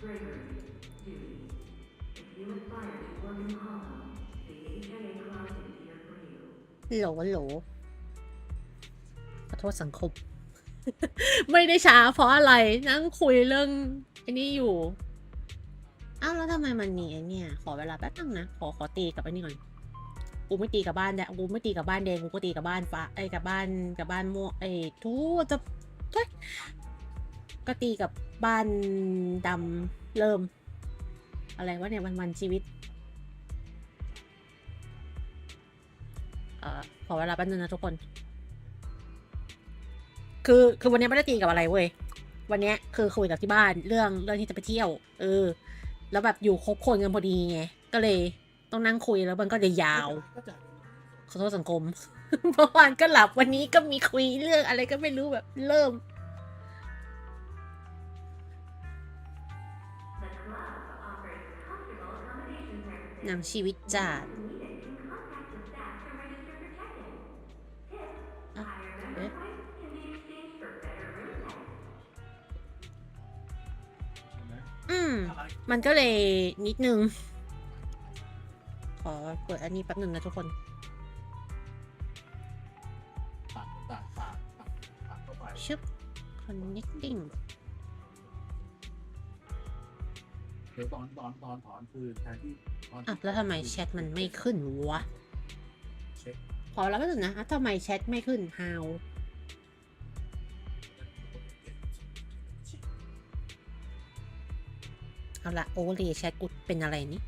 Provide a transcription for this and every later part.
โหลโหลขอโทษสังคม ไม่ได้ช้าเพราะอะไรนั่งคุยเรื่องไอ้นี่อยู่อ้าวแล้วทำไมมันมีไอ้เนี่ยขอเวลาแป๊บนึงนะขอตีกับไอ้นี่ก่อนกูไม่ตีกับบ้านแดงกูไม่ตีกับบ้านแดงกูก็ตีกับบ้านฟ้าไอ้กับบ้านม่วงไอ้ทูจะก็ตีกับบ้านดำเริ่มอะไรวะเนี่ยวันชีวิตขอเวลาแป๊บนึงนะทุกคนคือวันนี้ไม่ได้ตีกับอะไรเว้ยวันนี้คือคุยกับที่บ้านเรื่องที่จะไปเที่ยวแล้วแบบอยู่ครบคนกันพอดีไงก็เลยต้องนั่งคุยแล้วมันก็เลยยาวขอโทษสังคม เมื่อวานก็หลับวันนี้ก็มีคุยเรื่องอะไรก็ไม่รู้แบบเริ่มนำชีวิตจัดมันก็เลยนิดนึงขอเปิดอันนี้แป๊บนึงนะทุกคนชึบ connecting เดี๋ยวตอนถอนคือแทนที่แล้วทำไมแชทมันไม่ขึ้นวะขอแล้วก็ถึงนะทำไมแชทไม่ขึ้น how เอาละโอเลแชทกูเป็นอะไรนี่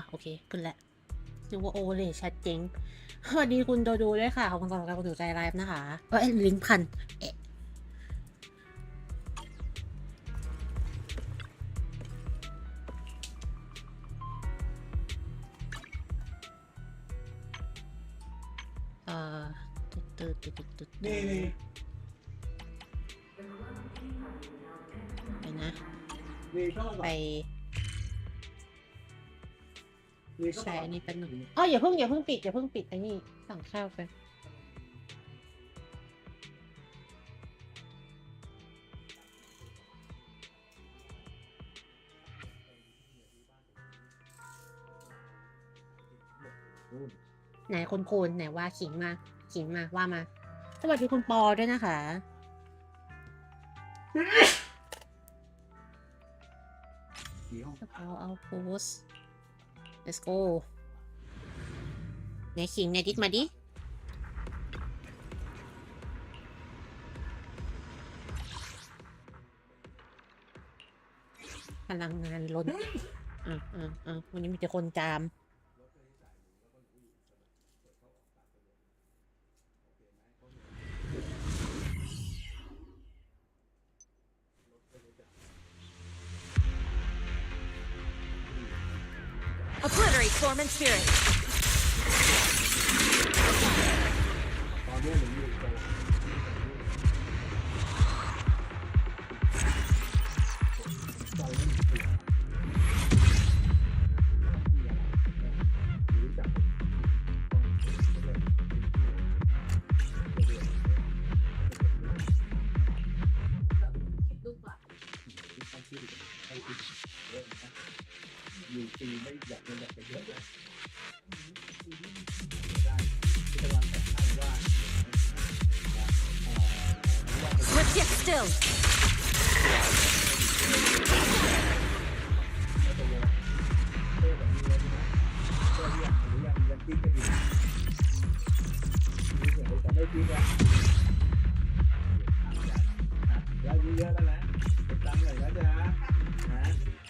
โอเคขึ้นแล้วนึกว่าโอเลแชทเจ๊งสวัสดีคุณโดดูด้วยค่ะขอบคุณสำหรับการกดถูกใจไลฟ์นะคะลิงก์พันนี่ไปนะไปใช่อันนี้เป็นหนึ่งอย่าเพิ่งปิดไอ้นี่สั่งข้าวไปไหนคนโคนไหนว่าขิงมาว่ามาสวัสดีคุณปอด้วยนะคะเอาโพสlet's go ไหนขิงไหนดิดมาดิพลังงานล้นวันนี้มีแต่คนจามObliterate form and spirit. ตอนนี้หนูอยู่ตรงอยู่ตีไม่อยากเงินแบบไปเยอะเลยได้ที่กำลังแต่งให้ว่า Sit still. แต่ไม่ทิ้งอ่ะแล้วเยอะแล้วนะตังค์หน่อยแล้วจ้ะ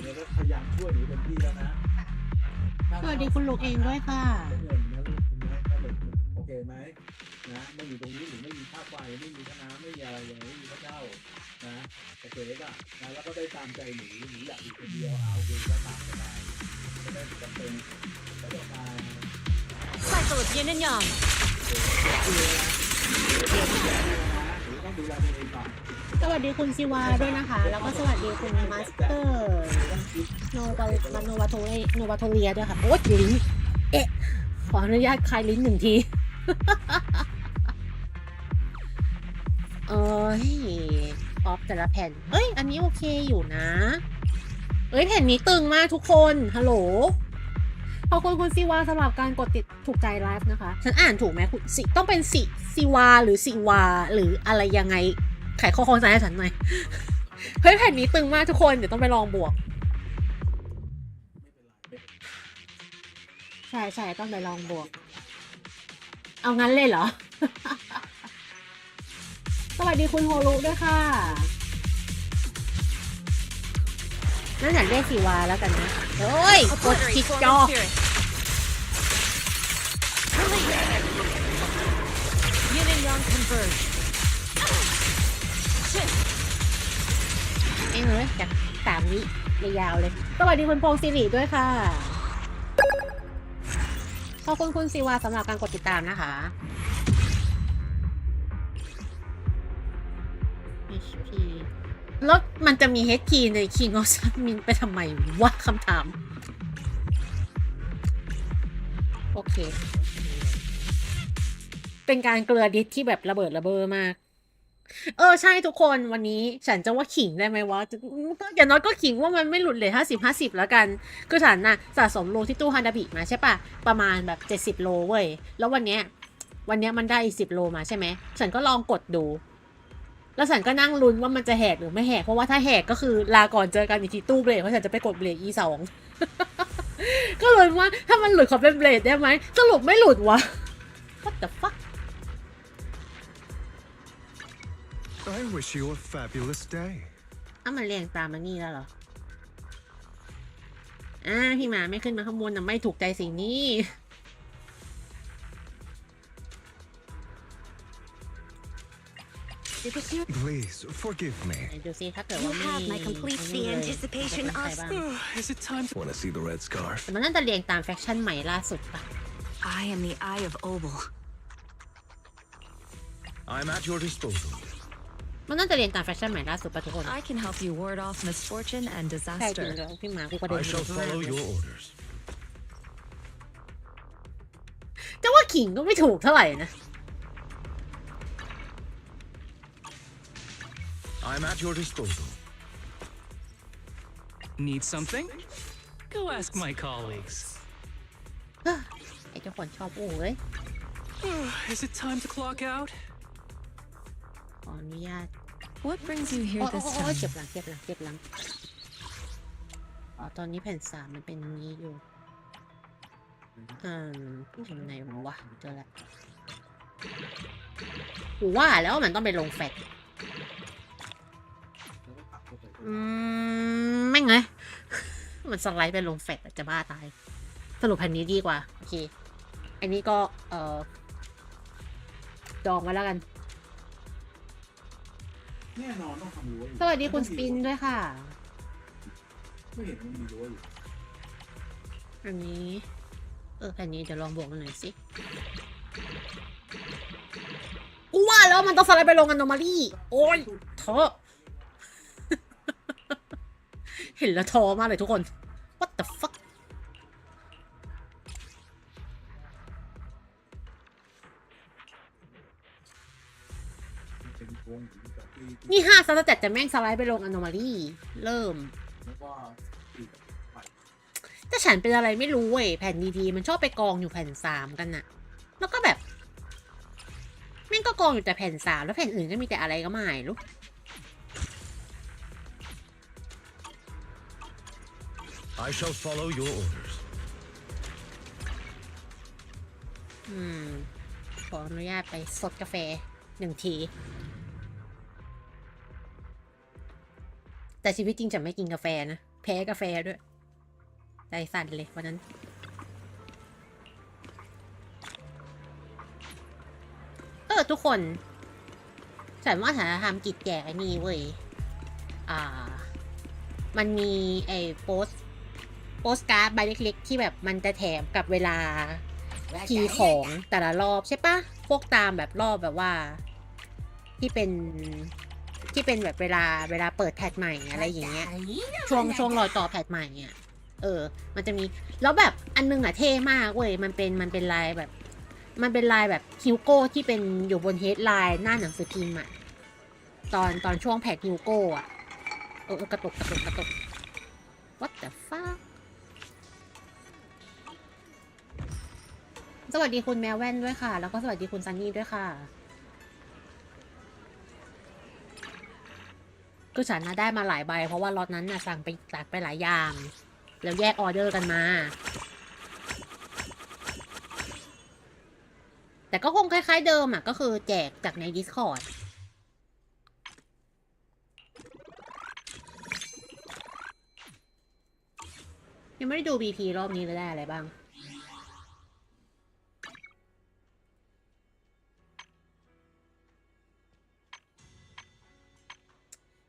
เดี๋ยวพยายามช่วยหนูเต็มที่แล้วนะ สวัสดีคุณลูกเองด้วยค่ะโอเคไหมนะไม่อยู่ตรงนี้หรือไม่มีค่าไฟไม่มีค่าน้ำไม่มีอะไรอย่างไม่มีค่าเช่านะโอเคป่ะนะแล้วก็ได้ตามใจหนูอยากอยู่คนเดียวเอาเองก็ตามสบายจะได้จำเป็นก็จะมา Cycle of yin and yang. ต้องดูแลตัวเองก่อน สวัสดีคุณซิวาด้วยนะคะแล้วก็สวัสดีคุณมาสเตอร์โนวาโทเรียด้วยค่ะโอ๊ยลิ้นขออนุญาตคลายลิ้นหนึ่งที ยออฟแต่ละแผ่นเอ้ยอันนี้โอเคอยู่นะเอ้ยแผ่นนี้ตึงมากทุกคนฮัลโหลขอบคุณคุณซีวาสำหรับการกดติดถูกใจไลฟ์นะคะฉันอ่านถูกไหมคุณสิต้องเป็นซีวาหรือซีวาหรืออะไรยังไงไขข้อข้องใจให้ฉันหน่อยเฮ้ยแผ่นนี้ตึงมากทุกคนเดี๋ยวต้องไปลองบวกใช่ต้องไปลองบวกเอางั้นเลยเหรอ สวัสดีคุณโฮรุด้วยค่ะนั่นอยากได้สีวาแล้วกันนะเฮ้ยกด Obliterate จิก form จอ and spirit. Release. Yin and yang converge. Shift. เองเลยจาก3 วิยาวๆเลยสวัสดีคุณพงศ์สิริด้วยค่ะขอบคุณคุณซีวาสำหรับการกดติดตามนะคะ HP แล้วมันจะมี HP ใน King of Submin ไปทำไมวะคำถามโอเคเป็นการเกลือดิสที่แบบระเบิดระเบ้อมากใช่ทุกคนวันนี้ฉันจะว่าขิงได้ไหมวะก็อย่างน้อยก็ขิงว่ามันไม่หลุดเลย50-50แล้วกันคือฉันน่ะสะสมโลที่ตู้ฮานาบิมาใช่ปะประมาณแบบ70โลเว้ยแล้ววันเนี้ยมันได้อีก10โลมาใช่ไหมฉันก็ลองกดดูแล้วฉันก็นั่งลุ้นว่ามันจะแหกหรือไม่แหกเพราะว่าถ้าแหกก็คือลาก่อนเจอกันอีกทีตู้เบรกเพราะฉันจะไปกดเบรก E2 ก็เลยว่าถ้ามันหลุดขอเป็นเบรกได้ไหมสรุปไม่หลุดวะ What the fuck I wish you a fabulous day. มันเรียงตามมานี่แล้วเหรอพี่หมาไม่ขึ้นมาข้างบนนะไม่ถูกใจสิ่งนี้ Please forgive me. ดูซิถ้าเกิด You ว่าไม่ have my complete the anticipation of. Is it time to wanna see the red scarf? แต่มันน่าจะเรียงตามแฟคชั่นใหม่ล่าสุดปะ I am the Eye of Obel. I'm at your disposal. มันน่าจะเรียงตามแฟคชั่นใหม่ล่าสุดปะทุกคน I can help you ward off misfortune and ใช่จริง disaster. แล้วพี่หมากูกระเด็น I ไป shall ข้างล่าง follow เลย your orders. จะว่าขิงก็ไม่ถูกเท่าไหร่นะ I'm at your disposal. Need something? Go ask my colleagues. ไอ้เจ้าคนชอบอู้เว้ย Is it time to clock out? ขออนุญาต What brings you โอ้ here โอ้ this โอ้ time? เจ็บหลังตอนนี้แผ่น3มันเป็นอย่างนี้อยู่ทำไงวะเจอแล้วกูว่าแล้วมันต้องไปลงแฟตไม่ไง มันสไลด์ไปลงแฟตจะบ้าตายสรุปแผ่นนี้ดีกว่าโอเคอันนี้ก็จองไว้แล้วกัน แน่นอนต้องทำรั้วอยู่ สวัสดีคุณสปินด้วยค่ะ ไม่เห็นมันมีรั้วอยู่ อันนี้แผ่นนี้เดี๋ยวลองบวกกันหน่อยสิกูว่าแล้วมันต้องสไลด์ไปลงกันโนมาลี่โอ้ยท้อ เห็นแล้วท้อมากเลยทุกคน What the fuck เป็นวงอยู่กับที่ นี่5 ซัตแต่แม่งสไลด์ไปลงอโนมาลี่เริ่ม แล้วก็อีกไป แต่ฉันเป็นอะไรไม่รู้เว้ยแผ่นดีๆมันชอบไปกองอยู่แผ่น3กันน่ะแล้วก็แบบแม่งก็กองอยู่แต่แผ่น3แล้วแผ่นอื่นก็มีแต่อะไรก็ไม่รู้ I shall follow your orders. ขออนุญาตไปสดกาแฟ1 ทีแต่ชีวิตจริงจะไม่กินกาแฟนะแพ้กาแฟด้วยใจสั่นเลยวันนั้นทุกคนฉันว่าฉันจะทำกิจแจกไอ้นี่เว้ยมันมีไอ้โปสการ์ดใบเล็กๆที่แบบมันจะแถมกับเวลาคีย์ของแต่ละรอบใช่ปะพวกตามแบบรอบแบบว่าที่เป็นแบบเวลาเปิดแพทใหม่อะไรอย่างเงี้ยช่วงรอยต่อแพทใหม่เนี่ยมันจะมีแล้วแบบอันนึงอะเท่มากเว้ยมันเป็นลายแบบมันเป็นลายแบบฮิวโก้ที่เป็นอยู่บนเฮดไลน์หน้าหนังสือพิมพ์อะ ตอนช่วงแพ็กยูโก้อะกระตุก what the fuck สวัสดีคุณแมวแว่นด้วยค่ะ แล้วก็สวัสดีคุณซันนี่ด้วยค่ะคือฉันนะได้มาหลายใบเพราะว่าล็อตนั้นน่ะสั่งไปหลายอย่างแล้วแยกออเดอร์กันมาแต่ก็คงคล้ายๆเดิมอ่ะก็คือแจกจากใน Discord ยังไม่ได้ดู BP รอบนี้เลยได้อะไรบ้าง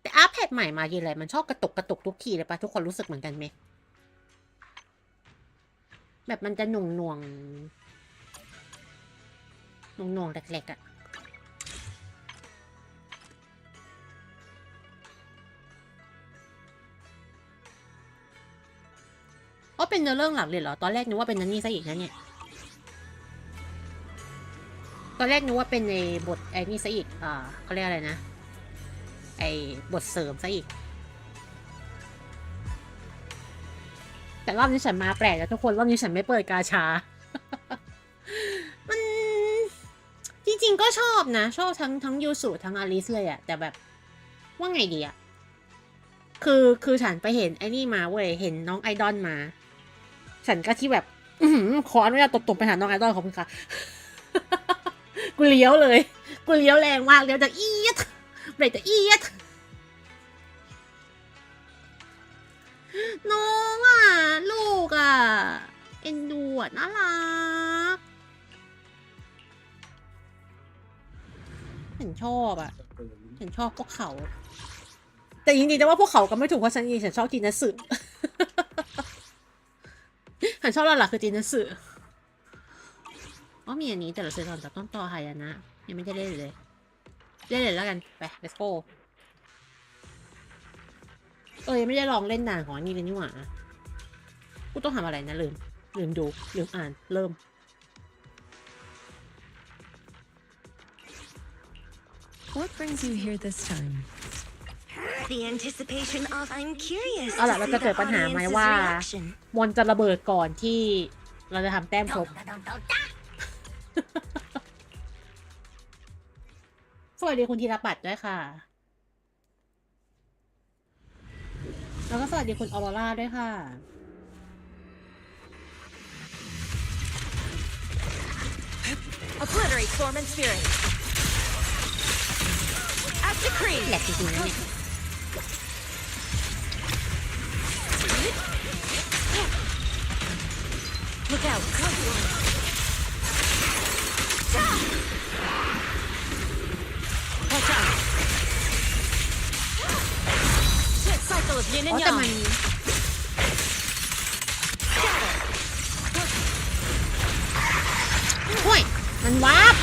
แต่อัพแพทใหม่มาทีไรมันชอบกระตุกทุกทีเลยปะทุกคนรู้สึกเหมือนกันไหมแบบมันจะหน่วงแหลกๆอะเป็นเนื้อเรื่องหลักเลยเหรอตอนแรกนึกว่าเป็นนั่นนี่ซะอีกนะเนี่ยตอนแรกนึกว่าเป็นในบทไอ้นี่ซะอีกเขาเรียกอะไรนะไอ้บทเสริมซะอีกแต่รอบนี้ฉันมาแปลกแล้วทุกคนรอบนี้ฉันไม่เปิดกาชา มันจริงๆก็ชอบนะชอบทั้งยูสุทั้งอลิสเลยอะแต่แบบว่าไงดีอะคือฉันไปเห็นไอ้นี่มาเว้ยเห็นน้องไอดอลมาฉันก็ที่แบบขออนุญาตตบไปหาน้องไอดอลขอบคุณค่ะ กูเลี้ยวเลยกูเลี้ยวแรงมากเลี้ยวจากอีดเบรกจากอีดน้องอ่ะลูกอ่ะเอ็นดูอ่ะน่ารักฉันชอบอ่ะฉันชอบพวกเขาแต่จริงๆแต่ว่าพวกเขาก็ไม่ถูกเพราะฉันชอบจีนัสึ ฉันชอบหลักๆคือจีนัสึมีอันนี้แต่เราซื้อตอนจากต้นต่อหายนะยังไม่ได้เล่นเลยแล้วกันไป let's go ยังไม่ได้ลองเล่นนานของอันนี้เลยนี่หว่ากูต้องทำอะไรนะลืมดูลืมอ่านเริ่ม What brings you here this time? The anticipation of I'm curious. เอาล่ะเราจะเกิดปัญหาไหมว่ามอนจะระเบิดก่อนที่เราจะทำแต้มครบ สวัสดีคุณธีรปัตย์ด้วยค่ะแล้วก็สวัสดีคุณออโรราด้วยค่ะ Obliterate form and spirit. As decreed. แหลกจริงๆนะเนี่ย Look out. Watch out. Cycle of yin อ๋อ and แต่ yang. มันโอ้ยมันวาร์ป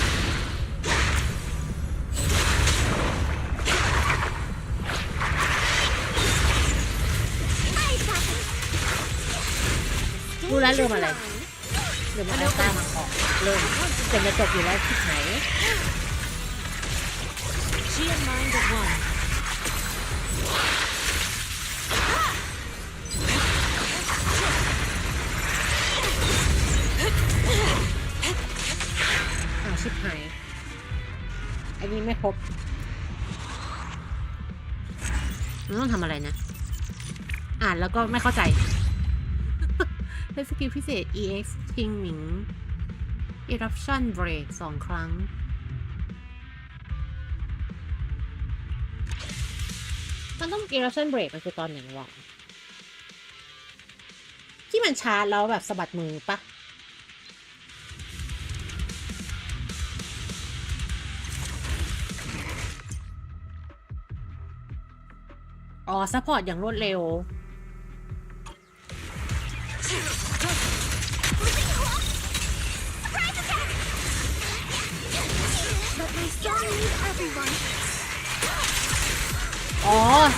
รู้แล้วลืมอะไรลืมอะไรตามมาของเริ่มจะจบอยู่แล้วที่ไหน She and mind of one. ชิบหายอันนี้ไม่ครบมันต้องทำอะไรนะอ่านแล้วก็ไม่เข้าใจเป็นสกิลพิเศษ EX ทิ้งหมิง Eruption Break 2 ครั้งมันต้อง Eruption Break มันคือตอนไหนวะที่มันชาร์จแล้วแบบสะบัดมือปะซัพพอร์ตอย่างรวดเร็ว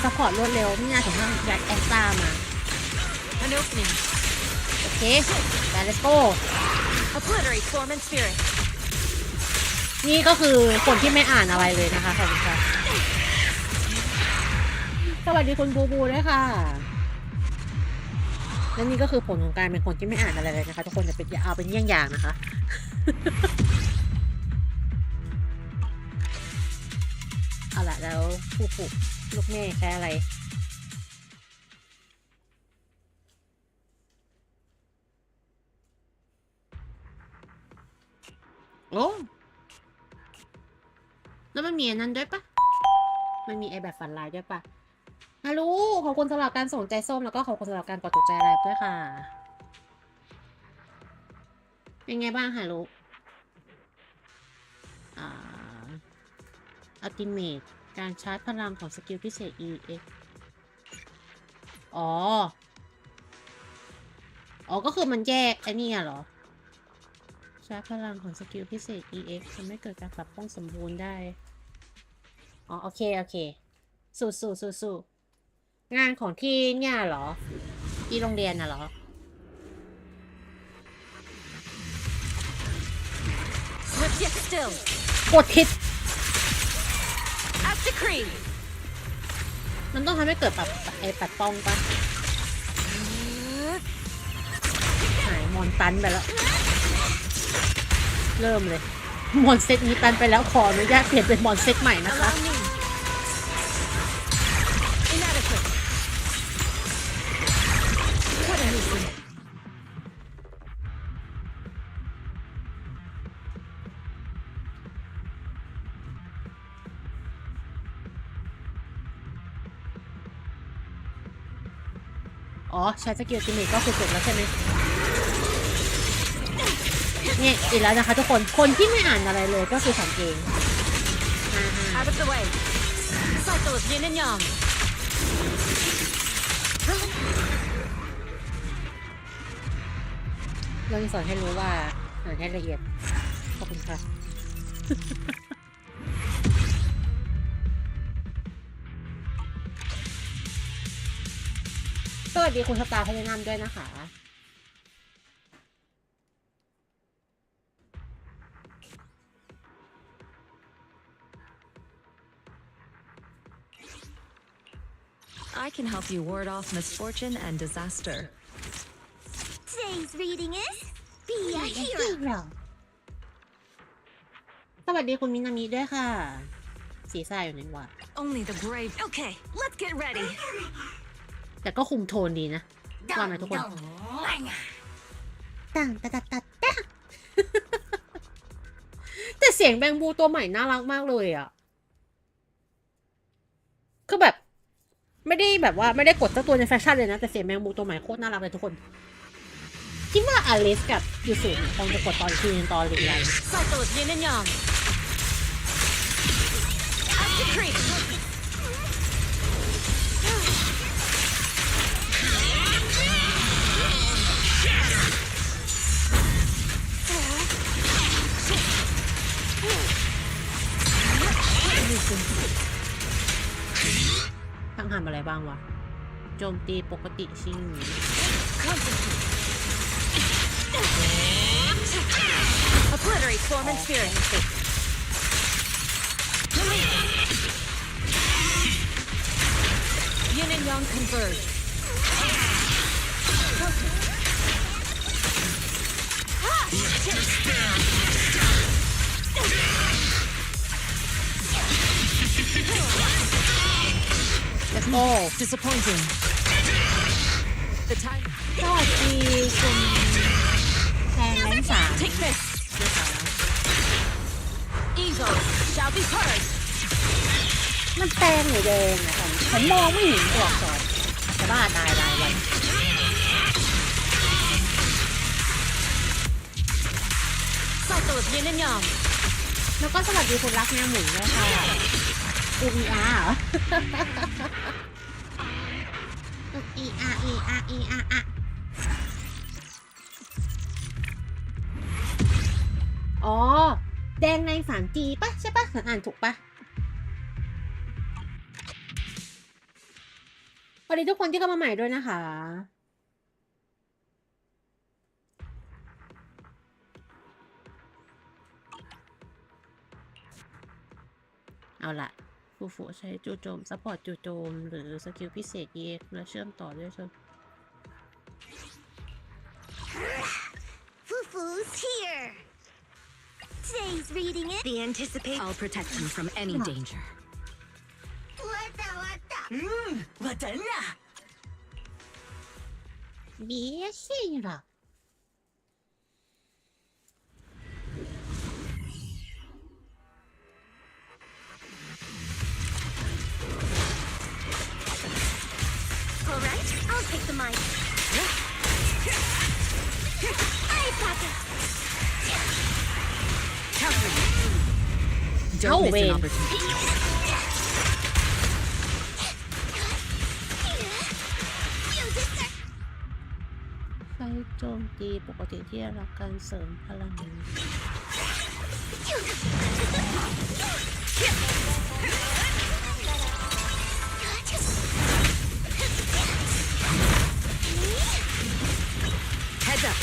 ซัพพอร์ตรวดเร็วไม่น่าถึงขั้นยัดแอสตามา An opening. โอเคไป let's go Obliterate form and spirit. นี่ก็คือคนที่ไม่อ่านอะไรเลยนะคะขอบคุณค่ะ วัสดีคุณบูบูด้วยค่ะและนี่ก็คือผลของการเป็นคนที่ไม่อ่านอะไรเลยนะคะทุกคนจะเป็นอย่าเอาเป็นเยี่ยงอย่างนะคะ เอาละแล้วผู้ปลุกลูกแม่ใช้อะไรโอ้แล้วมันมีอันนั้นด้วยปะมันมีไอแบบฝันร้ายด้วยปะฮัลโหลขอบคุณสำหรับการส่งใจส้มแล้วก็ขอบคุณสำหรับการกดถูกใจอะไรด้วยค่ะเป็นไงบ้างฮัลโหลอ่า Ultimate การชาร์จพลังของสกิลพิเศษ EX อ๋อ ก็คือมันแยกไอ้นี่เหรอ ชาร์จพลังของสกิลพิเศษ EX ทำให้เกิดการปรับป้องสมบูรณ์ได้ โอเค สู้งานของที่เนี่ยเหรอ ที่โรงเรียนน่ะเหรอ Swift yet still. กดทิศ As decreed. มันต้องทำให้เกิดปัดป้องปะหายมอนตันไปแล้ว เริ่มเลย มอนเซตนี้ตันไปแล้วขออนุญาตเปลี่ยนเป็นมอนเซตใหม่นะคะ Allow me. Inadequate. What a nuisance. ใช้สกิลจิมิก็คือจบแล้วใช่ไหมเนี่ยอีกแล้วนะคะทุกคนที่ไม่อ่านอะไรเลยก็คือฉันเอง Out of the way. Cycle of yin and yang. เราจะสอนให้รู้ว่าอ่านให้ละเอียดขอบคุณค่ะ สวัสดีคุณสตาร์พยานามด้วยนะคะ I can help you ward off misfortune and disaster. Today's reading is Be a Hero. สวัสดีคุณมินามิด้วยค่ะ สีซ่าอยู่ในวะ Only the brave. Okay, let's get ready. แต่ก็คุมโทนดีนะว่าไหมทุกคนต่างแต่เสียงแบงบูตัวใหม่น่ารักมากเลยอ่ะ คือแบบ ไม่ได้แบบว่าไม่ได้กดเจ้าตัวในแฟชั่นเลยนะ แต่เสียงแบงบูตัวใหม่โคตรน่ารักเลยทุกคน คิดว่าอลิสกับยูสุคงจะกดตอนทีนตอนหรืออะไร Cycle of yin and yang. As decreed. Nuisance. ทั้งทำอะไรบ้างวะ โจมตีปกติชิง Obliterate form and spirit. Yin and yang converge. Let's go Disappointing. The time. สวัสดีคุณแทนแรงสาม Take this. นะคะ Ego shall be purged. มันแดงหรือแดงอะผมมองไม่เห็นตัวอักษรจะบ้าตายรายวัน Cycle of yin and yang. แล้วก็สวัสดีคุณรักแมวหมุนด้วยค่ะ UER เหรอ ER อ๋อ แดงใน 3G ปะใช่ปะอ่านถูกปะสวัสดีทุกคนที่เข้ามาใหม่ด้วยนะคะ เอาล่ะ ฟู ฟูใช้จู่โจมซัพพอร์ตจู่โจมหรือสกิลพิเศษ EX และเชื่อมต่อด้วย Fufu's here. Today's reading is The anticipate. I'll protect him from any danger. Wata. 别信了。All right, I'll take the mic. I got it. Don't miss wait. an opportunity. You deserve. ใช้โจมตีปกติที่ได้รับการเสริมพลัง Heads up.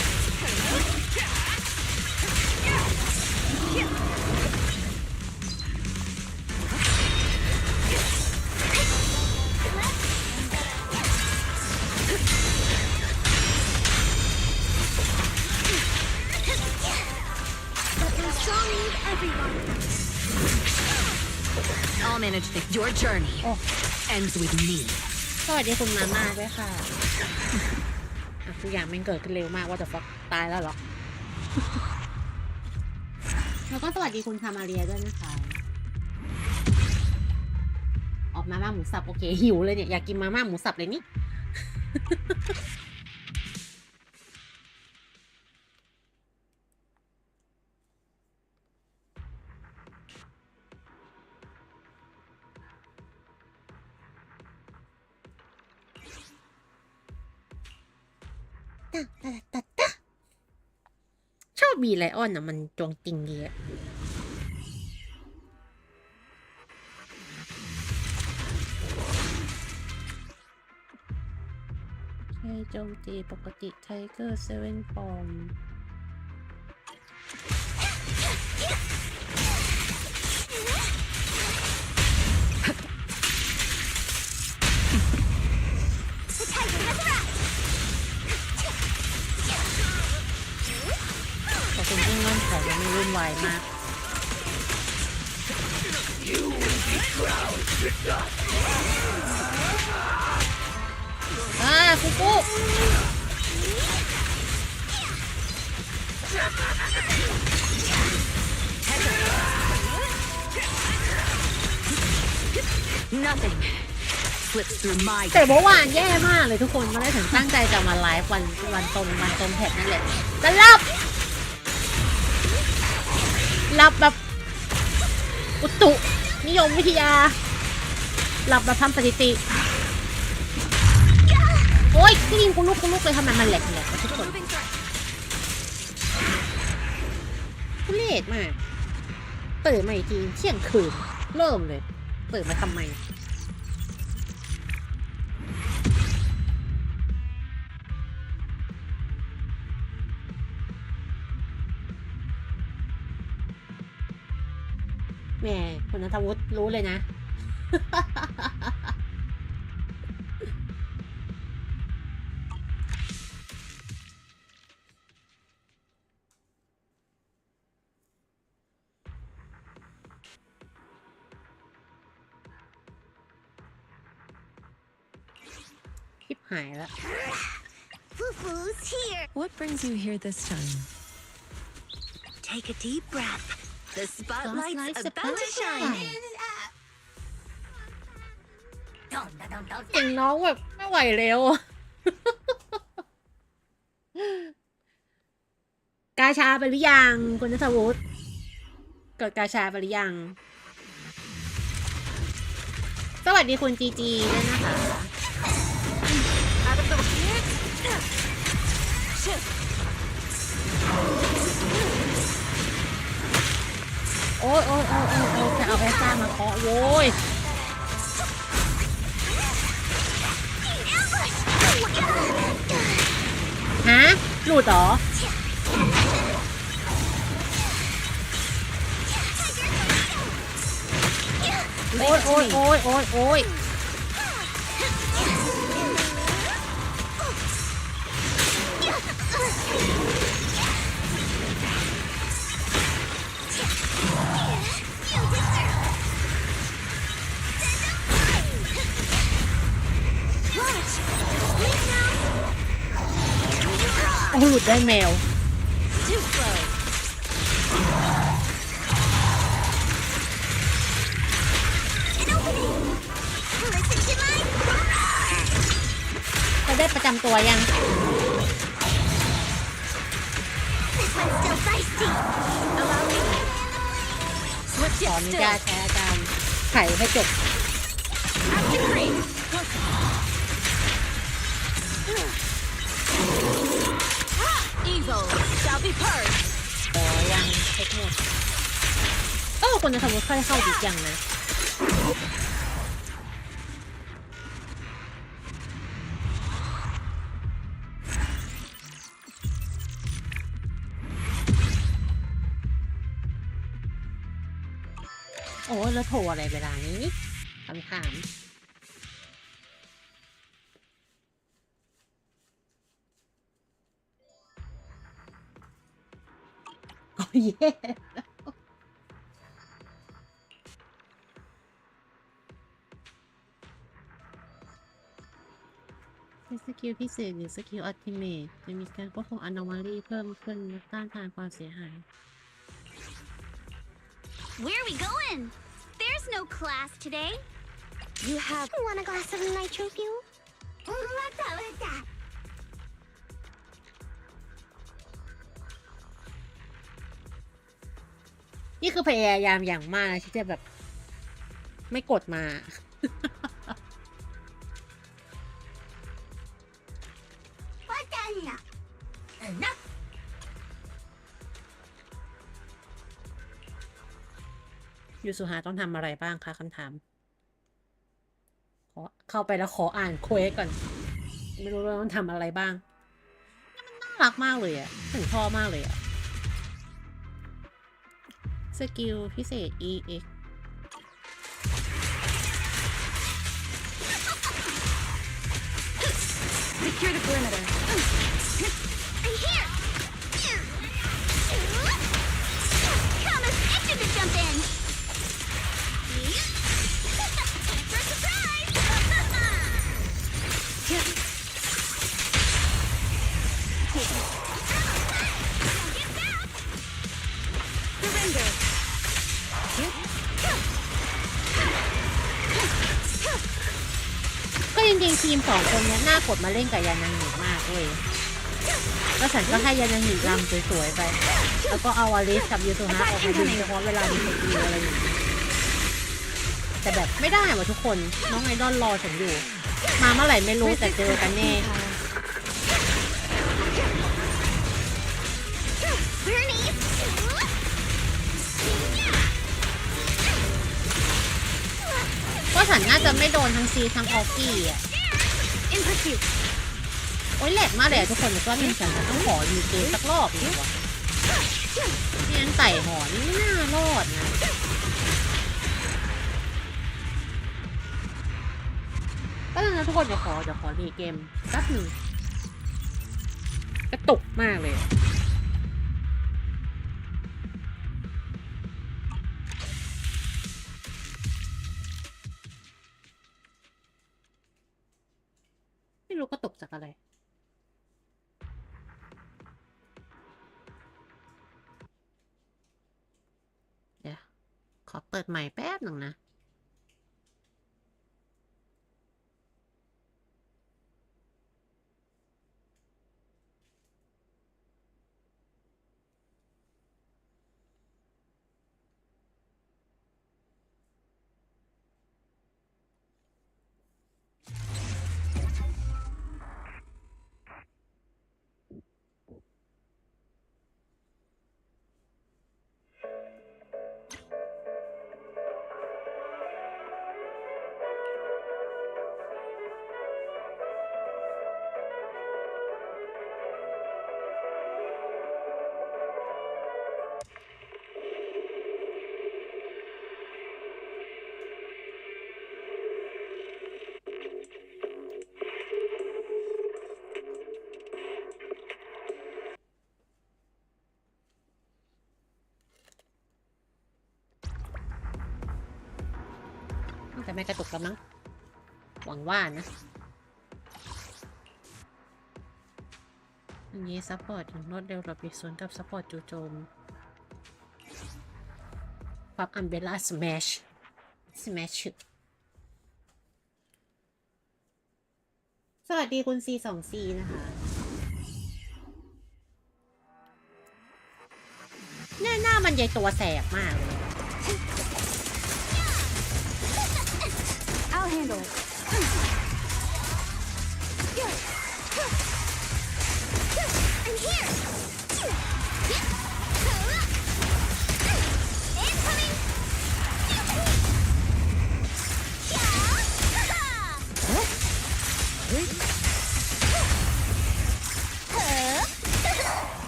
But my song needs everyone. I'll manage things. Your journey ends with me. สวัสดีคุณมาม่าด้วยค่ะทุกอย่างมันเกิดขึ้นเร็วมากว่าจะฟักตายแล้วเหรอ แล้วก็สวัสดีคุณทามาเรียด้วยนะคะ ออกมาม่าหมูสับโอเคหิวเลยเนี่ยอยากกินมาม่าหมูสับเลยนี่ ชอบบีไลออนอ่ะมันจงจริงดีอะใช้โจมตีปกติไทเกอร์เซเว่นฟอร์ม The tiger has arrived. ขอบคุณที่เงื่อนไขยังไม่วุ่นวายมาก ฟุกุ Nothing slips through my. แต่เมื่อวานแย่มากเลยทุกคนไม่ได้ถึงตั้งใจจะมาไลฟ์วันตรงแพทนั่นแหละจะหลับแบบอุตุนิยมวิทยาหลับแบบทำสถิติ โอ๊ยที่ยิงกูลุกเลยทำไมมันแหลกทุกคนทุเรศมากตื่นมาอีกทีเที่ยงคืนเริ่มเลยตื่นมาทำไมแหม่คุณณัฐวุฒิรู้เลยนะ คลิปหายแล้ว Fufu's here. What brings you here this time? Take a deep breath. The spotlight's Spotlight's about to shine. เสียงน้องแบบไม่ไหวแล้ว กาชาไปหรือยังคุณณัฐวุฒิกดกาชาไปหรือยัง สวัสดีคุณจีจีด้วยนะคะ โอ้ยจะเอาแอสซ่ามาเคาะโว้ย ฮะ หลุดเหรอ Tiger โอ๊ยโอ๊ยโอ๊ยโอ๊ยโอ๊ย โอ้หลุดได้แมว Too slow. Listen to my เขาได้ประจำตัวยัง This one's still feisty. Allow me. Switch ขอ it อนุ still. ญาตใช้อาจารย์ไขให้จบ Active creep. Evil shall be purged. ขอยังเทคนิคคนจะสมมติค่อยเข้าดิยังนะโอ้แล้วโทรอะไรเวลานี้คำถามโอ้ยแย่สกิลพิเศษหรือสกิลอัลติเมทจะมีการควบคุมอ n o m a l y เพิ่มขึ้นและต้านทานความเสียหาย Where are we going? There's no class today. You have Want a glass of nitro fuel? What? นี่คือพยายามอย่างมากนะที่จะแบบไม่กดมา Enough. ยูสุฮาต้องทำอะไรบ้างคะคำถามขอเข้าไปแล้วขออ่านเควสก่อน ไม่รู้ว่าต้องทำอะไรบ้างมันน่ารักมากเลยอะถึงชอบมากเลยอะสกิลพิเศษ EX secure the perimeter. I'm here. Come as extra to jump in. For surprise. Surrender. ก็จริงๆทีมสองคนเนี้ยน่ากดมาเล่นกับยานังหนีมากเลยแล้วฉันก็ให้ยานังหนีรำสวยๆไป แล้วก็เอาอลิสกับยูสุฮะออกมาดึงเฉพาะเวลามีสกิลอะไรอย่างนี้แต่แบบไม่ได้ว่ะทุกคนน้องไอดอลรอฉันอยู่ มาเมื่อไหร่ไม่รู้แต่เจอกันแน่ Bernie. ก็ฉันน่าจะไม่โดนทั้งซีทั้งออกกี้อ่ะ In pursuit. โอ๊ยแหลกมากเลยอะทุกคนแต่ก็มีฉันจะต้องขอรีเกมสักรอบอีกว่ะไม่งั้นไต่หอนี่ไม่น่ารอดนะก็แล้วนะทุกคนเดี๋ยวขอรีเกมแป๊บหนึ่งกระตุกมากเลยอะไม่รู้กระตุกจากอะไร เดี๋ยวขอเปิดใหม่แป๊บหนึ่งนะ จะไม่กระตุกแล้วมั้งหวังว่านะอันนี้ซัพพอร์ตอย่างรวดเร็วระเบียบสวนกับซัพพอร์ตจู่โจมปั๊บอัมเบล่าสแมชสวัสดีคุณ C2C นะคะหน้ามันใหญ่ตัวแสบมากเลย I'll handle it. I'm here. Incoming.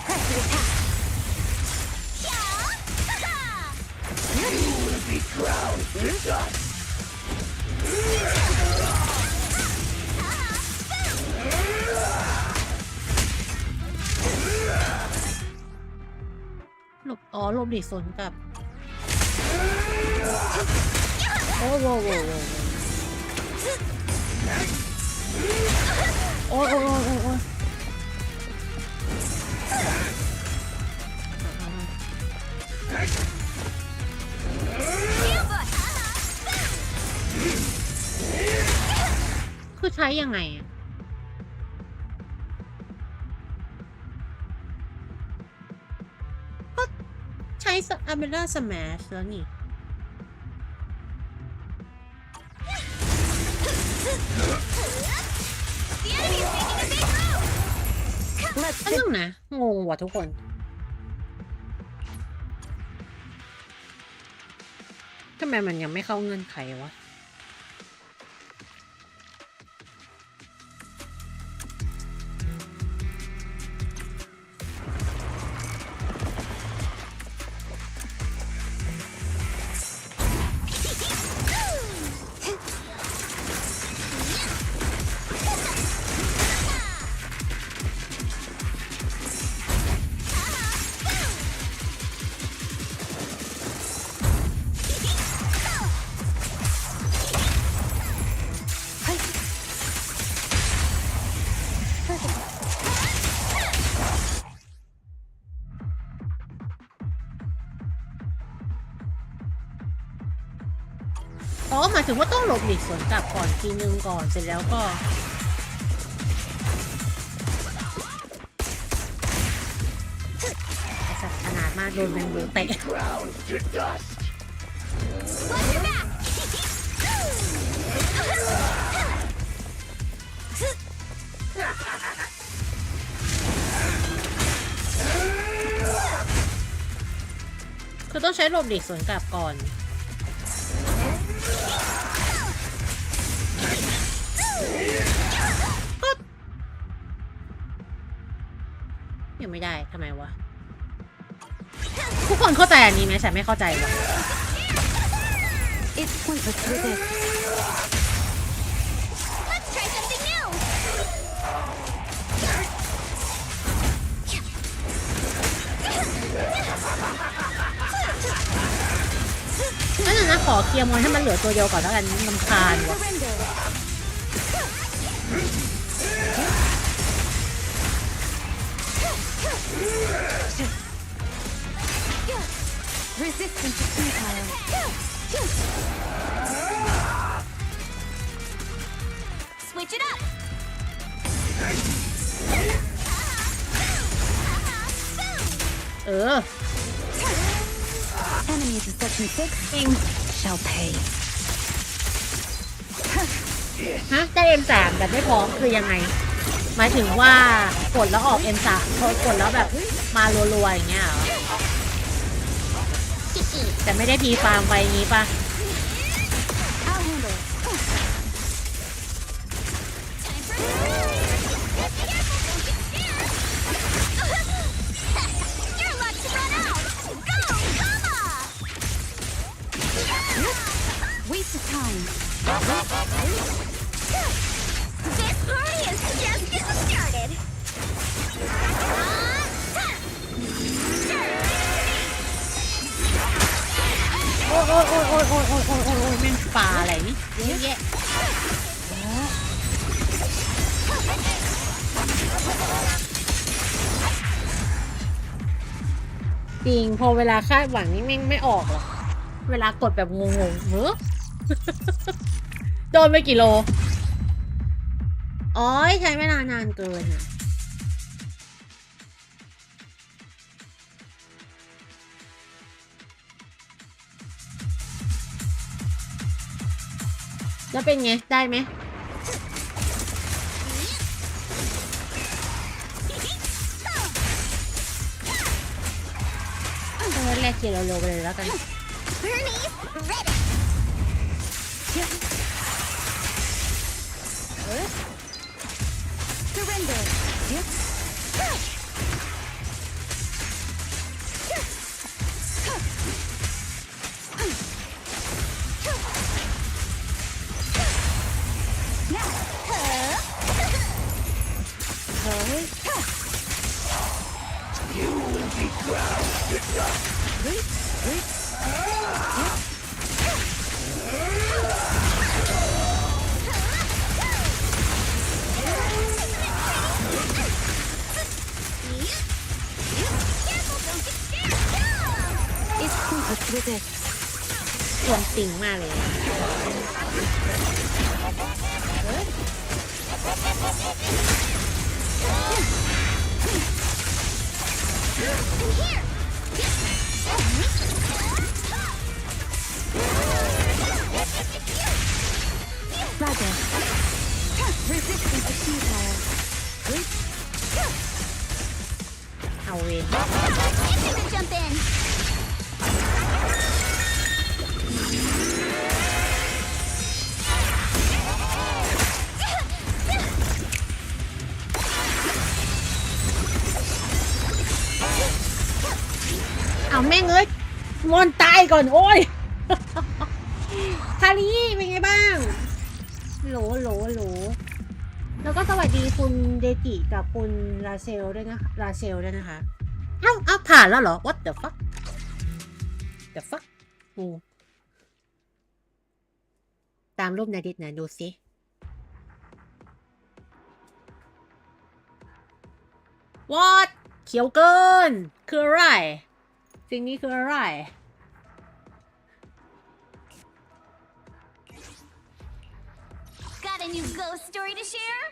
Press the attack. หลบดิสนกับโอ้โหโอ้คือใช้ยังไงอะก็ใช้อัมเบล่าสแมชแล้วนี่ก็ยังนะงงว่ะทุกคนทำไมมันยังไม่เข้าเงื่อนไขวะอ๋อหมายถึงว่าต้องหลบหลีกสวนกลับก่อนทีนึงก่อนเสร็จแล้วก็ไอ้สัตว์ขนาดมากโดนแมงมุมเตะคือต้องใช้หลบหลีกสวนกลับก่อนยังไม่ได้ทำไมวะทุกคนเข้าใจอันนี้ไหมฉันไม่เข้าใจวะ It's pointless to resist. Let's try something new. นั่นนะขอเคลียร์มอนให้มันเหลือตัวเดียวก่อนแล้วกันรำคาญวะ Surrender. Resistance is futile. Switch it up. Enemies of section 6 shall pay. ฮะได้ M3 แบบไม่พร้อมคือยังไงหมายถึงว่ากดแล้วออก M3 กดแล้วแบบมารัวๆอย่างเงี้ยเหรอแต่ไม่ได้พีฟาร์มไปงี้ป่ะ I'll handle it. Your luck's run out. Go, Kama. Waste of time. This party is just getting started. โอ้ยแม่งปลาอะไรนี่ เยอะแยะจริงพอเวลาคาดหวังนี่ไม่ออกหรอกเวลากดแบบงงๆเฮ้อ โดนไปกี่โลอ๋อใช้เวลานานเกินอะแล้วเป็นไง ได้ไหมต้องแรกเกียร์เราโลไปเลยแล้วกัน Bernie's ready. Surrender. It's pointless to resist. ส่วนติ่งมากเลย Roger. Resistance is futile. เอาเวน Instant jump in. เอาแม่งเอ้ยมอนตายก่อนโอ้ย คารีเป็นไงบ้างโหลแล้วก็สวัสดีคุณเดจิกับคุณราเชลด้วยนะคะเอ้าผ่านแล้วเหรอ what the fuckตามรูปในดิสนะดูสิ what เขียวเกินคืออะไรสิ่งนี้คืออะไร Got a new ghost story to share?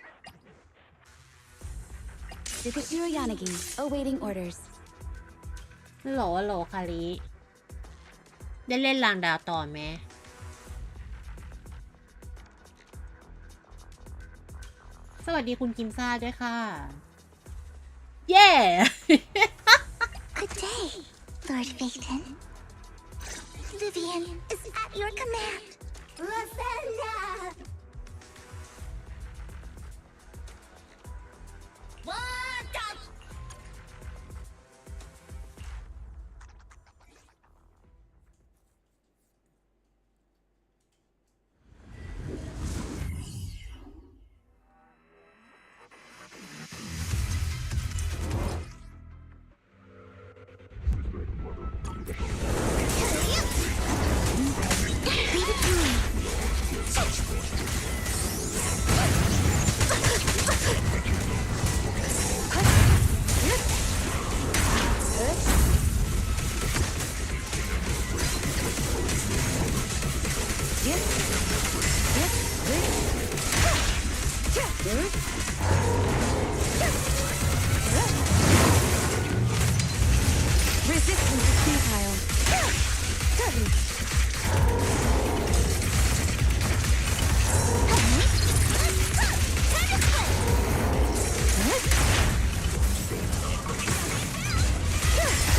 Superhero Yanagi, awaiting orders. โหลคาริได้เล่นลางดาวต่อไหมสวัสดีคุณกิมซ่าด้วยค่ะ เย้ Good day, Lord Phaeton. Vivian is at your command. Rosanna! What up?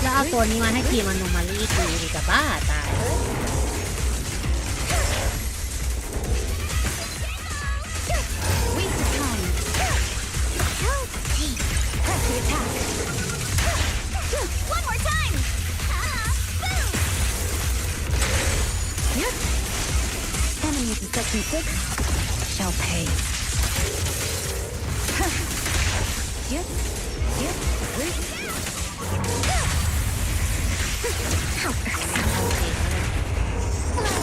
แล้วเอาตัวนี้มาให้ทีมโนมาลี่ดูดีกับบ้าตาย Waste of time. Help me. Press the attack. One more time. Boom. Yep. Enemies in section 6 shall pay. Yep.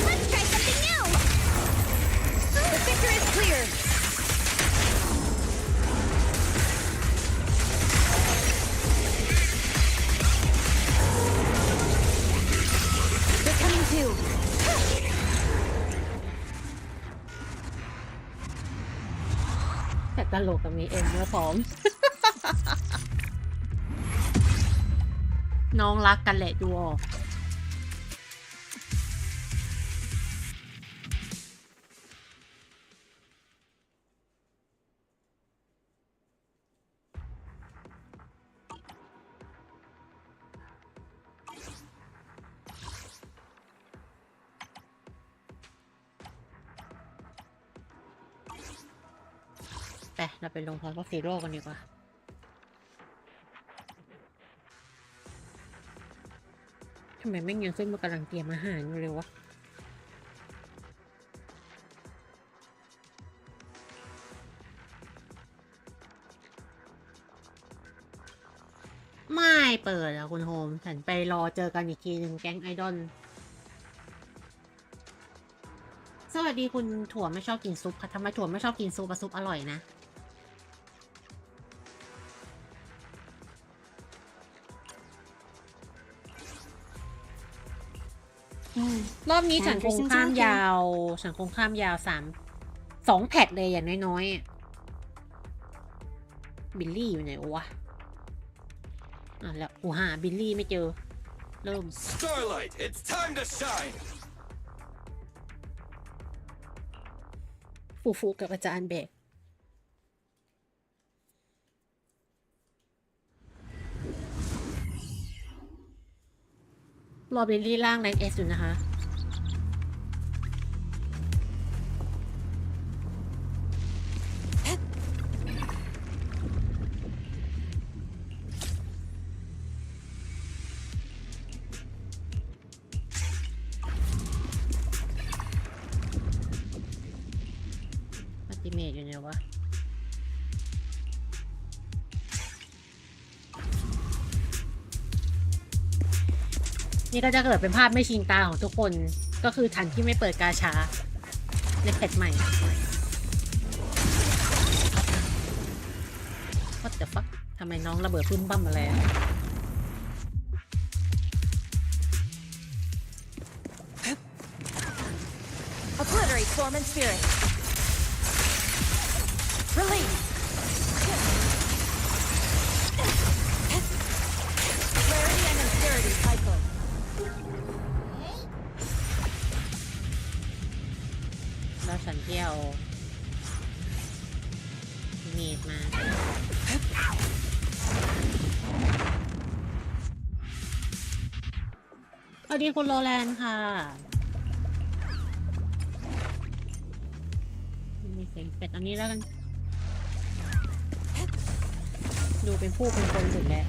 Let's try something new. clear. They're coming too. แต่ตลกกับมีเอ็มเมื่อพร้อม น้องรักกันแหละดูออกไปเราไปลงพอสซีโร่กันดีกว่าทำไมแม่งยังขึ้นมากำลังเตรียมอาหารอยู่เลยวะไม่เปิดอะคุณโฮมฉันไปรอเจอกันอีกทีหนึ่งแก๊งไอดอลสวัสดีคุณถั่วไม่ชอบกินซุปค่ะทำไมถั่วไม่ชอบกินซุปซุปอร่อยนะรอบนี้ฉันคงข้ามยาวฉันคงข้ามยาว2 แพทเลยอย่างน้อยๆบิลลี่อยู่ไหนวะแล้วกูหาบิลลี่ไม่เจอเริ่ม Starlight, it's time to shine. ฟูกับอาจารย์เบกรอบิลลี่ล่างแรงเอสอยู่นะคะอัลติเมทอยู่เนี่ยวะนี่ก็จะเกิดเป็นภาพไม่ชินตาของทุกคนก็คือทันที่ไม่เปิดกาชาในแพทใหม่ What the fuck ทำไมน้องระเบิดพึ่มบั้มอะไรอะ Obliterate form and spirit. Release. Clarity and austerity cycle. แล้วฉันเที่ยวเมดมาสวัสดีคุณโรแลนด์ค่ะมีเสียงเป็ดอันนี้แล้วกันดูเป็นผู้เป็นคนสุดแล้ว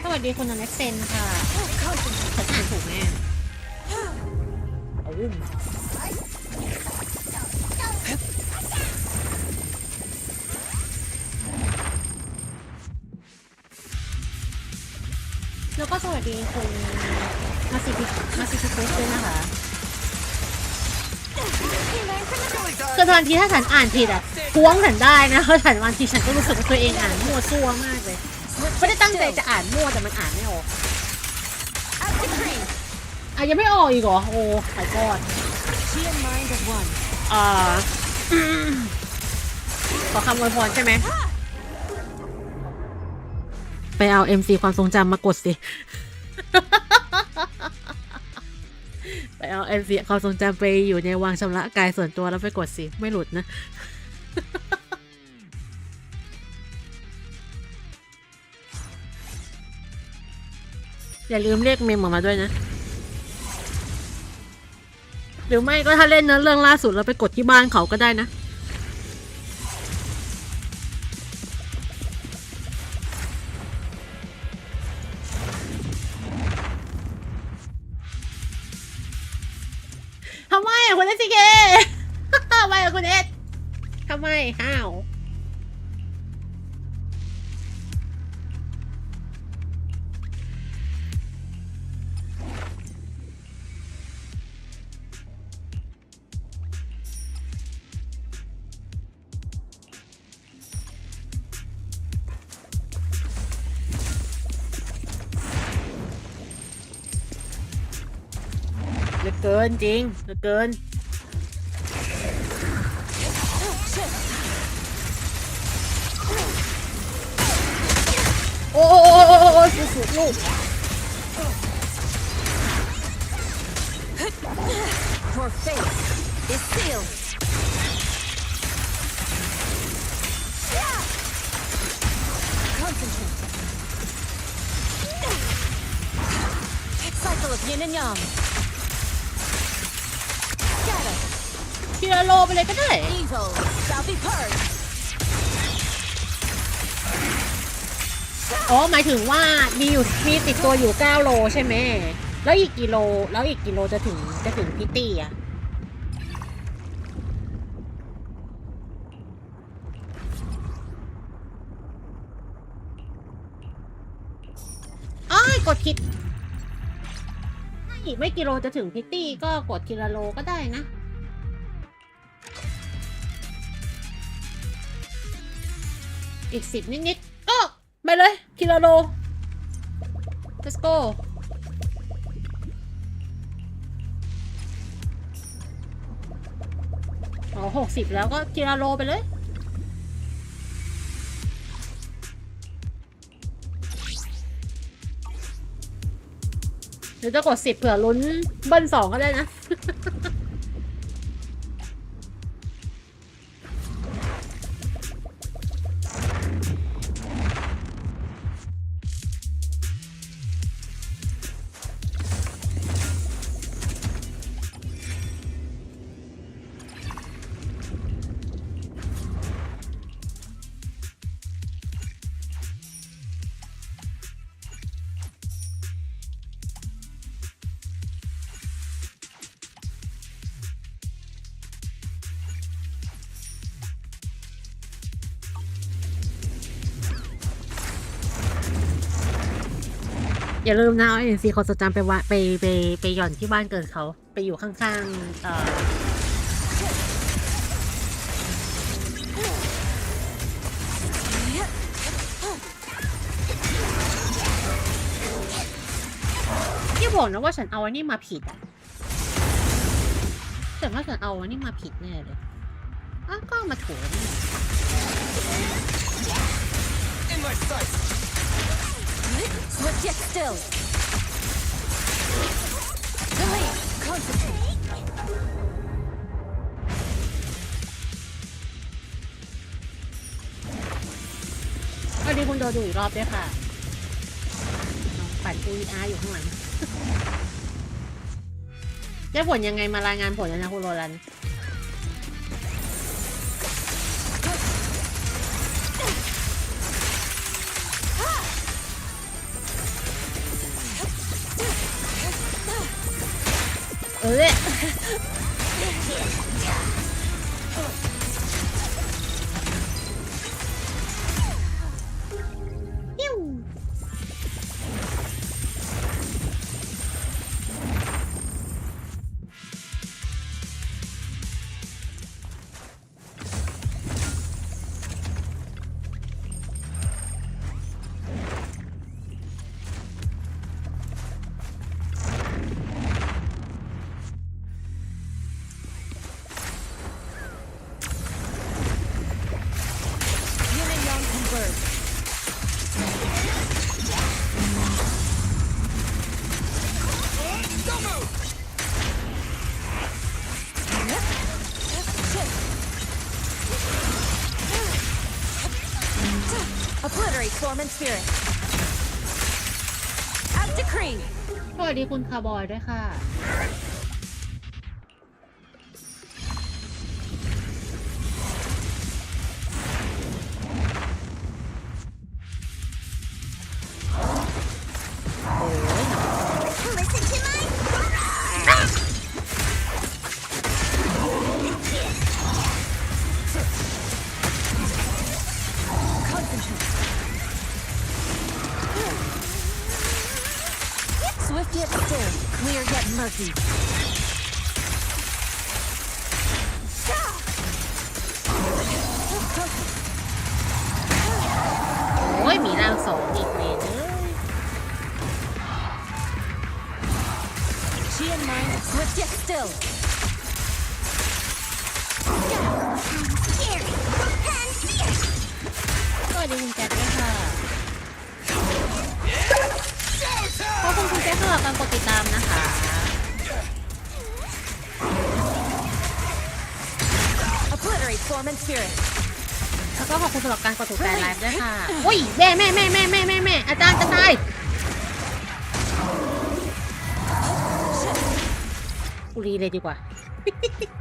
สวัสดีคุณอเล็กเซนค่ะฉันอ่านถูกแน่เอาอุ้มแล้วก็สวัสดีคุณมาซิฟิคุสด้วยนะคะคือตอนที่ถ้าฉันอ่านผิดอ่ะท้วงฉันได้นะเพราะฉันบางทีฉันก็รู้สึกว่าตัวเองอ่านมั่วซั่วมากเลยไม่ได้ตั้งใจจะอ่านมั่วแต่มันอ่านไม่ออกยังไม่ออกอีกเหรอโอ้ my god ขอคำอวยพรใช่ไหมไปเอา MC ความทรงจำมากดสิ ไปเอา MC ความทรงจำไปอยู่ในวางชำระกายส่วนตัวแล้วไปกดสิไม่หลุดนะ อย่าลืมเรียกเมมออกมาด้วยนะหรือไม่ก็ถ้าเล่นเรื่องล่าสุดเราไปกดที่บ้านเขาก็ได้นะทำไมคุณเอสซีเคทำไมคุณเอสทำไมห้าว เหลือเกินจริงเหลือเกินโอ้ยสุดๆลูก Your fate is sealed. Concentrate. Cycle of yin and yang. Scatter. ทีละโลไปเลยก็ได้ Evil shall be purged. อ๋อหมายถึงว่ามีติดตัวอยู่9โลใช่ไหมแล้วอีกกี่โลจะถึงพิตตี้อ่ะอ้ายกดผิดถ้าอีกไม่กี่โลจะถึงพิตตี้ก็กดทีละโลก็ได้นะอีก10นิดๆก็ไปเลยทีละโล let's go อ๋อ60แล้วก็ทีละโลไปเลยหรือจะกด10เผื่อลุ้นเบิ้ล2ก็ได้นะ อย่าลืมนะเอาNCคนจำไปว่าไปหย่อนที่บ้านเกิดเขาไปอยู่ข้างๆที่บอกนะว่าฉันเอาอันนี้มาผิดอ่ะแต่ว่าฉันเอาอันนี้มาผิดแน่เลยอ้าวก็เอามาถูกนี่ In my sight. Swift yet still. Delay. Concentrate. สวัสดีคุณโดดูอีกรอบด้วยค่ะน้องปั่น UER อยู่ข้างหลังได้ผลยังไงมารายงานผลนะคุณโรลันYin and yang converge. Don't move. Obliterate form and spirit. As decreed. สวัสดีคุณคาร์บอยด้วยค่ะโอ้ย Listen to my. Concentrate. Swift yet still. Clear yet murky. โอ้ยมีร่าง2อีกเลย She and mine, swift yet still. Scary and fierce. สวัสดีคุณแจ็คด้วยค่ะขอบคุณคุณแจ็คสำหรับการกดติดตามนะคะ Obliterate form and spirit. แล้วก็ขอบคุณสำหรับการกดถูกใจไลฟ์ด้วยค่ะอุ้ยแม่อาจารย์จะตายกูรีเลยดีกว่า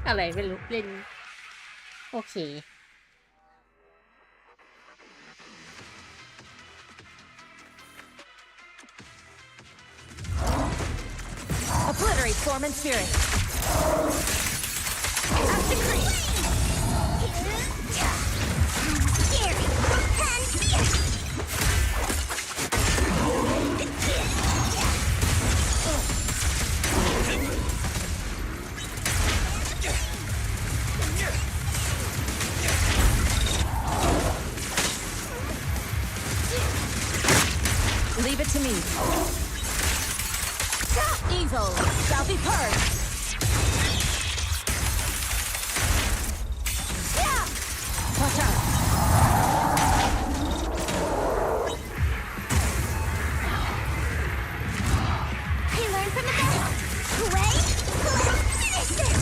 อะไรไม่รู้เล่นโอเค Obliterate form and spirit. Scary and fierce. Leave it to me. Evil shall be purged. Watch out. I learned from the best. Wait, let's finish this.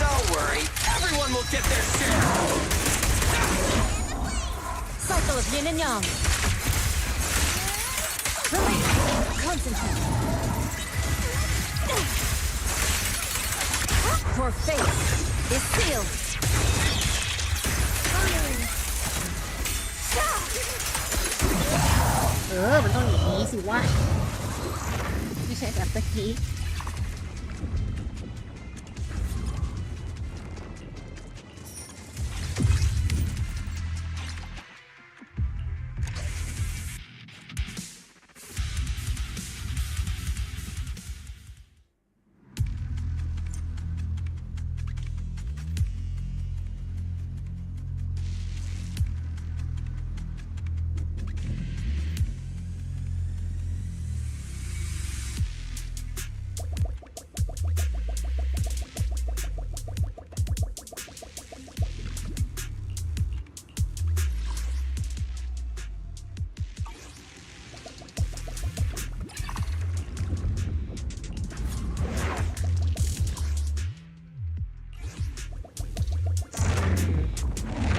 Don't worry, everyone will get their share. Cycle of yin and yang. Release. Concentrate. Your fate is sealed. มันต้องอย่างนี้สิว่าไม่ใช่แบบตะกี้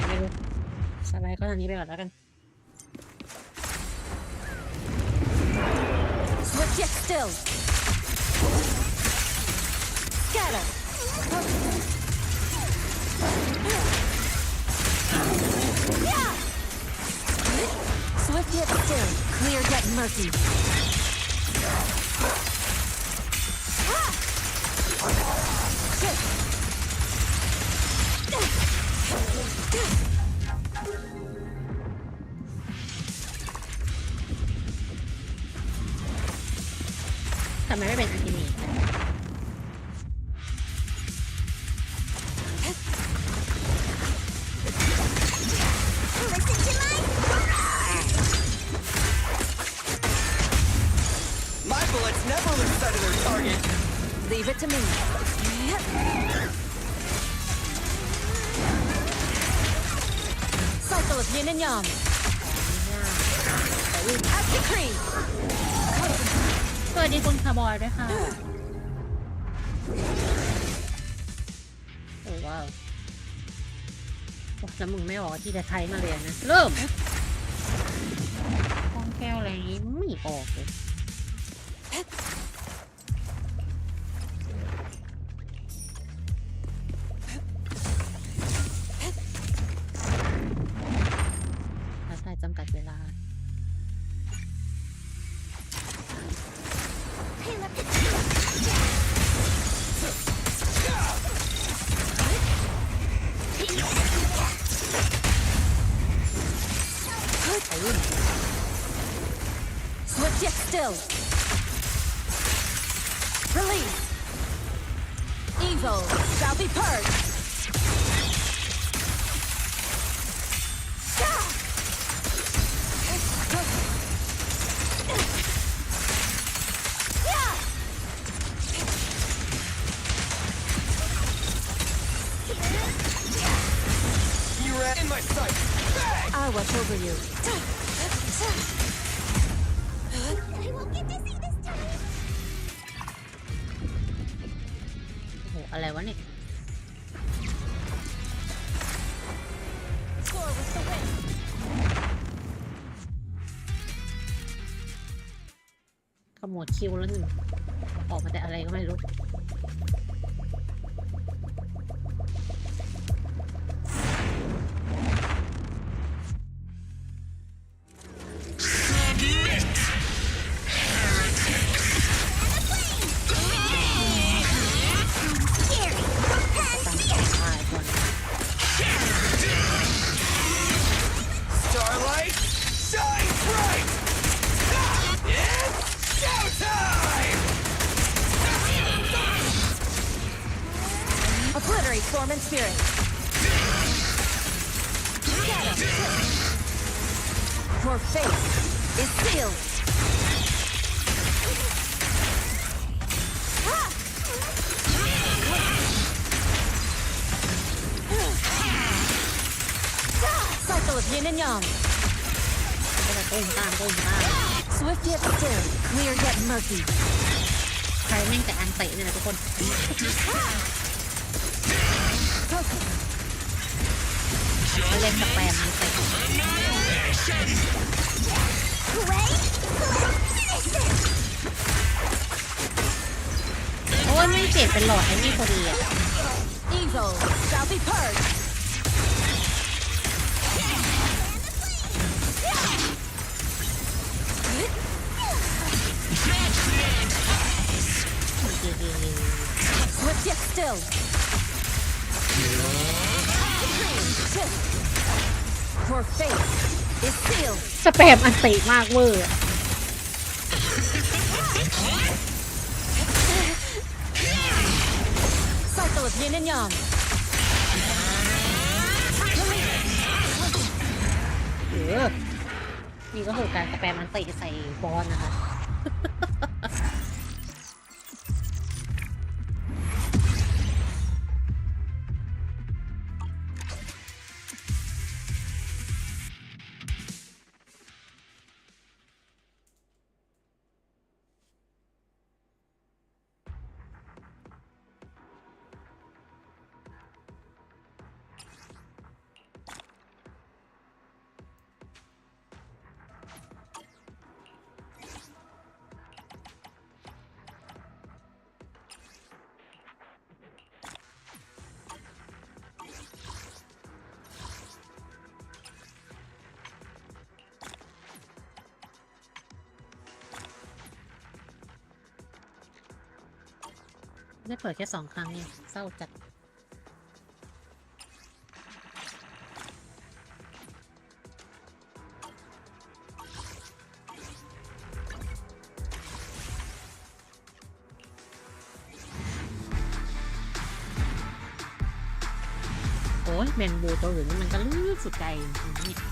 ไม่รู้สไลด์ก็อันนี้ไปก่อนแล้วกัน Swift yet still. Scatter. Swift yet still. Clear yet murky. Shift. ทำไมไม่เป็นอันติเมต Listen to my roar. My bullets never lose sight of their target. Leave it to me. Cycle of yin and yang. As decreed. สวัสดีคุณคาร์บอยด้วยค่ะโอ้ว้าวแล้วมึงไม่ออกที่จะใช้มาเรียนนะเริ่มกองแก้วอะไรอย่างนี้ไม่ออกเลยท้าทายจำกัดเวลา Swift yet still. Release. Evil shall be purged. You ran in my sight. Bang! I'll watch over you. I won't get dizzy this time. โอ้โหอะไรวะเนี่ย Score with the win. ขโมยคิวแล้วหนึ่งออกมาแต่อะไรก็ไม่รู้ Starlight, shine bright! It's showtime! Obliterate form and spirit. Your fate is sealed. Cycle of yin and yang. ก็จะต้มตาม Swift yet still, clear yet murky. ใครแม่งแต่อันเตะเนี่ยนะทุกคน เขาเล่นสแปมมันเตะ Hooray! Finish this! โอ้ยไม่เปลี่ยนเป็นหลอดไอ้นี่พอดีอ่ะ Evil shall be purged. Swift yet still. Your fate is sealed. สแปมอันเตะมากเวอร์อะ Cycle of yin and yang. นี่ก็คือการสแปมอันเตะใส่บอลนะคะ ได้เปิดแค่2 ครั้งเนี่ยเศร้าจัด โอ้ยแมนบูตัวอื่นนี่มันก็ลืดสุดใจนี่ Finish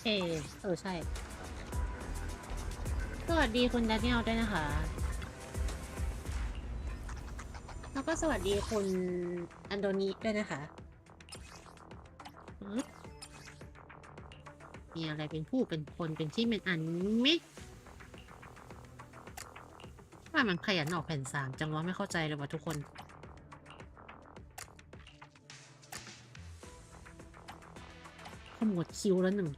ใช่สวัสดีคุณแดเนียลด้วยนะคะ แล้วก็สวัสดีคุณอันโดนีด้วยนะคะมีอะไรเป็นผู้เป็นคนเป็นที่เป็นอันมิว่ามันขยันออกแผ่น3จังวะไม่เข้าใจเลยว่ะทุกคนขมวดคิวแล้วหนึ่ง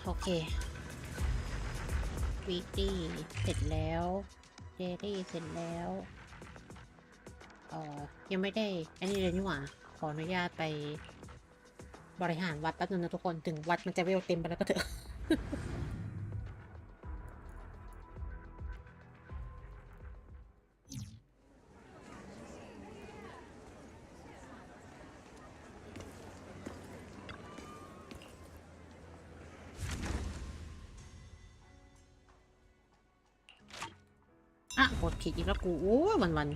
โอเควีคลี่เสร็จแล้วเดลี่เสร็จแล้วยังไม่ได้อันนี้เลยนี่หว่าขออนุญาตไปบริหารวัดแป๊บนึงนะทุกคนถึงวัดมันจะเวลเต็มไปแล้วก็เถอะ กดผิดอีกแล้วกูโอ้ยวัน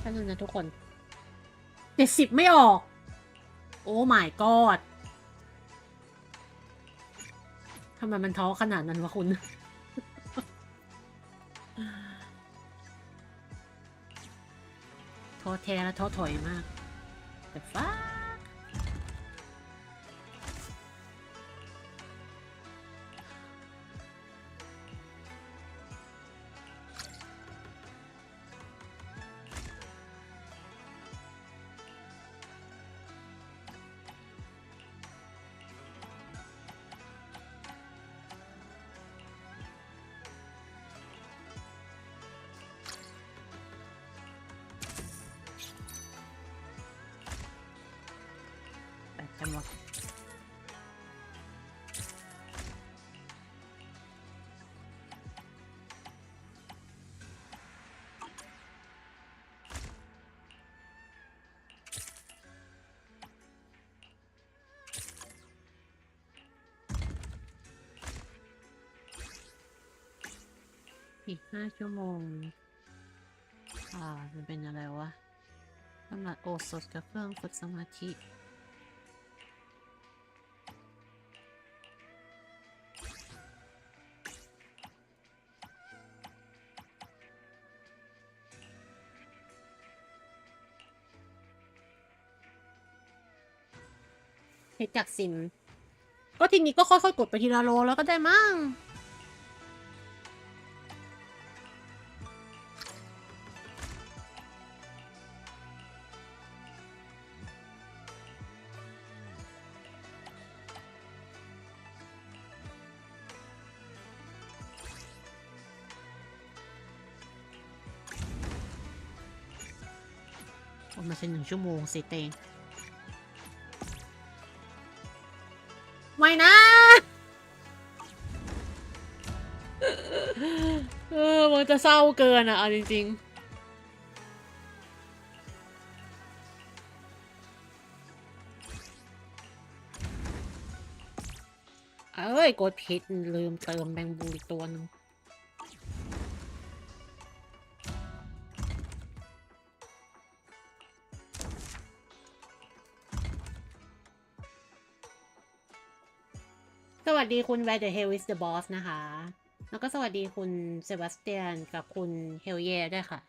แป๊บนึงนะทุกคน70ไม่ออกโอ้ my god ทำไมมันท้อขนาดนั้นวะคุณท้อแท้และท้อถอยมากแต่ฟ้าจังหวะอีก5 ชั่วโมงมันเป็นอะไรวะกำลังโอสถกับเครื่องฝึกสมาธิเฮ็ดจากซิมก็ทีนี้ก็ค่อยๆกดไปทีละโลแล้วก็ได้มั้งมาเป็น1 ชั่วโมงสิเตงไม่นะ มันจะเศร้าเกินอ่ะเอาจริงๆเอ้ยกดผิดลืมเติมแบงบูอีกตัวหนึงสวัสดีคุณ Where the hell is the boss นะคะ แล้วก็สวัสดีคุณเซบาสเตียนกับคุณเฮลเย่ด้วยค่ะ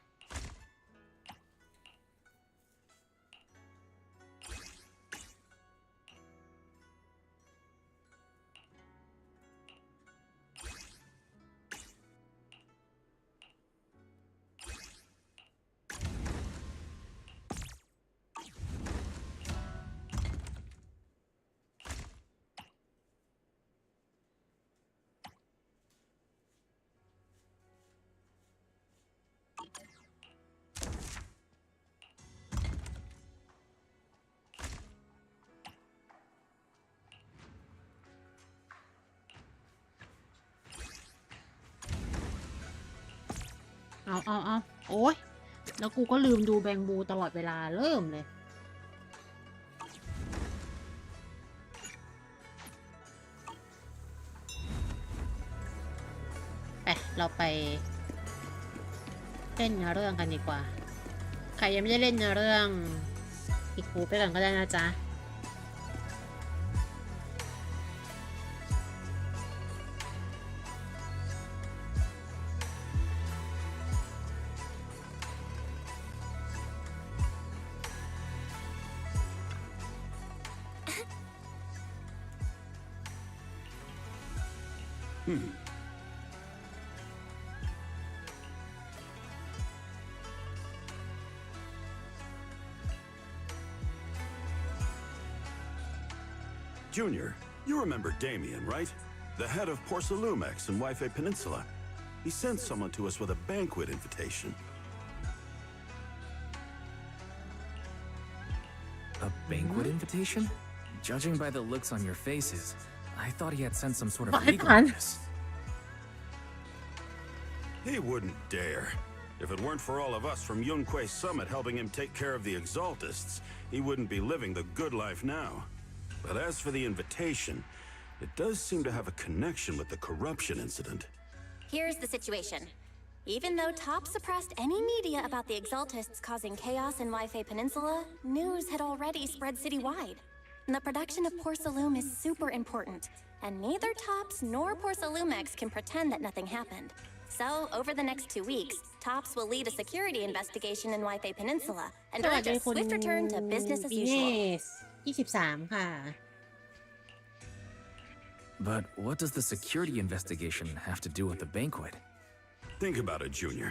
เอาโอ้ยแล้วกูก็ลืมดูแบงบูตลอดเวลาเริ่มเลยไปเราไปเล่นเนื้อเรื่องกันดีกว่า ใครยังไม่ได้เล่นเนื้อเรื่องอีกคูไปก่อนก็ได้นะจ๊ะ Junior, you remember Damien, right? The head of Porcelumex and Wi-Fi Peninsula. He sent someone to us with a banquet invitation. A banquet invitation? Judging by the looks on your faces, I thought he had sent some sort of legal notice. He wouldn't dare. If it weren't for all of us from Yunquei Summit helping him take care of the Exaltists, he wouldn't be living the good life now. But as for the invitation, it does seem to have a connection with the corruption incident. Here's the situation. Even though Top suppressed any media about the Exaltists causing chaos in Wi-Fi Peninsula, news had already spread citywide. The production of Porcelume is super important, and neither Tops nor Porcelumex can pretend that nothing happened. So, over the next 2 weeks, Tops will lead a security investigation in Wi-Fi Peninsula and สวัส urge ดี a คุณ swift return to business as บีเน usual. ส23 ค่ะ But what does the security investigation have to do with the banquet? Think about it, Junior.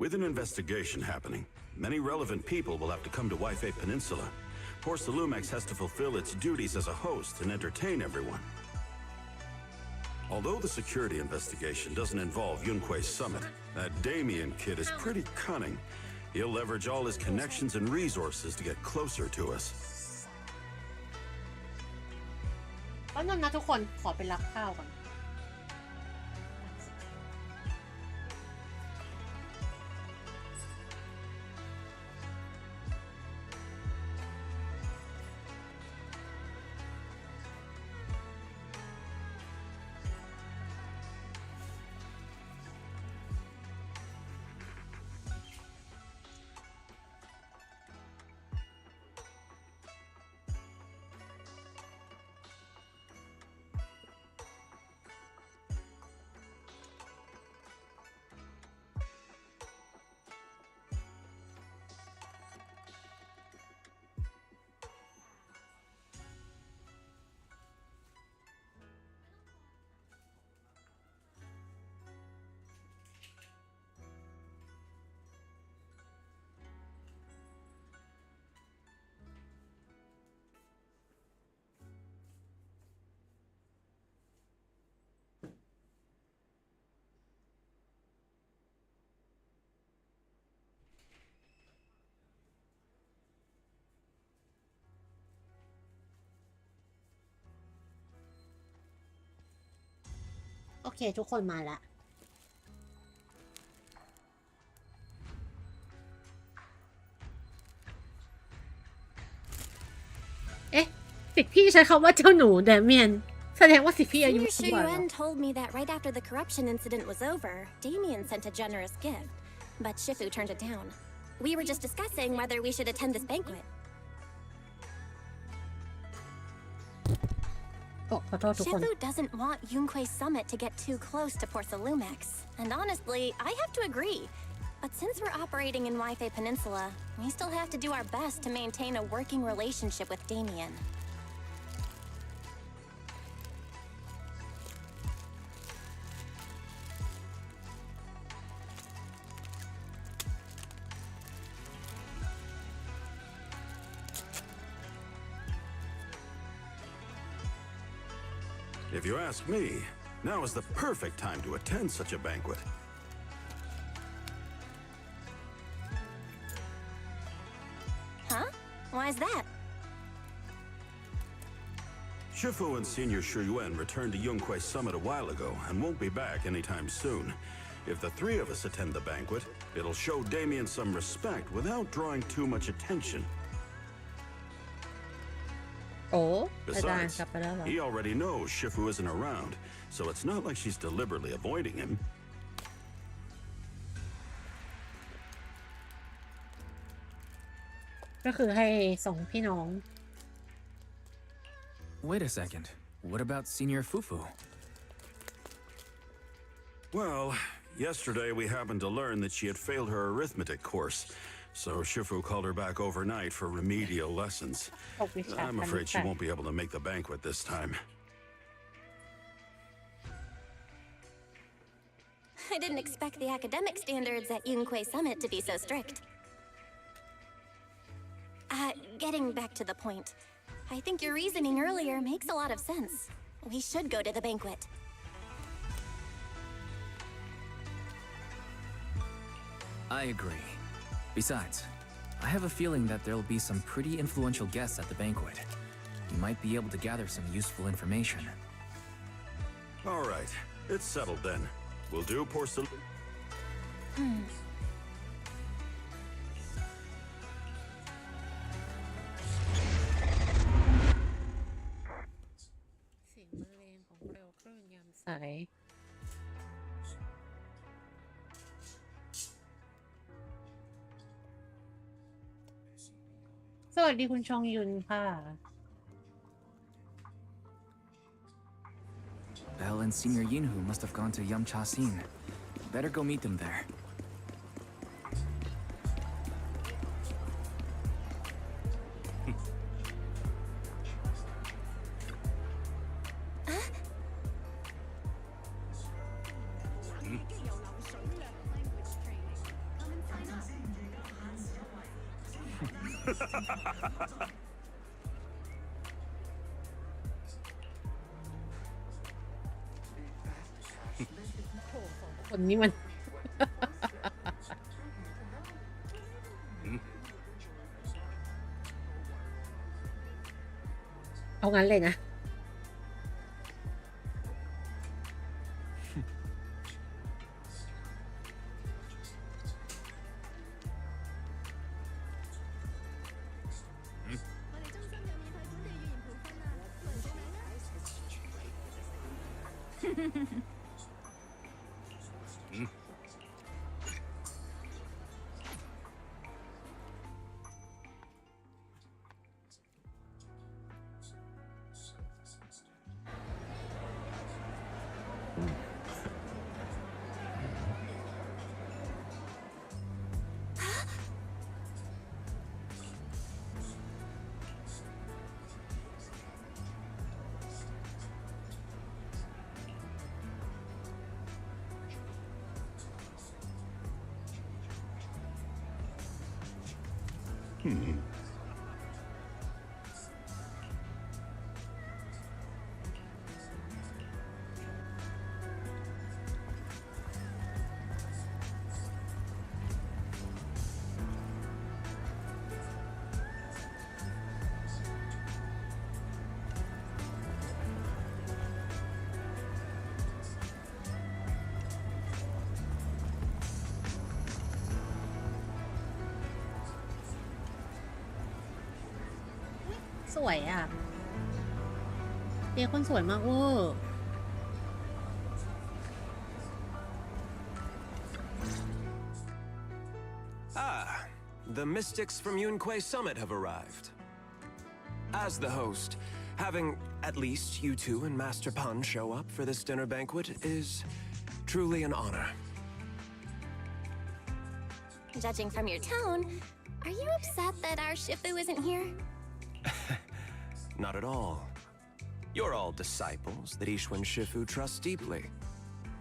With an investigation happening, many relevant people will have to come to Wi-Fi Peninsula. Porcelumex has to fulfill its duties as a host and entertain everyone. Although the security investigation doesn't involve Yunquei Summit, that Damien kid is pretty cunning. He'll leverage all his connections and resources to get closer to us. ก็นั่นนะทุกคนขอไปรับข้าวก่อนโอเคทุกคนมาละ ใช้คำว่าเจ้าหนูเดเมียนแสดงว่าสิพี่อายุ Senior สูงกว่าเหรอ Shuyuan told me that right after the corruption incident was over, Damien sent a generous gift, but Shifu turned it down. We were just discussing whether we should attend this banquet. โอ้ขอโทษทุกคน Shifu doesn't want Yunque's summit to get too close to Porcelumex, and honestly, I have to agree. But since we're operating in Wi-Fi Peninsula, we still have to do our best to maintain a working relationship with Damien. If you ask me, now is the perfect time to attend such a banquet. Huh? Why is that? Shifu and Senior Shuyuan returned to Yunque's summit a while ago and won't be back anytime soon. If the three of us attend the banquet, it'll show Damien some respect without drawing too much attention. โอ้อาจารย์ Besides, กลับไปแล้วเหรอ he already knows Shifu isn't around, so it's not like she's deliberately avoiding him. ก็คือให้สองพี่น้อง Wait a second. What about Senior Fufu? Well, yesterday we happened to learn that she had failed her arithmetic course, so Shifu called her back overnight for remedial lessons. ตกวิชา I'm คณิ afraid ต she ศาสตร์ won't be able to make the banquet this time. I didn't expect the academic standards at Yunque Summit to be so strict. Getting back to the point, I think your reasoning earlier makes a lot of sense. We should go to the banquet. I agree. Besides, I have a feeling that there'll be some pretty influential guests at the banquet. We might be able to gather some useful information. All right, it's settled then. We'll do porcelain. เสียงบรรเลงของเร็วคลื่นยามสายสวัสดีคุณชองยุนค่ะ Belle and Senior Yinhu must have gone to Yamcha Sin. Better go meet them there.โอ้สองคนนี้มัน เอางั้นเลยนะ สวยอ่ะ เจ๊คนสวยมากเวอร์ Ah, the mystics from Yunquay Summit have arrived. As the host, having at least you two and Master Pun show up for this dinner banquet is truly an honor. Judging from your tone, are you upset that our Shifu isn't here? Not at all. You're all disciples that Ishwan Shifu trusts deeply.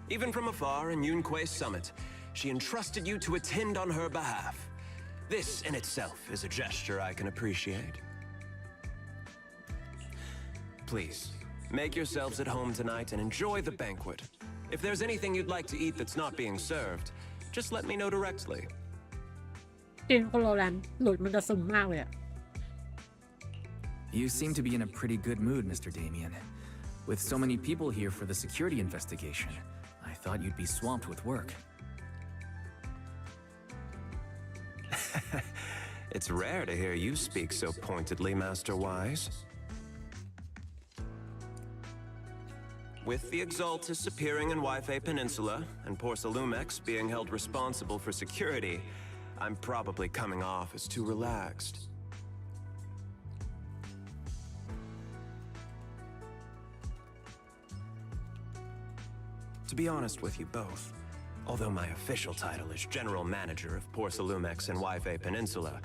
Even from afar in Yunquay Summit, she entrusted you to attend on her behalf. This in itself is a gesture I can appreciate. Please, make yourselves at home tonight and enjoy the banquet. If there's anything you'd like to eat that's not being served, just let me know directly. จริงคนโรแลนด์หลุดมันจะซึมมากเลยอะ You seem to be in a pretty good mood, Mr. Damien. With so many people here for the security investigation, I thought you'd be swamped with work. It's rare to hear you speak so pointedly, Master Wise. With the Exaltus appearing in Wi-Fi Peninsula and Porcelumex being held responsible for security, I'm probably coming off as too relaxed. To be honest with you both, although my official title is General Manager of Porcelumex and Wi-Fi Peninsula,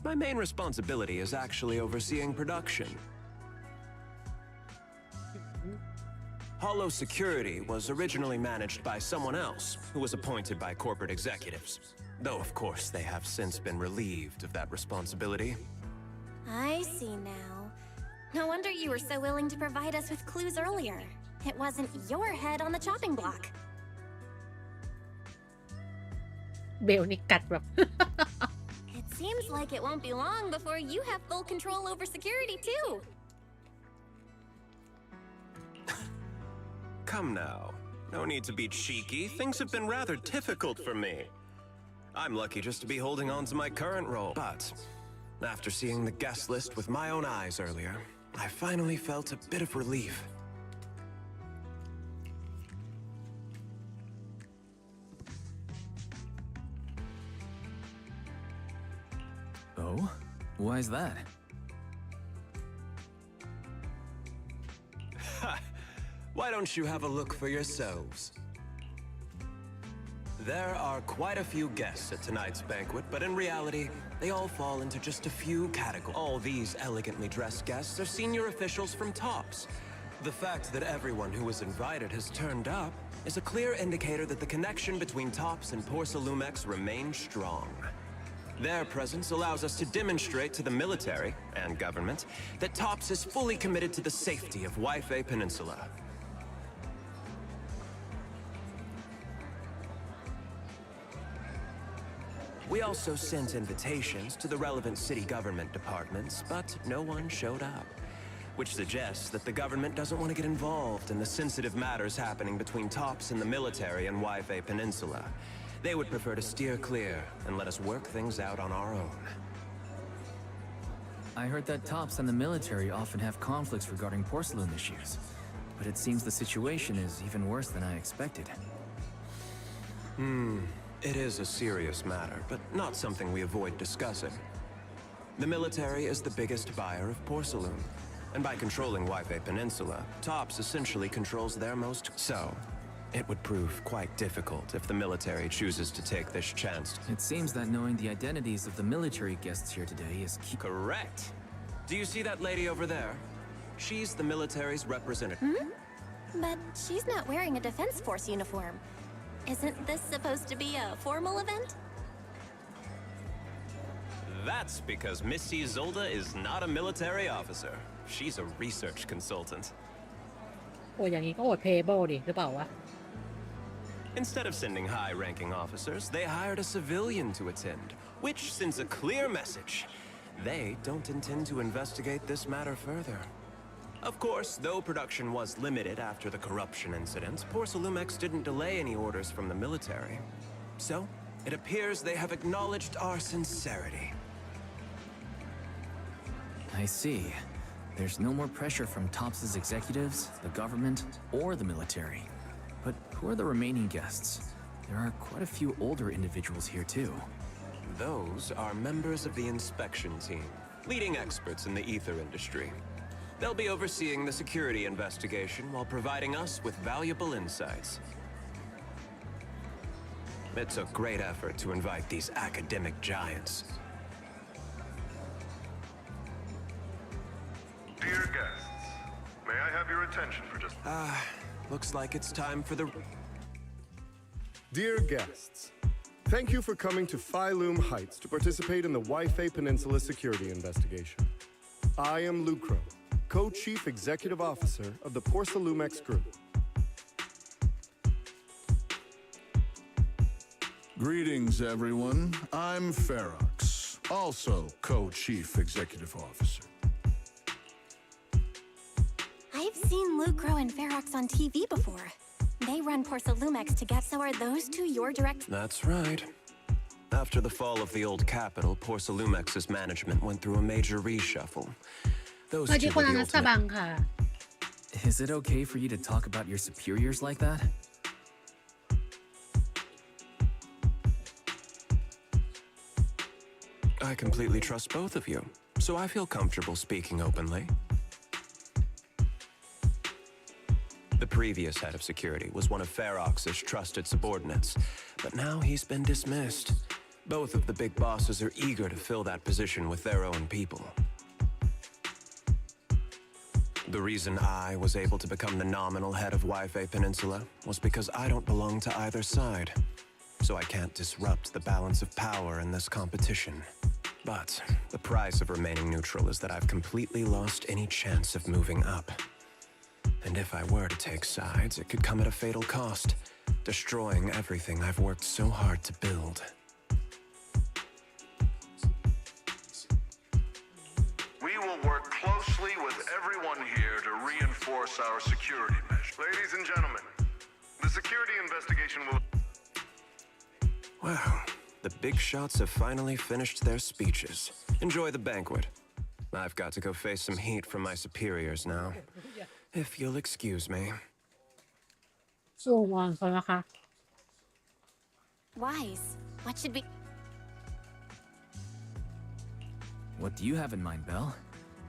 my main responsibility is actually overseeing production. Hollow Security was originally managed by someone else who was appointed by corporate executives, though of course they have since been relieved of that responsibility. I see now. No wonder you were so willing to provide us with clues earlier. It wasn't your head on the chopping block. เบลนี่กัดแบบ It seems like it won't be long before you have full control over security too. Come now. No need to be cheeky. Things have been rather difficult for me. I'm lucky just to be holding on to my current role. But after seeing the guest list with my own eyes earlier, I finally felt a bit of relief. Oh? Why is that? Why don't you have a look for yourselves? There are quite a few guests at tonight's banquet, but in reality, they all fall into just a few categories. All these elegantly dressed guests are senior officials from TOPS. The fact that everyone who was invited has turned up is a clear indicator that the connection between TOPS and Porcelumex remains strong. Their presence allows us to demonstrate to the military and government that TOPS is fully committed to the safety of Wi-Fi Peninsula. We also sent invitations to the relevant city government departments, but no one showed up, which suggests that the government doesn't want to get involved in the sensitive matters happening between TOPS and the military and Wi-Fi Peninsula. They would prefer to steer clear and let us work things out on our own. I heard that TOPS and the military often have conflicts regarding porcelain issues, but it seems the situation is even worse than I expected. It is a serious matter, but not something we avoid discussing. The military is the biggest buyer of porcelain, and by controlling Wi-Fi Peninsula, TOPS essentially controls their most. So, it would prove quite difficult if the military chooses to take this chance. It seems that knowing the identities of the military guests here today is key. Correct. Do you see that lady over there? She's the military's representative. But she's not wearing a Defense Force uniform. Isn't this supposed to be a formal event? That's because Missy Zolda is not a military officer. She's a research consultant. โอ้อย่างนี้ก็อดเพย์เบิลดิหรือเปล่าวะ Instead of sending high-ranking officers, they hired a civilian to attend, which sends a clear message. They don't intend to investigate this matter further. Of course, though production was limited after the corruption incident, Porcelumex didn't delay any orders from the military. So, it appears they have acknowledged our sincerity. I see. There's no more pressure from TOPS' executives, the government, or the military. But who are the remaining guests? There are quite a few older individuals here too. Those are members of the inspection team, leading experts in the ether industry. They'll be overseeing the security investigation while providing us with valuable insights. It took great effort to invite these academic giants. Dear guests, may I have your attention for just... Looks like it's time for the... Dear guests, thank you for coming to Phylum Heights to participate in the Wi-Fi Peninsula security investigation. I am Lucro, Co-Chief Executive Officer of the Porcelumex Group. Greetings, everyone. I'm Ferox, also Co-Chief Executive Officer. I've seen Lucro and Ferox on TV before. They run Porcelumex together, so are those two your direct... That's right. After the fall of the old capital, Porcelumex's management went through a major reshuffle. Those สวัสดี two คน were อ the นัส ultimate... บังค่ะ Is it okay for you to talk about your superiors like that? I completely trust both of you, so I feel comfortable speaking openly. The previous head of security was one of Ferox's trusted subordinates, but now he's been dismissed. Both of the big bosses are eager to fill that position with their own people. The reason I was able to become the nominal head of Wi-Fi Peninsula was because I don't belong to either side, so I can't disrupt the balance of power in this competition. But the price of remaining neutral is that I've completely lost any chance of moving up. And if I were to take sides, it could come at a fatal cost, destroying everything I've worked so hard to build. We will work closely with everyone here to reinforce our security measures. Ladies and gentlemen, the security investigation will... Wow, the big shots have finally finished their speeches. Enjoy the banquet. I've got to go face some heat from my superiors now. If you'll excuse me. สู้วางเขานะคะ Wise. What should we... What do you have in mind, Belle?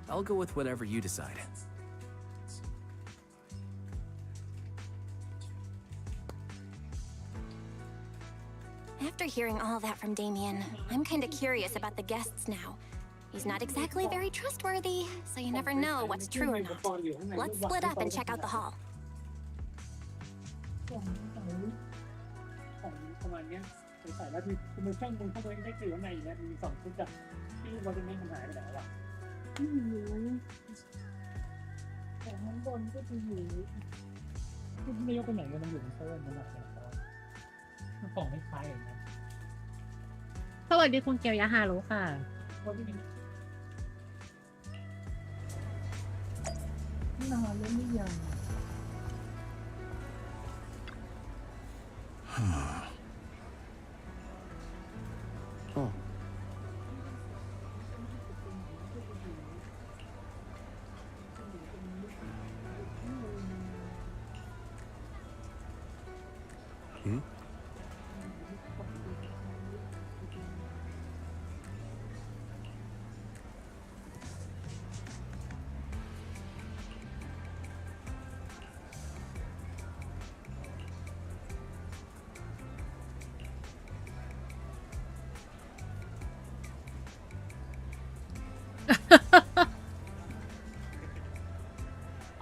I'll go with whatever you decide. After hearing all that from Damien, I'm kinda curious about the guests now. He's not exactly very trustworthy, so you never know what's true or not. Let's split up and check out the hall. ประมาณเนี้ยใส่แล้วคือมันช่างมันเข้าไปได้คือข้างในเนี่ยมี2ชุดอะที่เราจะไม่มันหายไปไหนวะแต่ข้างบนก็จะอยู่ที่ไม่ยกไปไหนกันมันอยู่ในโซนนั่นแหละมันของไม่คล้ายอย่างนั้น สวัสดีคุณเกียวยาฮารุค่ะ นานแล้วไม่ยัง Oh. Hmm?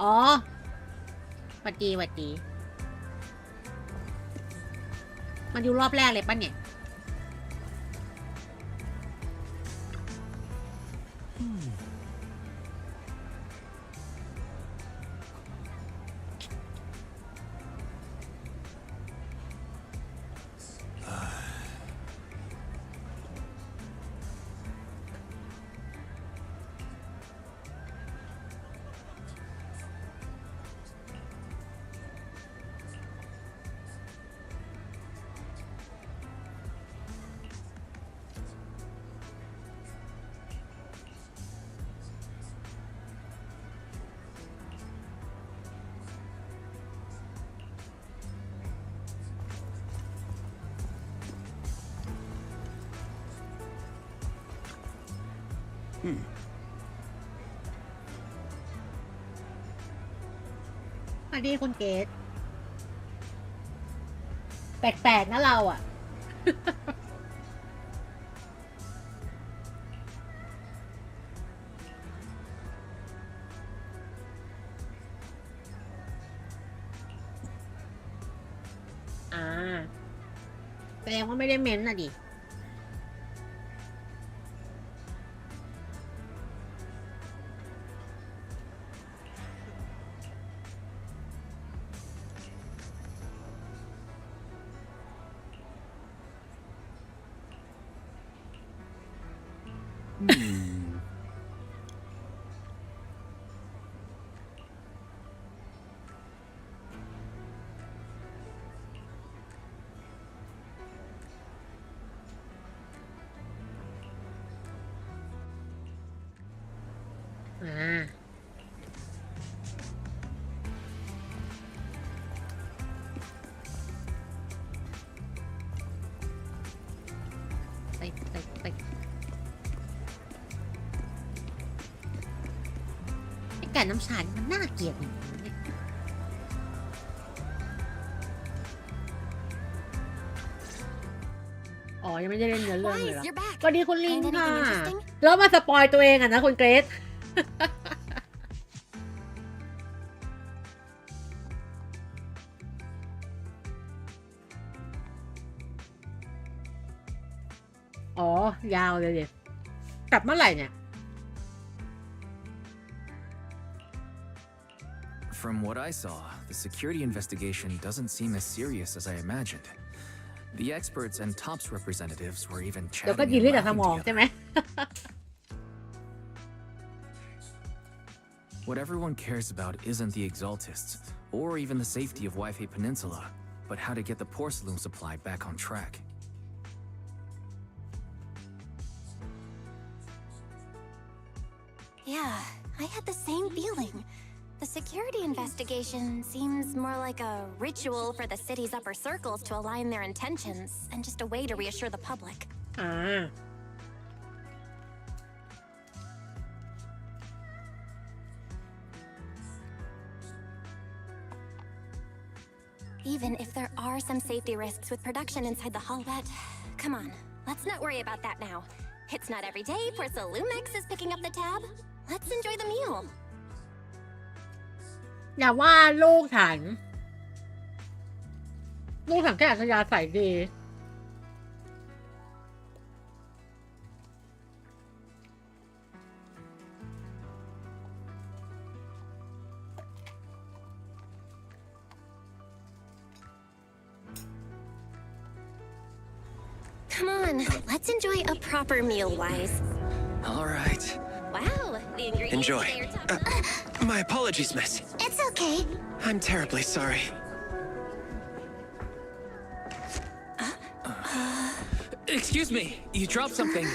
อ๋อหวัดดีหวัดดี มันอยู่รอบแรกเลยป่ะเนี่ย สวัสดีคุณเกตแปลกๆนะเราอ่ะ แสดงว่าไม่ได้เม้นต์น่ะดิ ไปไอ้ไก่น้ำชานี่มันน่าเกลียดอย่างนี้เนี่ยอ๋อ ยังไม่ได้เล่นเนื้อเรื่องเลยเหรอสวัสดีคุณลิงค่ะ แล้วมาสปอยตัวเองอ่ะนะคุณเกรซ อ๋อ ยาวเลยดิกลับเมื่อไหร่เนี่ย From what I saw, the security investigation doesn't seem as serious as I imagined. The experts and TOPS representatives were even เดี๋ยวก็ chatting ยิน and เรื่องจากส laughing มองใช่ไหม together. What everyone cares about isn't the exaltists, or even the safety of Wi-Fi Peninsula, but how to get the porcelain supply back on track. Yeah, I had the same feeling. The security investigation seems more like a ritual for the city's upper circles to align their intentions, and just a way to reassure the public. Even if there are some safety risks with production inside the hallway, come on, let's not worry about that now. It's not every day Porcelumex is picking up the tab. Let's enjoy the meal. อย่าว่าลูกฉันแค่อัธยาศัยดี Come on, let's enjoy a proper meal, Wise. All right. Wow, the ingredients Enjoy. say you're top- My apologies, miss. It's okay. I'm terribly sorry. Excuse me, you dropped something.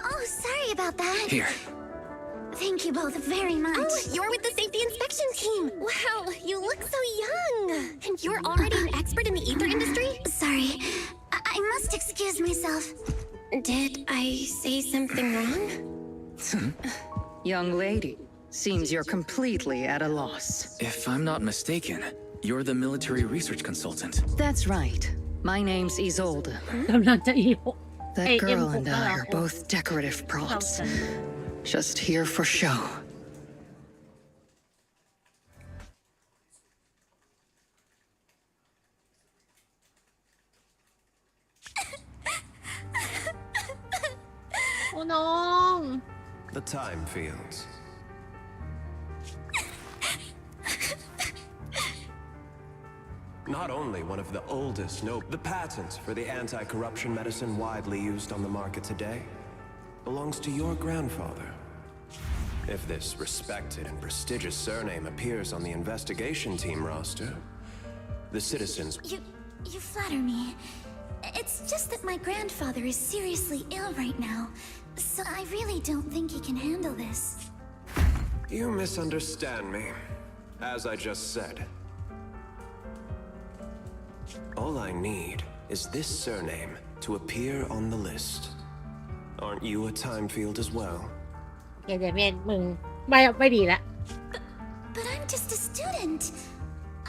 Oh, sorry about that. Here. Thank you both very much. Oh, you're with the safety inspection team. Wow, you look so young. And you're already an expert in the ether industry? Sorry, I must excuse myself. Did I say something wrong? Young lady, seems you're completely at a loss. If I'm not mistaken, you're the military research consultant. That's right. My name's Isolde. กำลังจะอีโ That girl and I are both decorative props. Just here for show. Oh no. The time fields. Not only one of the oldest, the patent for the anti-corruption medicine widely used on the market today belongs to your grandfather. If this respected and prestigious surname appears on the investigation team roster, the citizens... You flatter me. It's just that my grandfather is seriously ill right now, so I really don't think he can handle this. You misunderstand me. As I just said, all I need is this surname to appear on the list. Aren't you a time field as well? เดี๋ยวเมนมึงไม่ดีละ But I'm just a student.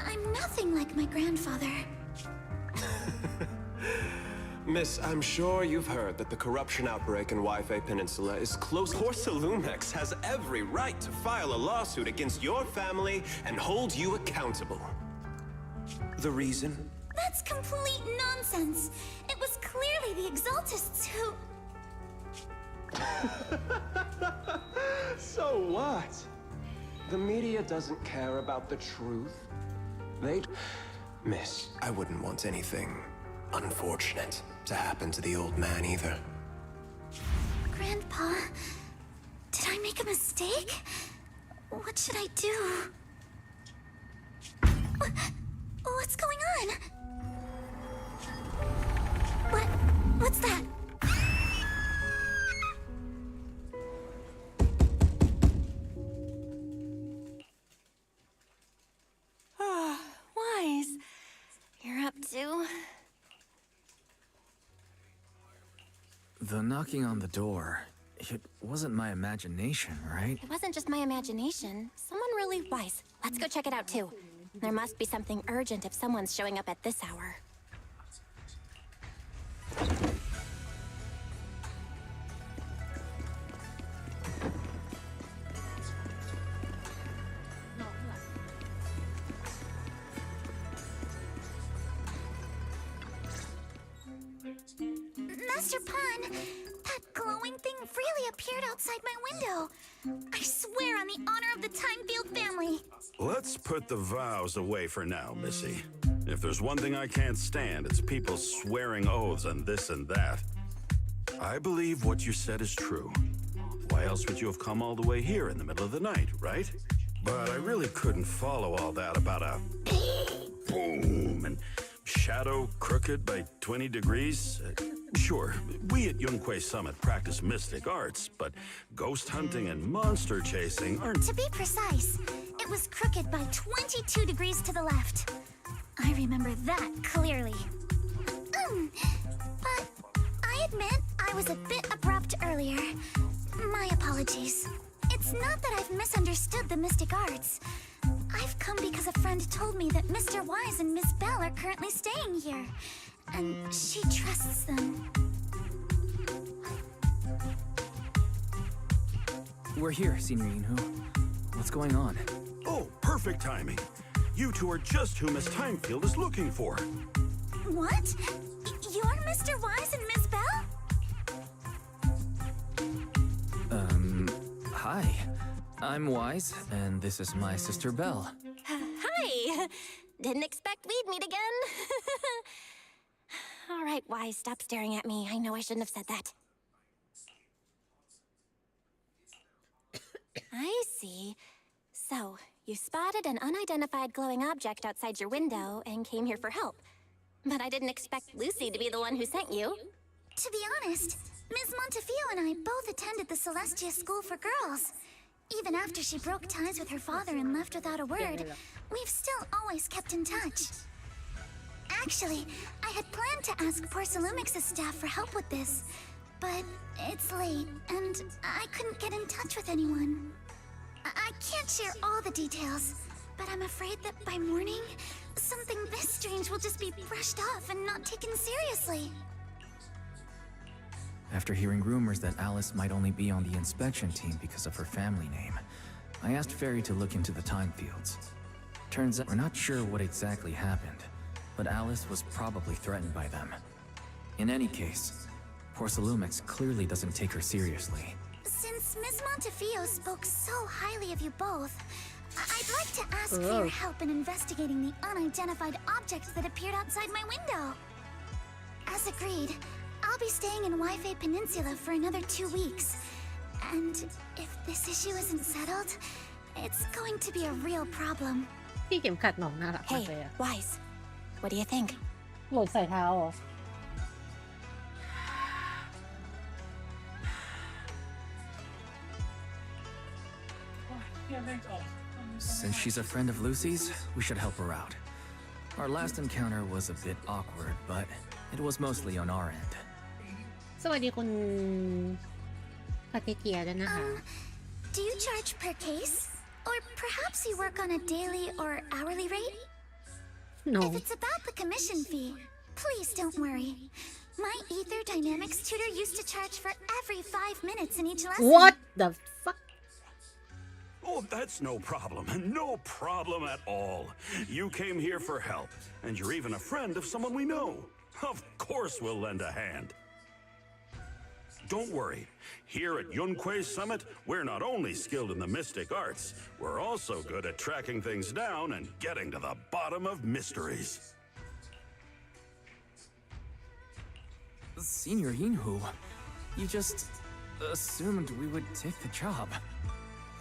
I'm nothing like my grandfather. Miss, I'm sure you've heard that the corruption outbreak in Wi-Fi Peninsula is close. Porcelumex has every right to file a lawsuit against your family and hold you accountable. The reason? That's complete nonsense. It was clearly the Exaltists who... So what? The media doesn't care about the truth. Miss, I wouldn't want anything unfortunate to happen to the old man either. Grandpa, did I make a mistake? What should I do? What's going on? What's that? Wise, you're up to... The knocking on the door, it wasn't my imagination, right? It wasn't just my imagination. Someone really wise. Let's go check it out too. There must be something urgent if someone's showing up at this hour. Master Pun, that glowing thing really appeared outside my window. I swear on the honor of the Timefield family. Let's put the vows away for now, Missy. If there's one thing I can't stand, it's people swearing oaths on this and that. I believe what you said is true. Why else would you have come all the way here in the middle of the night, right? But I really couldn't follow all that about a boom and shadow crooked by 20 degrees. Sure, we at Yunquay Summit practice mystic arts, but ghost hunting and monster chasing aren't... To be precise, it was crooked by 22 degrees to the left. I remember that clearly. But I admit I was a bit abrupt earlier. My apologies. It's not that I've misunderstood the mystic arts. I've come because a friend told me that Mr. Wise and Miss Bell are currently staying here, and she trusts them. We're here, Senior Yinhu. What's going on? Oh, perfect timing. You two are just who Miss Timefield is looking for. What? You're Mr. Wise and Miss Bell? Hi. I'm Wise, and this is my sister Belle. Hi! Didn't expect we'd meet again. All right, Wise, stop staring at me. I know I shouldn't have said that. I see. So, you spotted an unidentified glowing object outside your window and came here for help. But I didn't expect Lucy to be the one who sent you. To be honest, Ms. Montefiore and I both attended the Celestia School for Girls. Even after she broke ties with her father and left without a word, we've still always kept in touch. Actually, I had planned to ask Porcelumix's staff for help with this, but it's late, and I couldn't get in touch with anyone. I can't share all the details, but I'm afraid that by morning, something this strange will just be brushed off and not taken seriously. After hearing rumors that Alice might only be on the inspection team because of her family name, I asked Fairy to look into the time fields. Turns out we're not sure what exactly happened, but Alice was probably threatened by them. In any case, Porcelumix clearly doesn't take her seriously. Since Ms. Montefiore spoke so highly of you both, I'd like to ask for your help in investigating the unidentified object that appeared outside my window. As agreed, I'll be staying in Wi-Fi Peninsula for another 2 weeks. And if this issue isn't settled, it's going to be a real problem. Hey, Wise, what do you think? หล่นใส่เท้าเหรอ Since she's a friend of Lucy's, we should help her out. Our last encounter was a bit awkward, but It was mostly on our end. สวัสดีคุณปฏิเกียด้วยนะคะ Do you charge per case? Or perhaps you work on a daily or hourly rate? No. If it's about the commission fee, please don't worry. My Ether Dynamics tutor used to charge for every 5 minutes in each lesson. What the fuck? Oh, that's no problem. No problem at all. You came here for help, and you're even a friend of someone we know. Of course we'll lend a hand. Don't worry. Here at Yunquei Summit, we're not only skilled in the mystic arts, we're also good at tracking things down and getting to the bottom of mysteries. Senior Yinhu, you just assumed we would take the job.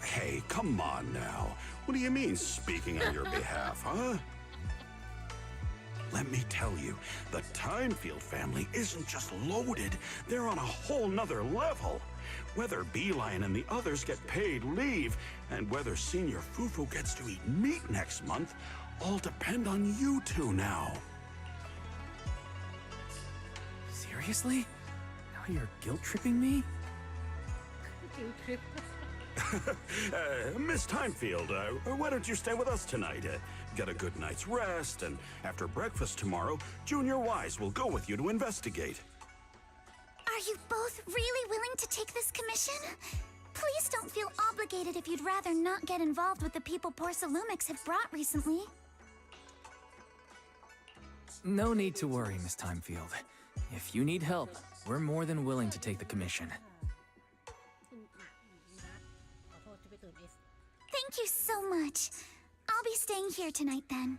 Hey, come on now. What do you mean, speaking on your behalf, huh? Let me tell you, the Timefield family isn't just loaded, they're on a whole nother level. Whether Beeline and the others get paid leave, and whether Senior Fufu gets to eat meat next month, all depend on you two now. Seriously? Now you're guilt-tripping me? Miss Timefield, why don't you stay with us tonight? Get a good night's rest, and after breakfast tomorrow, Junior Wise will go with you to investigate. Are you both really willing to take this commission? Please don't feel obligated if you'd rather not get involved with the people Porcelumics have brought recently. No need to worry, Miss Timefield. If you need help, we're more than willing to take the commission. Thank you so much. I'll be staying here tonight then.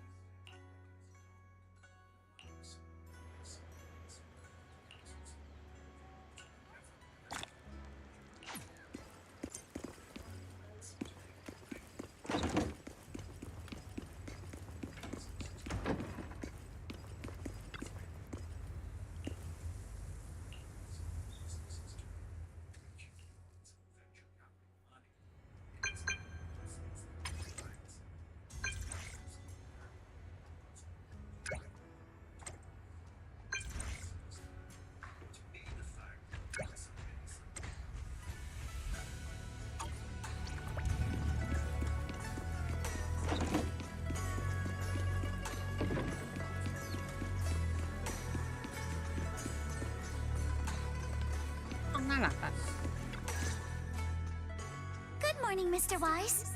Good morning, Mr. Wise.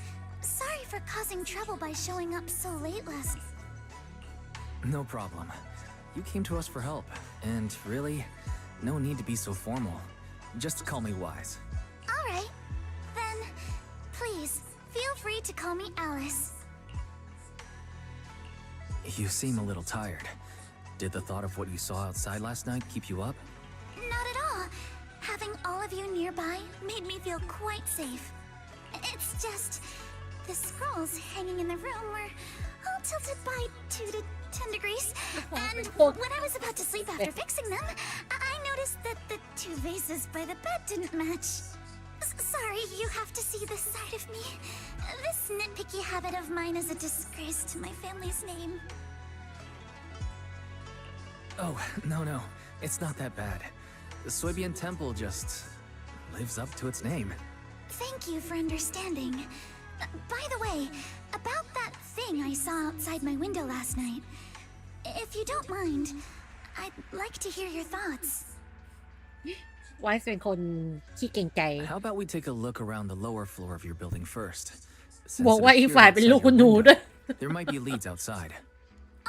Sorry for causing trouble by showing up so late last. No problem. You came to us for help, and really, no need to be so formal. Just call me Wise. All right. Then, please, feel free to call me Alice. You seem a little tired. Did the thought of what you saw outside last night keep you up? Not at all. Having all of you nearby made me feel quite safe. It's just, the scrolls hanging in the room were all tilted by 2 to 10 degrees. And when I was about to sleep after fixing them, I noticed that the 2 vases by the bed didn't match. Sorry, you have to see this side of me. This nitpicky habit of mine is a disgrace to my family's name. Oh, no. It's not that bad. The Suibian Temple just lives up to its name. Thank you for understanding. By the way, about that thing I saw outside my window last night. If you don't mind, I'd like to hear your thoughts. Wise เป็นคนขี้เก่งใจ How about we take a look around the lower floor of your building first? บอกว่าอีกฝ่ายเป็นลูกคุณหนูด้วย There might be leads outside.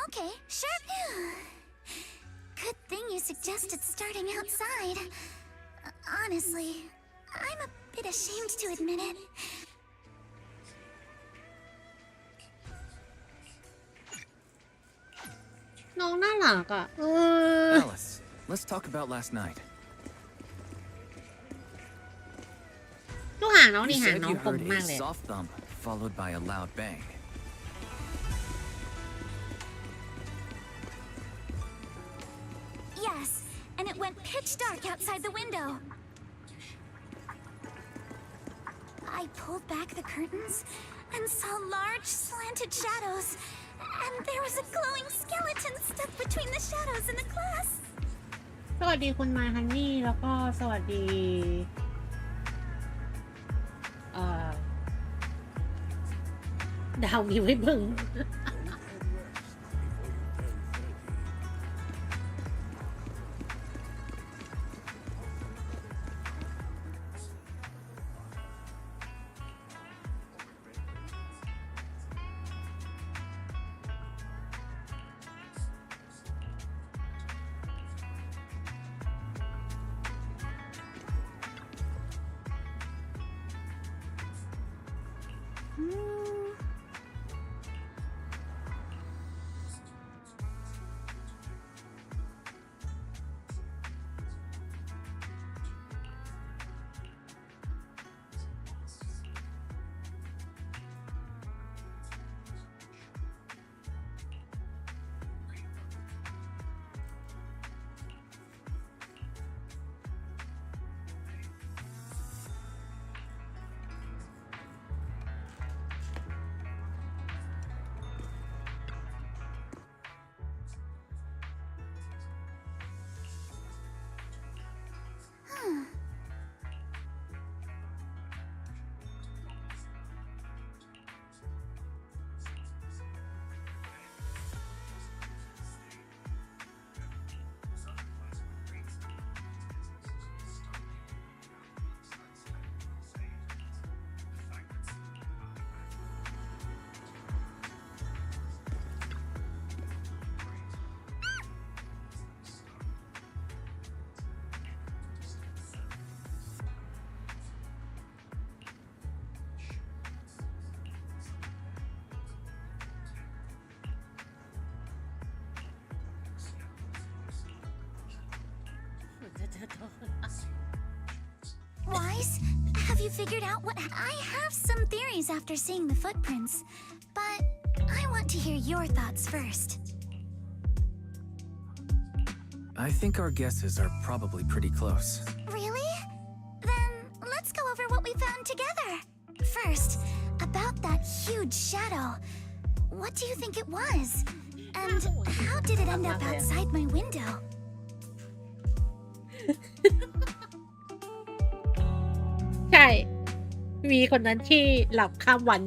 Okay, sure. Good thing you suggested starting outside. Honestly, I'm a bit ashamed to admit it. Alice, let's talk about last night. ดูหางน้อง You นี่หาง said น้อง you คม heard มาก a เลย soft thump followed by a loud bang. Yes, and it went pitch dark outside the window. I pulled back the curtains and saw large slanted shadows. And there was a glowing skeleton stuck between the shadows and the glass. สวัสดีคุณไมฮันนี่แล้วก็สวัสดีดาวมีไว้เบิ่ง Wise, have you figured out what... I have some theories after seeing the footprints, but I want to hear your thoughts first. I think our guesses are probably pretty close. Really? Then let's go over what we found together. First, about that huge shadow. What do you think it was? And how did it end up outside my window? ใช่มีคนนั้นที่หลับข้ามวัน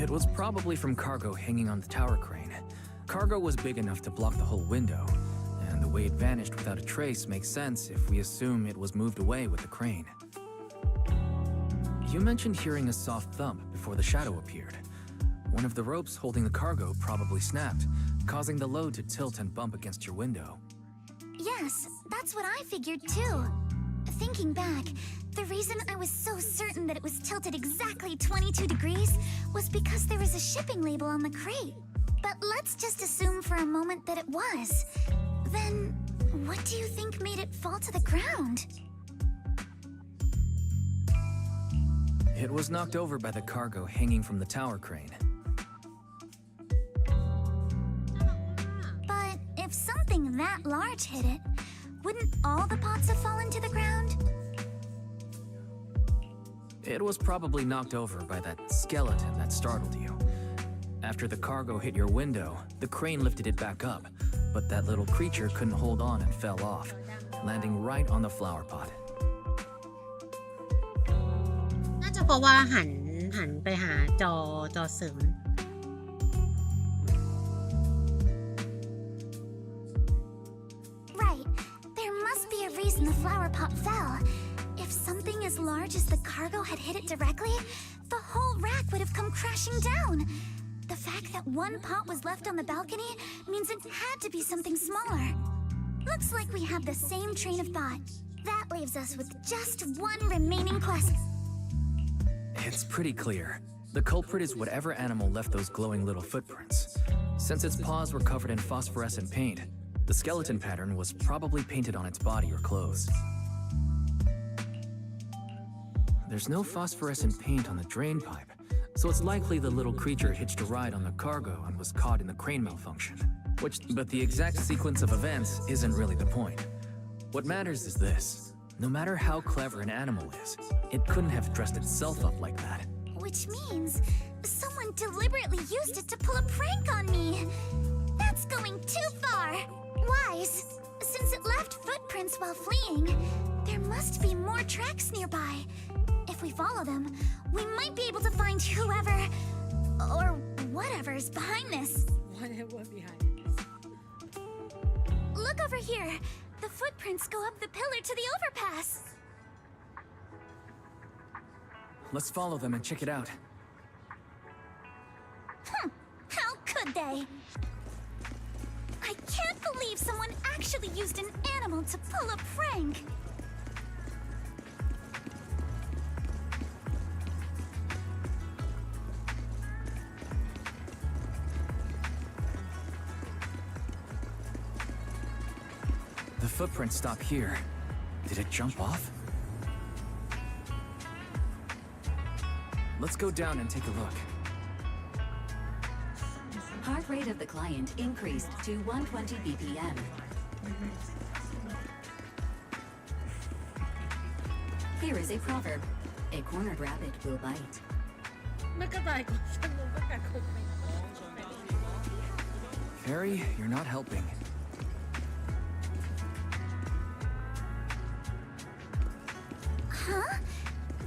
It was probably from cargo hanging on the tower crane. Cargo was big enough to block the whole window, and the way it vanished without a trace makes sense if we assume it was moved away with the crane. You mentioned hearing a soft thump before the shadow appeared. One of the ropes holding the cargo probably snapped, causing the load to tilt and bump against your window. Yes, that's what I figured too. Thinking back, the reason I was so certain that it was tilted exactly 22 degrees was because there was a shipping label on the crate. But let's just assume for a moment that it was. Then, what do you think made it fall to the ground? It was knocked over by the cargo hanging from the tower crane. But if something that large hit it, wouldn't all the pots have fallen to the ground? It was probably knocked over by that skeleton that startled you. After the cargo hit your window, the crane lifted it back up, but that little creature couldn't hold on and fell off, landing right on the flower pot. น่าจะเพราะว่าหันไปหาจอเสริม Right. There must be a reason the flower pot fell. If something as large as the cargo had hit it directly, the whole rack would have come crashing down. The fact that one pot was left on the balcony means it had to be something smaller. Looks like we have the same train of thought. That leaves us with just one remaining question. It's pretty clear. The culprit is whatever animal left those glowing little footprints. Since its paws were covered in phosphorescent paint, the skeleton pattern was probably painted on its body or clothes. There's no phosphorescent paint on the drain pipe, so it's likely the little creature hitched a ride on the cargo and was caught in the crane malfunction. But the exact sequence of events isn't really the point. What matters is this. No matter how clever an animal is, it couldn't have dressed itself up like that. Which means someone deliberately used it to pull a prank on me. That's going too far. Wise, since it left footprints while fleeing, there must be more tracks nearby. If we follow them, we might be able to find whoever or whatever's behind this. Whatever behind this. Look over here. The footprints go up the pillar to the overpass. Let's follow them and check it out. How could they? I can't believe someone actually used an animal to pull a prank. The footprints stop here. Did it jump off? Let's go down and take a look. Heart rate of the client increased to 120 BPM. Here is a proverb. A cornered rabbit will bite. ไม่กระต่ายกดสนุกก็กัดคนไม่ Fairy, you're not helping. Huh?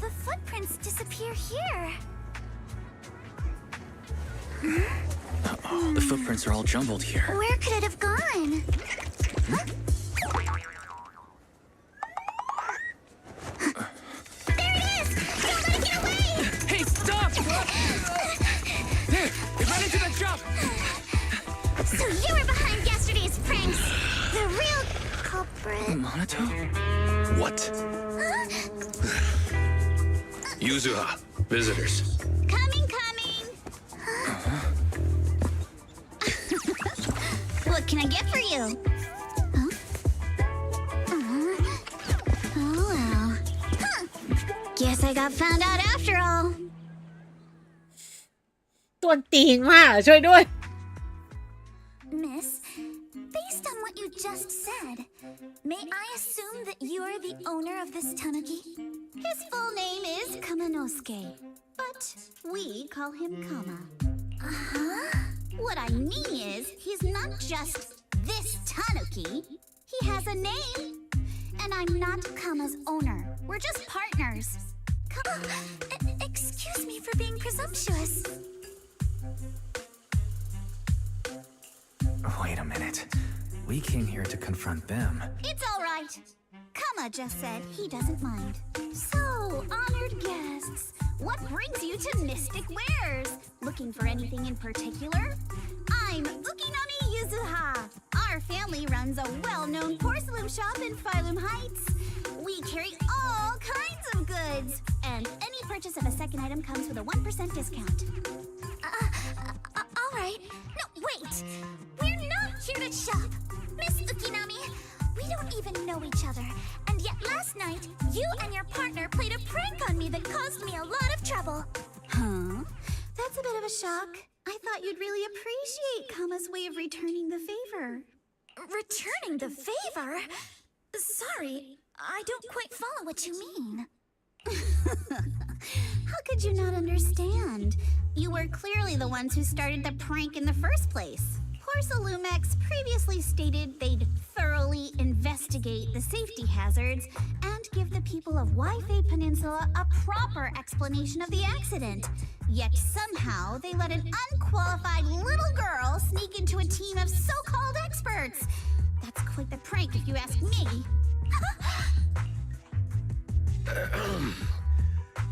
The footprints disappear here. The footprints are all jumbled here. Where could it have gone? Huh? There it is! Don't let it get away! Hey, stop! There! It ran into the jump! So you were behind yesterday's pranks. The real culprit. Monato? What? Huh? Yuzuha, visitors. Coming. What can I get for you? Huh? Oh well. Huh. Guess I got found out after all. ตัวตีนมากช่วยด้วย Miss, based on what you just said, may I assume that you are the owner of this tanuki? His full name is Kamanosuke, but we call him Kama. Uh-huh. What I mean is, he's not just this tanuki. He has a name. And I'm not Kama's owner. We're just partners. Excuse me for being presumptuous. Wait a minute. We came here to confront them. It's all right. Kama just said he doesn't mind. So, honored guests, what brings you to Mystic Wares? Looking for anything in particular? I'm Ukinami Yuzuha. Our family runs a well-known porcelain shop in Phylum Heights. We carry all kinds of goods, and any purchase of a second item comes with a 1% discount. All right. No, wait. We're not here to shop. Miss Ukinami, we don't even know each other. And yet last night, you and your partner played a prank on me that caused me a lot of trouble. Huh? That's a bit of a shock. I thought you'd really appreciate Kama's way of returning the favor. Returning the favor? Sorry, I don't quite follow what you mean. How could you not understand? You were clearly the ones who started the prank in the first place. Porcelumex previously stated they'd thoroughly investigate the safety hazards and give the people of Waifei Peninsula a proper explanation of the accident. Yet somehow they let an unqualified little girl sneak into a team of so-called experts. That's quite the prank if you ask me.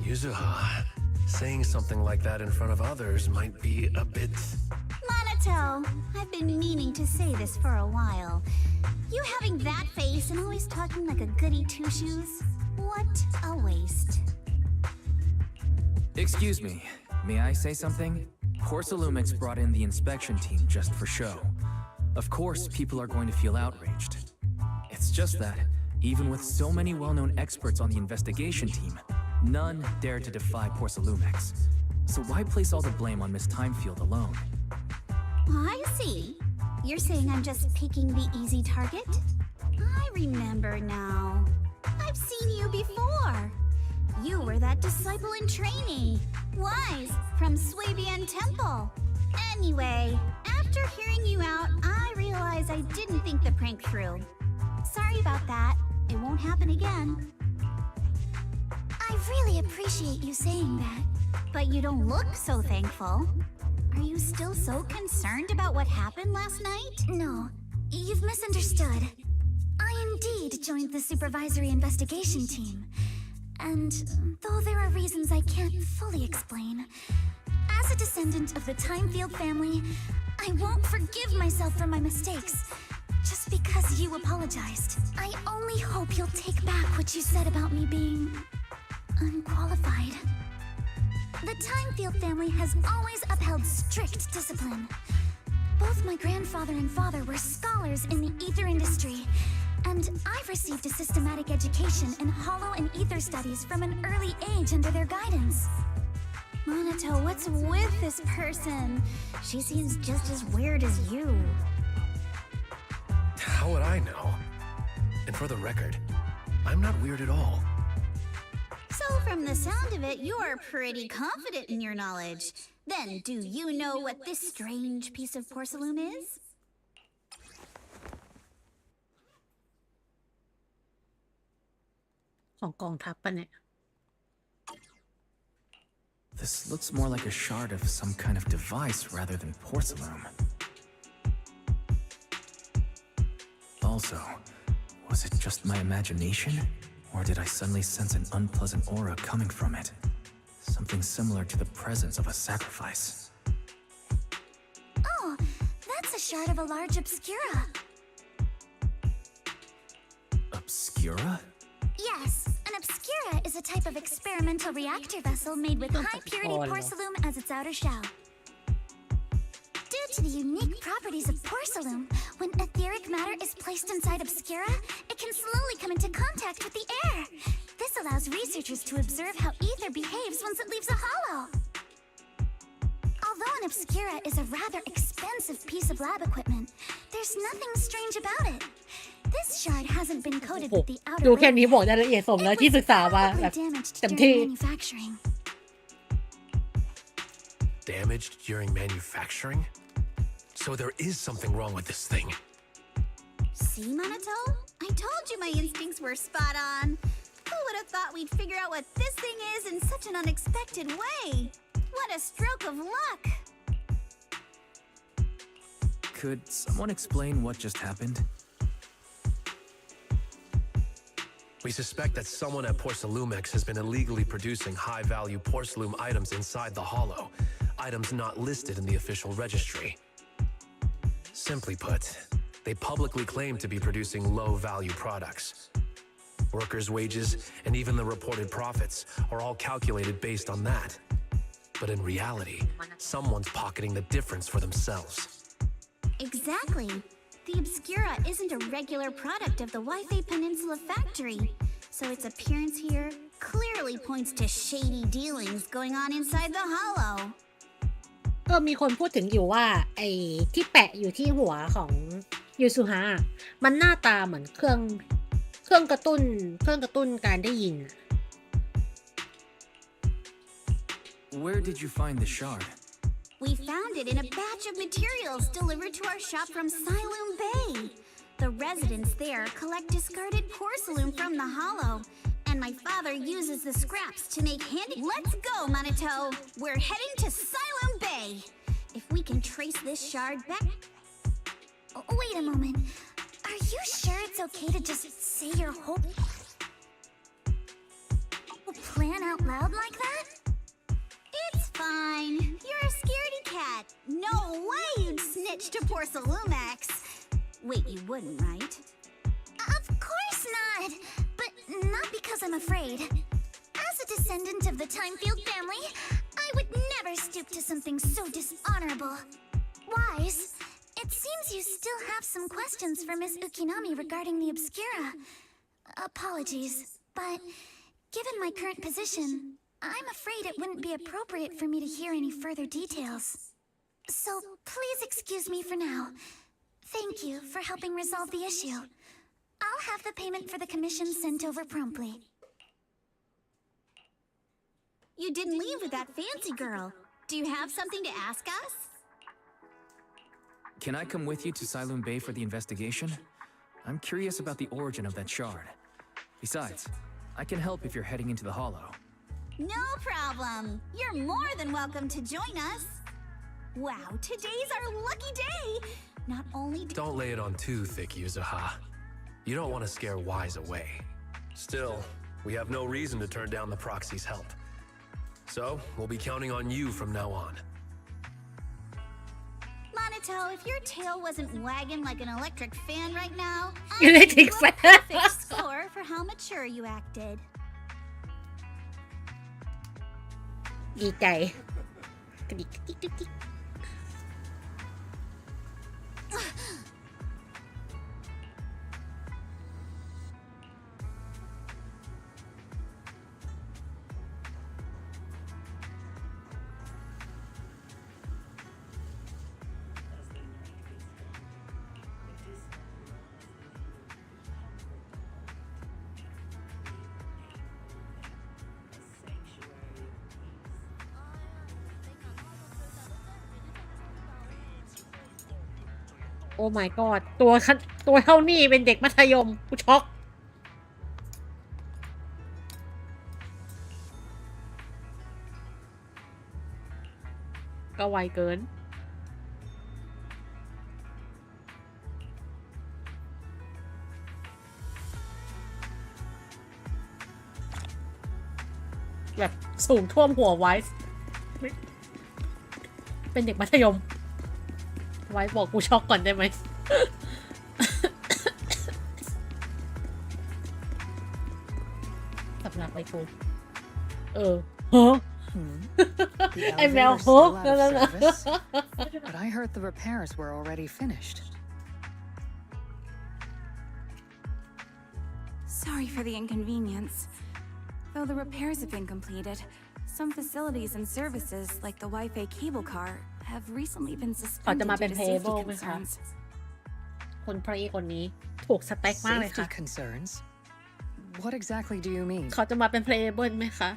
Yuzuha, saying something like that in front of others might be a bit... Monato, I've been meaning to say this for a while. You having that face and always talking like a goody two-shoes? What a waste. Excuse me, may I say something? Porcelumix brought in the inspection team just for show. Of course, people are going to feel outraged. It's just that, even with so many well-known experts on the investigation team, none dare to defy Porcelumix. So why place all the blame on Miss Timefield alone? I see. You're saying I'm just picking the easy target? I remember now. I've seen you before. You were that disciple in training, Wise, from Swabian Temple. Anyway, after hearing you out, I realized I didn't think the prank through. Sorry about that. It won't happen again. I really appreciate you saying that, but you don't look so thankful. Are you still so concerned about what happened last night? No, you've misunderstood. I indeed joined the supervisory investigation team. And though there are reasons I can't fully explain, as a descendant of the Timefield family, I won't forgive myself for my mistakes just because you apologized. I only hope you'll take back what you said about me being unqualified. The Timefield family has always upheld strict discipline. Both my grandfather and father were scholars in the ether industry, and I've received a systematic education in hollow and ether studies from an early age under their guidance. Monato, what's with this person? She seems just as weird as you. How would I know? And for the record, I'm not weird at all. So from the sound of it, you're pretty confident in your knowledge. Then, do you know what this strange piece of porcelain is? This looks more like a shard of some kind of device rather than porcelain. Also, was it just my imagination? Or did I suddenly sense an unpleasant aura coming from it? Something similar to the presence of a sacrifice. Oh, that's a shard of a large obscura. Obscura? Yes, an obscura is a type of experimental reactor vessel made with high-purity porcelain as its outer shell. Due to the unique properties of porcelain, when etheric matter is placed inside obscura, it can slowly come into contact with the air. This allows researchers to observe how ether behaves once it leaves a hollow. Although an obscura is a rather expensive piece of lab equipment, there's nothing strange about it. This shard hasn't been coated with the outer ดูแค่นี้ layer. บอกได้ละเอียดสมแล้วที่ศึกษามาแบบ Damaged เต็ม during ที่ manufacturing. Damaged during manufacturing? So there is something wrong with this thing. See, Monato? I told you my instincts were spot on. Who would have thought we'd figure out what this thing is in such an unexpected way? What a stroke of luck! Could someone explain what just happened? We suspect that someone at Porcelumex has been illegally producing high-value porcelain items inside the hollow, items not listed in the official registry. Simply put, they publicly claim to be producing low-value products. Workers' wages and even the reported profits are all calculated based on that. But in reality, someone's pocketing the difference for themselves. Exactly. The obscura isn't a regular product of the Wi-Fi Peninsula factory, so its appearance here clearly points to shady dealings going on inside the hollow. มีคนพูดถึงอยู่ว่าไอ้ที่แปะอยู่ที่หัวของยูซุฮะมันหน้าตาเหมือนเครื่องกระตุ้นการได้ยิน Where did you find the shard? We found it in a batch of materials delivered to our shop from Siloam Bay. The residents there collect discarded porcelain from the hollow, and my father uses the scraps to make handy. Let's go, Monato! We're heading to Siloam Bay. If we can trace this shard back... Oh, wait a moment. Are you sure it's okay to just say your whole plan out loud like that? It's fine. You're a scaredy cat. No way you'd snitch to Porcelumex. Wait, you wouldn't, right? Of course not. But not because I'm afraid. As a descendant of the Timefield family, I would never stoop to something so dishonorable. Wise, it seems you still have some questions for Miss Ukinami regarding the Obscura. Apologies, but given my current position, I'm afraid it wouldn't be appropriate for me to hear any further details. So please excuse me for now. Thank you for helping resolve the issue. I'll have the payment for the commission sent over promptly. You didn't leave with that fancy girl. Do you have something to ask us? Can I come with you to Siloon Bay for the investigation? I'm curious about the origin of that shard. Besides, I can help if you're heading into the Hollow. No problem. You're more than welcome to join us. Wow, today's our lucky day. Not only Don't lay it on too thick, Yuzuha. You don't want to scare Wise away. Still, we have no reason to turn down the proxy's help. So, we'll be counting on you from now on. Monato, if your tail wasn't wagging like an electric fan right now, Electric I'd give you a perfect score for how mature you acted. ดีใจกระดิกกระดิกกระดิก โอ้ my god ตัวเท่านี้เป็นเด็กมัธยมกูช็อกก็ไวเกินแบบสูงท่วมหัวไว้เป็นเด็กมัธยมไว้บอกกูช็อกก่อนได้ไหม สำหรับไอ้กูฮะ ไอ้แมวฮะนั่นน่ะ But I heard the repairs were already finished. Sorry for the inconvenience. Though the repairs have been completed, some facilities and services like the Wi-Fi cable car have recently been เขาจะ suspended มา due เป็น to เพลย์บ safety ไหมคะ concerns. คนพระเอกคนนี้ถูกสเต็กมากเลย Safety ค่ะ concerns? What exactly do you mean? เขาจะมาเป็นเพลย์เบิลไหมคะ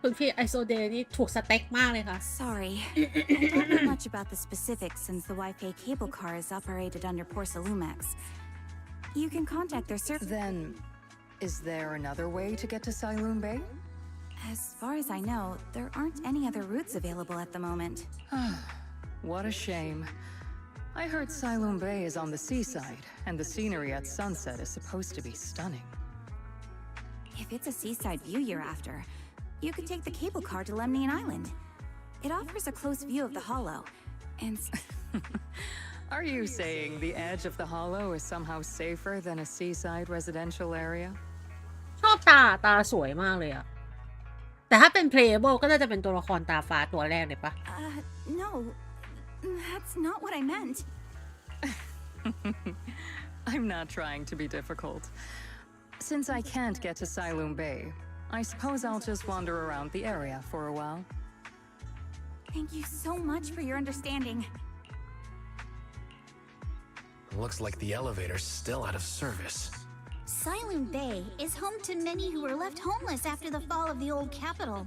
คุณพี่ไอโซเดนี่ถูกสเต็กมากเลยค่ะ Sorry, I don't know much about the specifics since the Wi-Fi cable car is operated under Porcelumex. You can contact their service. Then, is there another way to get to Siloon Bay? As far as I know, there aren't any other routes available at the moment. What a shame. I heard Siloon Bay is on the seaside, and the scenery at sunset is supposed to be stunning. If it's a seaside view you're after, you could take the cable car to Lemnian Island. It offers a close view of the Hollow, and Are you saying the edge of the Hollow is somehow safer than a seaside residential area? ชอบตาสวยมากเลยอะแต่ถ้าเป็นเพลย์เบิลก็น่าจะเป็นตัวละครตาฟ้าตัวแรกเลยปะ no, that's not what I meant. I'm not trying to be difficult. Since I can't get to Siloon Bay, I suppose I'll just wander around the area for a while. Thank you so much for your understanding. Looks like the elevator's still out of service. Siloon Bay is home to many who were left homeless after the fall of the old capital.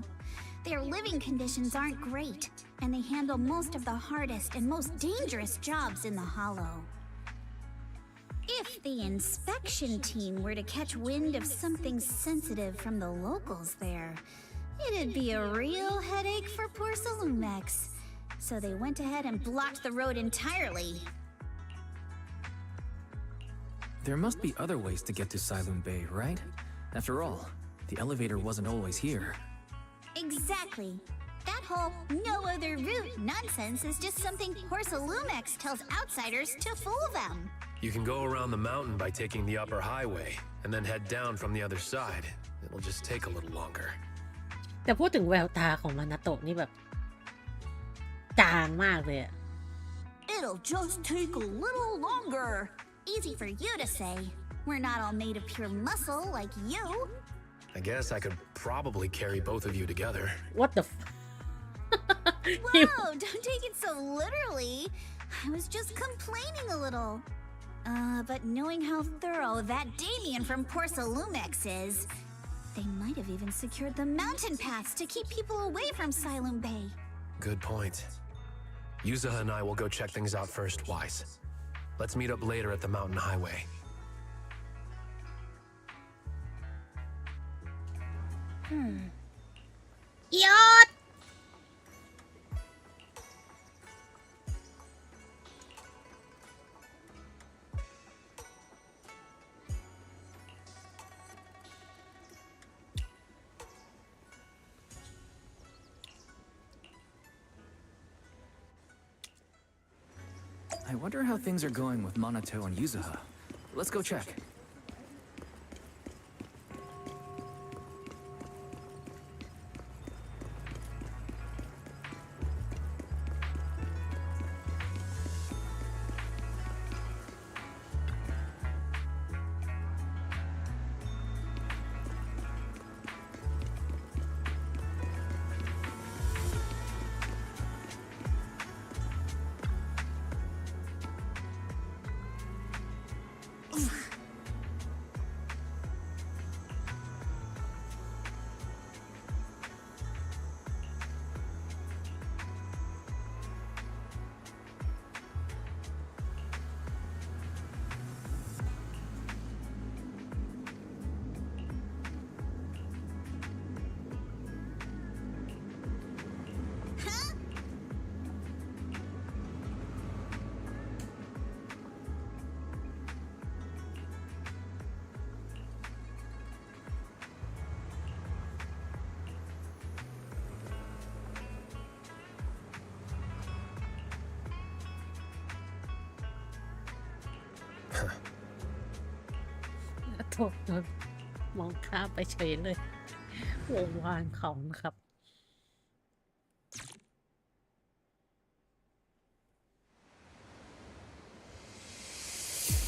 Their living conditions aren't great, and they handle most of the hardest and most dangerous jobs in the Hollow. If the inspection team were to catch wind of something sensitive from the locals there, it'd be a real headache for Porcelumex. So they went ahead and blocked the road entirely. There must be other ways to get to Siloon Bay, right? After all, the elevator wasn't always here. Exactly. That whole no other route nonsense is just something Porcelumex tells outsiders to fool them. You can go around the mountain by taking the upper highway, and then head down from the other side. It'll just take a little longer. แต่พูดถึงแววตาของมานาโตะนี่แบบจางมากเลยอะ It'll just take a little longer. Easy for you to say. We're not all made of pure muscle like you. I guess I could probably carry both of you together. What the Whoa, don't take it so literally. I was just complaining a little. But knowing how thorough that Damien from Porcelumex is, They might have even secured the mountain paths to keep people away from Siloam Bay. Good point. Yuzaha and I will go check things out first, Wise. Let's meet up later at the mountain highway. Yacht! I wonder how things are going with Minato and Yuzaha. Let's go check. Huh. โทษนะมองข้ามไปเฉยเลยวงวานเขานะครับ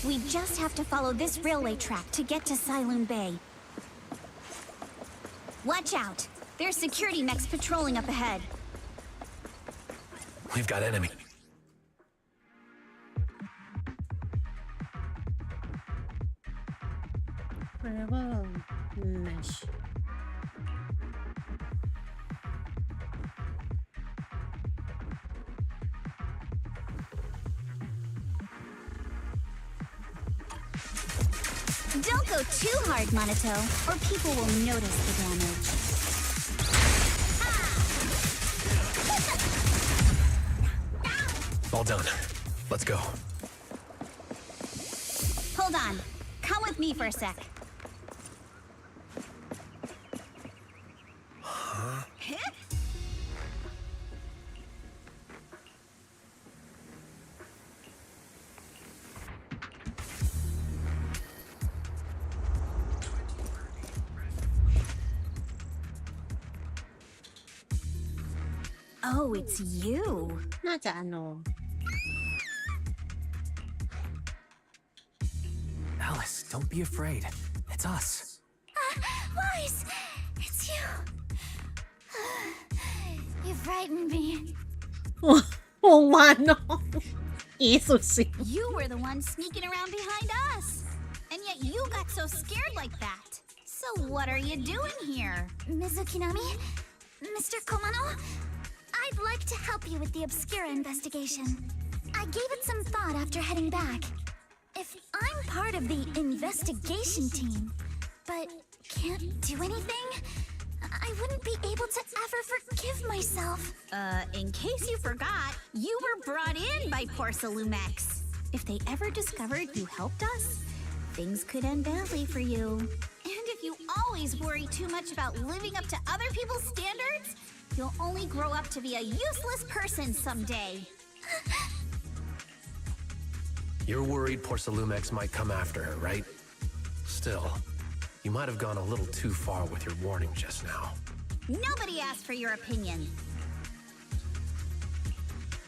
We just have to follow this railway track to get to Siloam Bay. Watch out! There's security mechs patrolling up ahead. We've got enemy. Forever mesh. Don't go too hard, Minato, or people will notice the damage. All done. Let's go. Hold on. Come with me for a sec. Oh, it's you. น่าจะอโน Alice, don't be afraid. It's us. Wise, it's you. You frightened me. วงวานน้องอีสุดสิ You were the one sneaking around behind us. And yet you got so scared like that. So what are you doing here? Mizukinami? Mr. Komano? I'd like to help you with the Obscura investigation. I gave it some thought after heading back. If I'm part of the investigation team, but can't do anything, I wouldn't be able to ever forgive myself. In case you forgot, you were brought in by Porcelumex. If they ever discovered you helped us, things could end badly for you. And if you always worry too much about living up to other people's standards, you'll only grow up to be a useless person someday. You're worried Porcelumex might come after her, right? Still, you might have gone a little too far with your warning just now. Nobody asked for your opinion.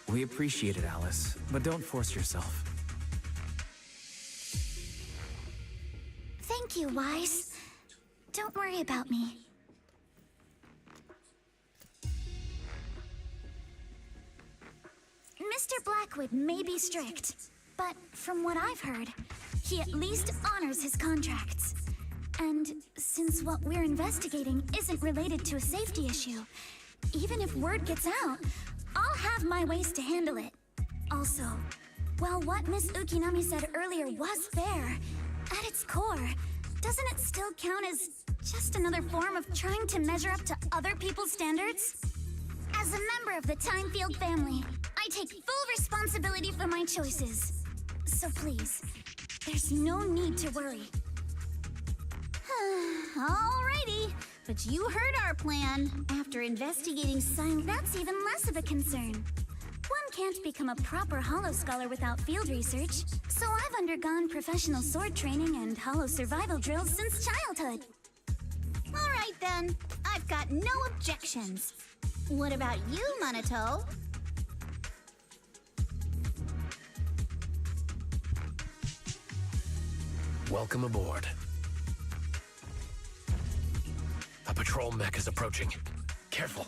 We appreciate it, Alice, but don't force yourself. Thank you, Wise. Don't worry about me. Mr. Blackwood may be strict, but from what I've heard, he at least honors his contracts. And since what we're investigating isn't related to a safety issue, even if word gets out, I'll have my ways to handle it. Also, while what Miss Ukinami said earlier was fair, at its core, doesn't it still count as just another form of trying to measure up to other people's standards? As a member of the Timefield family, I take full responsibility for my choices. So please, there's no need to worry. Alrighty, but you heard our plan. After investigating Silent, that's even less of a concern. One can't become a proper Hollow Scholar without field research, so I've undergone professional sword training and Hollow survival drills since childhood. Alright then, I've got no objections. What about you, Minato? Welcome aboard. A patrol mech is approaching. Careful.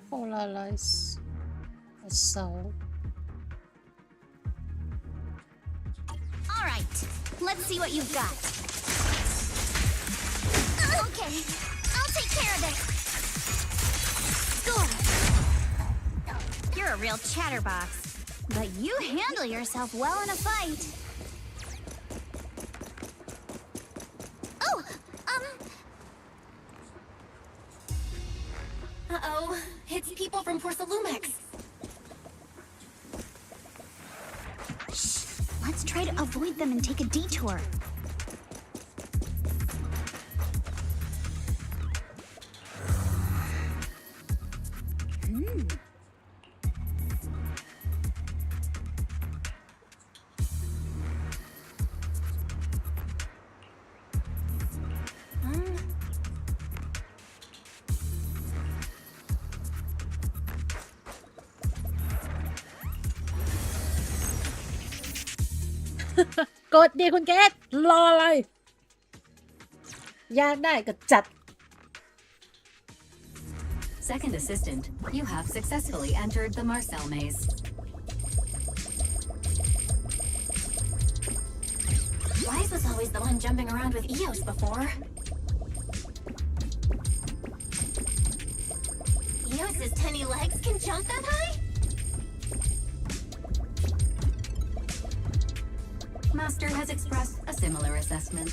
Polarize assault. Alright, let's see what you've got. Okay, I'll take care of it. Score! You're a real chatterbox, but you handle yourself well in a fight. Oh, Uh-oh, it's people from Porsalumex. Shh, let's try to avoid them and take a detour.กดดีคุณเกตรออะไรอยากได้ก็จัด Second assistant, you have successfully entered the Marcel maze. Wise was always the one jumping around with Eos before. Eos's tiny legs can jump that high? Master has expressed a similar assessment.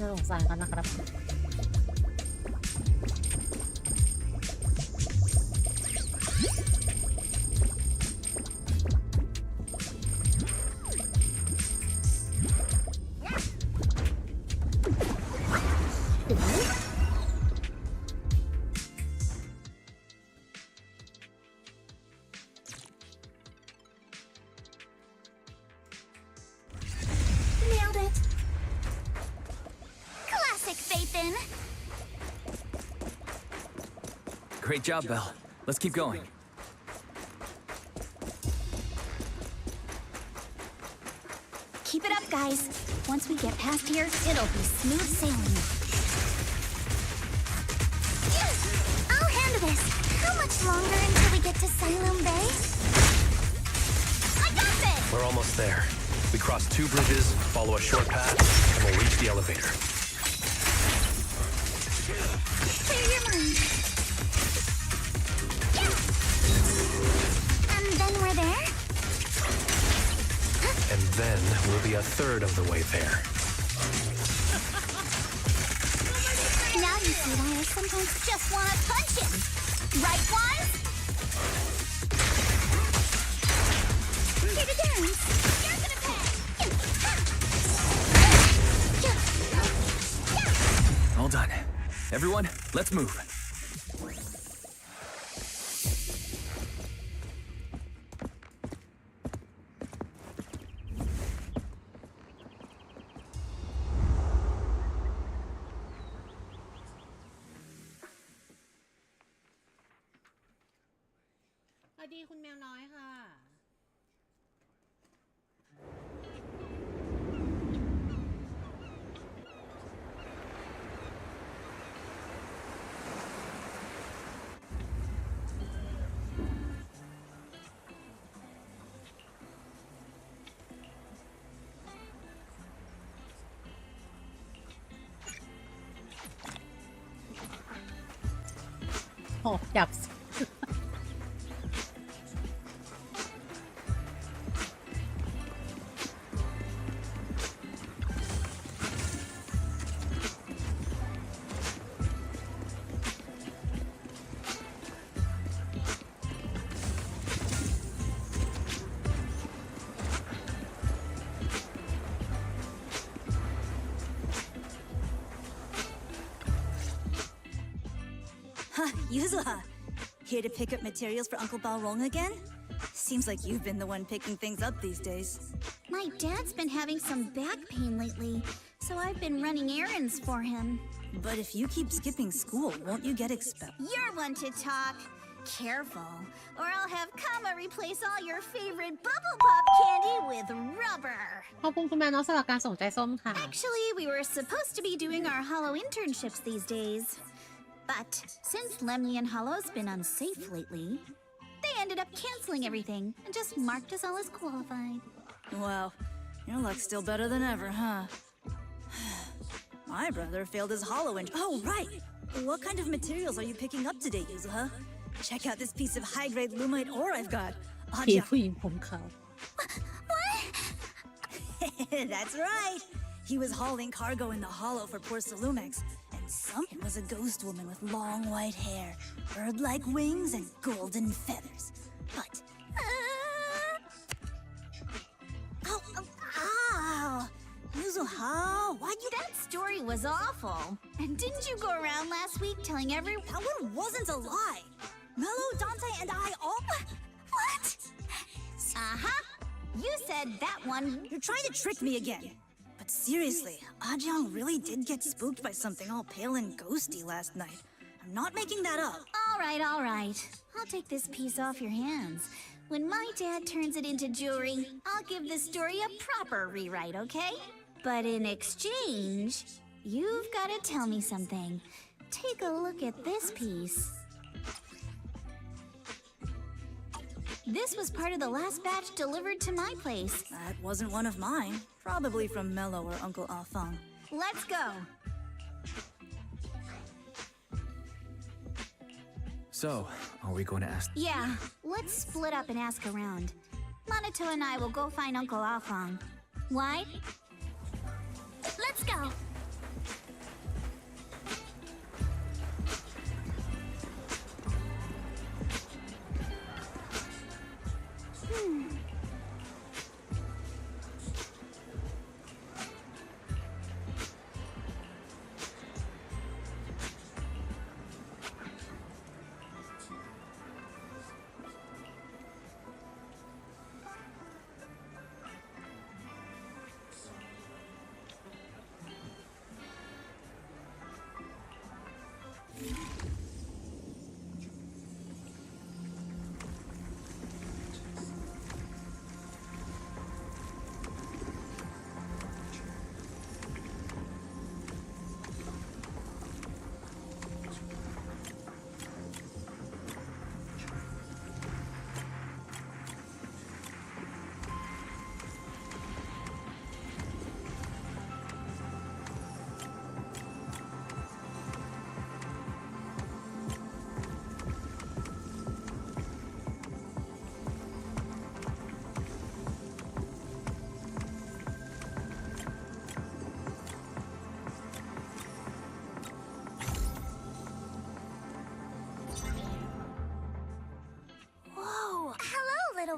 น่าสงสารกันนะครับ Nailed it. Classic Phaethon. Great job, Belle. Let's keep going. Keep it up, guys. Once we get past here, it'll be smooth sailing. I'll handle this. How much longer until we get to Siloam Bay? I got this! We're almost there. We cross 2 bridges, follow a short path, and we'll reach the elevator. Clear your mind. then we'll be a third of the way there. Now you see why I sometimes just want to punch him. Right, Wise? Here to dance. You're gonna pay. All done. Everyone, let's move.สวัสดีคุณแมวน้อยค่ะ โอ้ดับ Yuzuha, here to pick up materials for Uncle Balrong again? Seems like you've been the one picking things up these days. My dad's been having some back pain lately, so I've been running errands for him. But if you keep skipping school, won't you get expelled? You're one to talk. Careful, or I'll have Kama replace all your favorite bubble pop candy with rubber. ขอบคุณคุณแมวน้อยสำหรับการส่งใจส้มค่ะ Actually, we were supposed to be doing our Hollow internships these days. But since Lemley and Hollow's been unsafe lately, they ended up canceling everything and just marked us all as qualified. Wow, your luck's still better than ever, huh? My brother failed his Hollow Oh, right! What kind of materials are you picking up today, Yuzuha? Check out this piece of high-grade lumite ore I've got. ผีผู้หญิงผมขาว That's right. He was hauling cargo in the Hollow for poor Salumex. It was a ghost woman with long white hair, bird-like wings, and golden feathers. But... Ow! Yuzuha, why'd you... That story was awful. And didn't you go around last week telling everyone... That one wasn't a lie. Mello, Dante, and I all... What? Uh-huh. You said that one... You're trying to trick me again. But seriously, Ajang really did get spooked by something all pale and ghosty last night. I'm not making that up. All right. I'll take this piece off your hands. When my dad turns it into jewelry, I'll give the story a proper rewrite, okay? But in exchange, you've got to tell me something. Take a look at this piece. This was part of the last batch delivered to my place. That wasn't one of mine. Probably from Mello or Uncle Afang. Let's go. So, are we going to ask? Yeah, let's split up and ask around. Monato and I will go find Uncle Afang. Why? Let's go.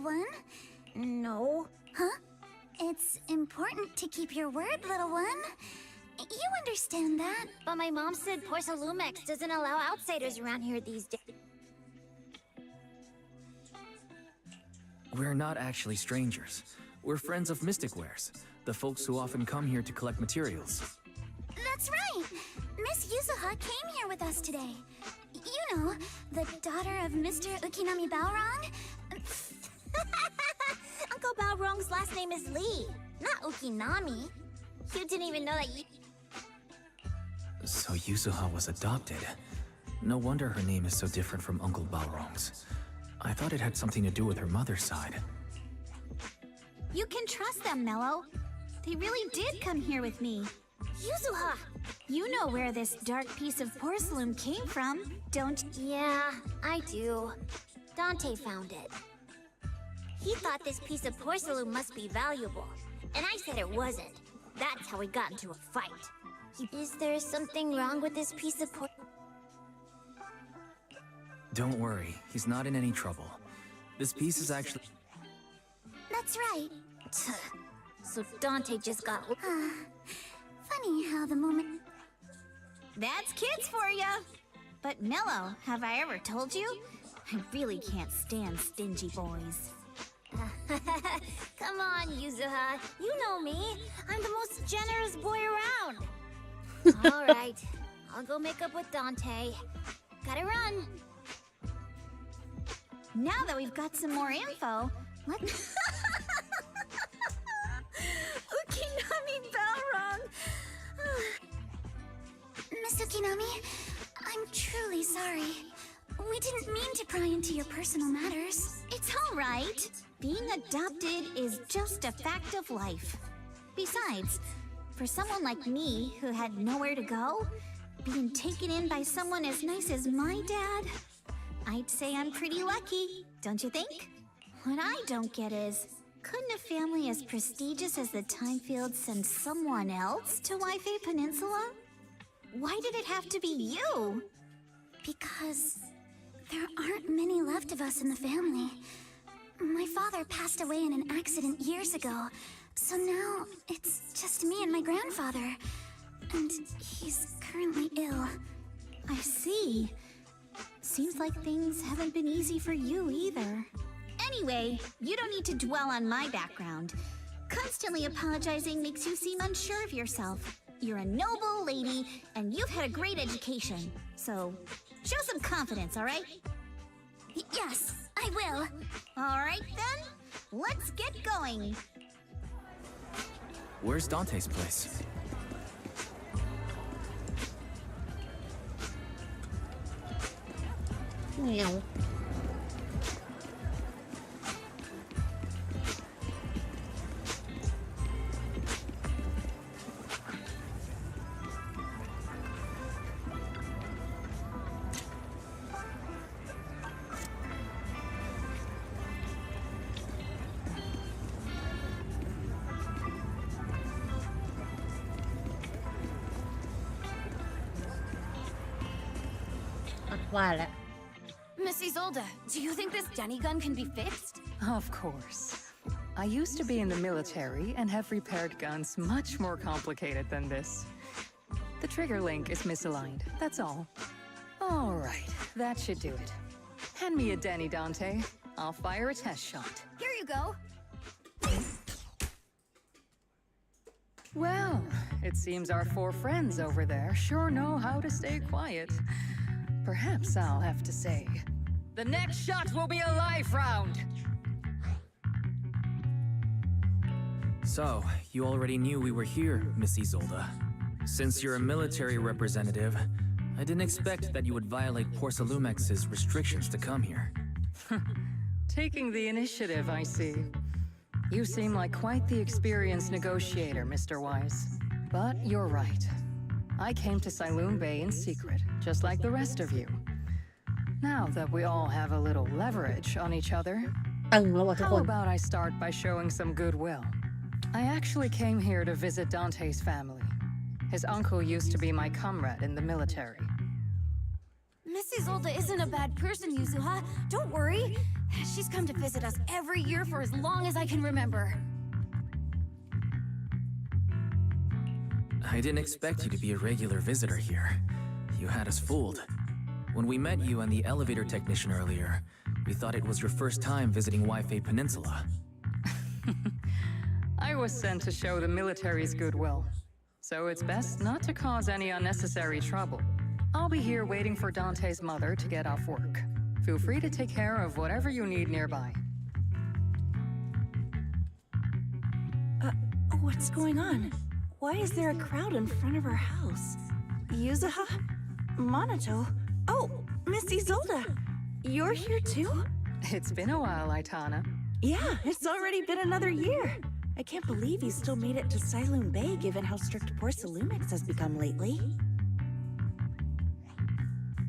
little one. No. Huh? It's important to keep your word, little one. You understand that. But my mom said Porsalumex doesn't allow outsiders around here these days. We're not actually strangers. We're friends of Mystic Wares, the folks who often come here to collect materials. That's right. Miss Yuzuha came here with us today. You know, the daughter of Mr. Ukinami Balrong. Uncle Balrong's last name is Lee, not Ukinami. You didn't even know that you... So Yuzuha was adopted. No wonder her name is so different from Uncle Balrong's. I thought it had something to do with her mother's side. You can trust them, Mello. They really did come here with me. Yuzuha! You know where this dark piece of porcelain came from, don't you? Yeah, I do. Dante found it. He thought this piece of porcelain must be valuable, and I said it wasn't. That's how we got into a fight. Is there something wrong with this piece of porcelain? Don't worry, he's not in any trouble. This piece is actually... That's right. So Dante just got... Funny how the moment... That's kids for ya! But Mello, have I ever told you? I really can't stand stingy boys. Come on, Yuzuha. You know me. I'm the most generous boy around. All right. I'll go make up with Dante. Gotta run. Now that we've got some more info, let's... Ukinami Balrong! Miss Ukinami, I'm truly sorry. We didn't mean to pry into your personal matters. It's all right. Being adopted is just a fact of life. Besides, for someone like me who had nowhere to go, being taken in by someone as nice as my dad, I'd say I'm pretty lucky, don't you think? What I don't get is, couldn't a family as prestigious as the Timefields send someone else to Wi-Fi Peninsula? Why did it have to be you? Because there aren't many left of us in the family. My father passed away in an accident years ago, so now it's just me and my grandfather. And he's currently ill. I see. Seems like things haven't been easy for you either. Anyway, you don't need to dwell on my background. Constantly apologizing makes you seem unsure of yourself. You're a noble lady, and you've had a great education. So, show some confidence, all right? Yes, I will. All right, then. Let's get going. Where's Dante's place? Meow. Voilà. Miss Isolde, do you think this Denny gun can be fixed? Of course. I used to be in the military and have repaired guns much more complicated than this. The trigger link is misaligned, that's all. All right, that should do it. Hand me a Denny, Dante. I'll fire a test shot. Here you go. Well, it seems our four friends over there sure know how to stay quiet. Perhaps I'll have to say, the next shot will be a life round! So, you already knew we were here, Miss Isolde. Since you're a military representative, I didn't expect that you would violate Porsalumex's restrictions to come here. Taking the initiative, I see. You seem like quite the experienced negotiator, Mr. Wise. But you're right. I came to Sailoon Bay in secret, just like the rest of you. Now that we all have a little leverage on each other, how about I start by showing some goodwill? I actually came here to visit Dante's family. His uncle used to be my comrade in the military. Miss Isolde isn't a bad person, Yuzuha. Don't worry. She's come to visit us every year for as long as I can remember. I didn't expect you to be a regular visitor here. You had us fooled. When we met you and the elevator technician earlier, we thought it was your first time visiting Wi-Fi Peninsula. I was sent to show the military's goodwill, so it's best not to cause any unnecessary trouble. I'll be here waiting for Dante's mother to get off work. Feel free to take care of whatever you need nearby. What's going on? Why is there a crowd in front of our house? Yuzuha? Monato? Oh, Miss Isolde! You're here too? It's been a while, Aitana. Yeah, it's already been another year. I can't believe you still made it to Siloon Bay given how strict Porcelumix has become lately.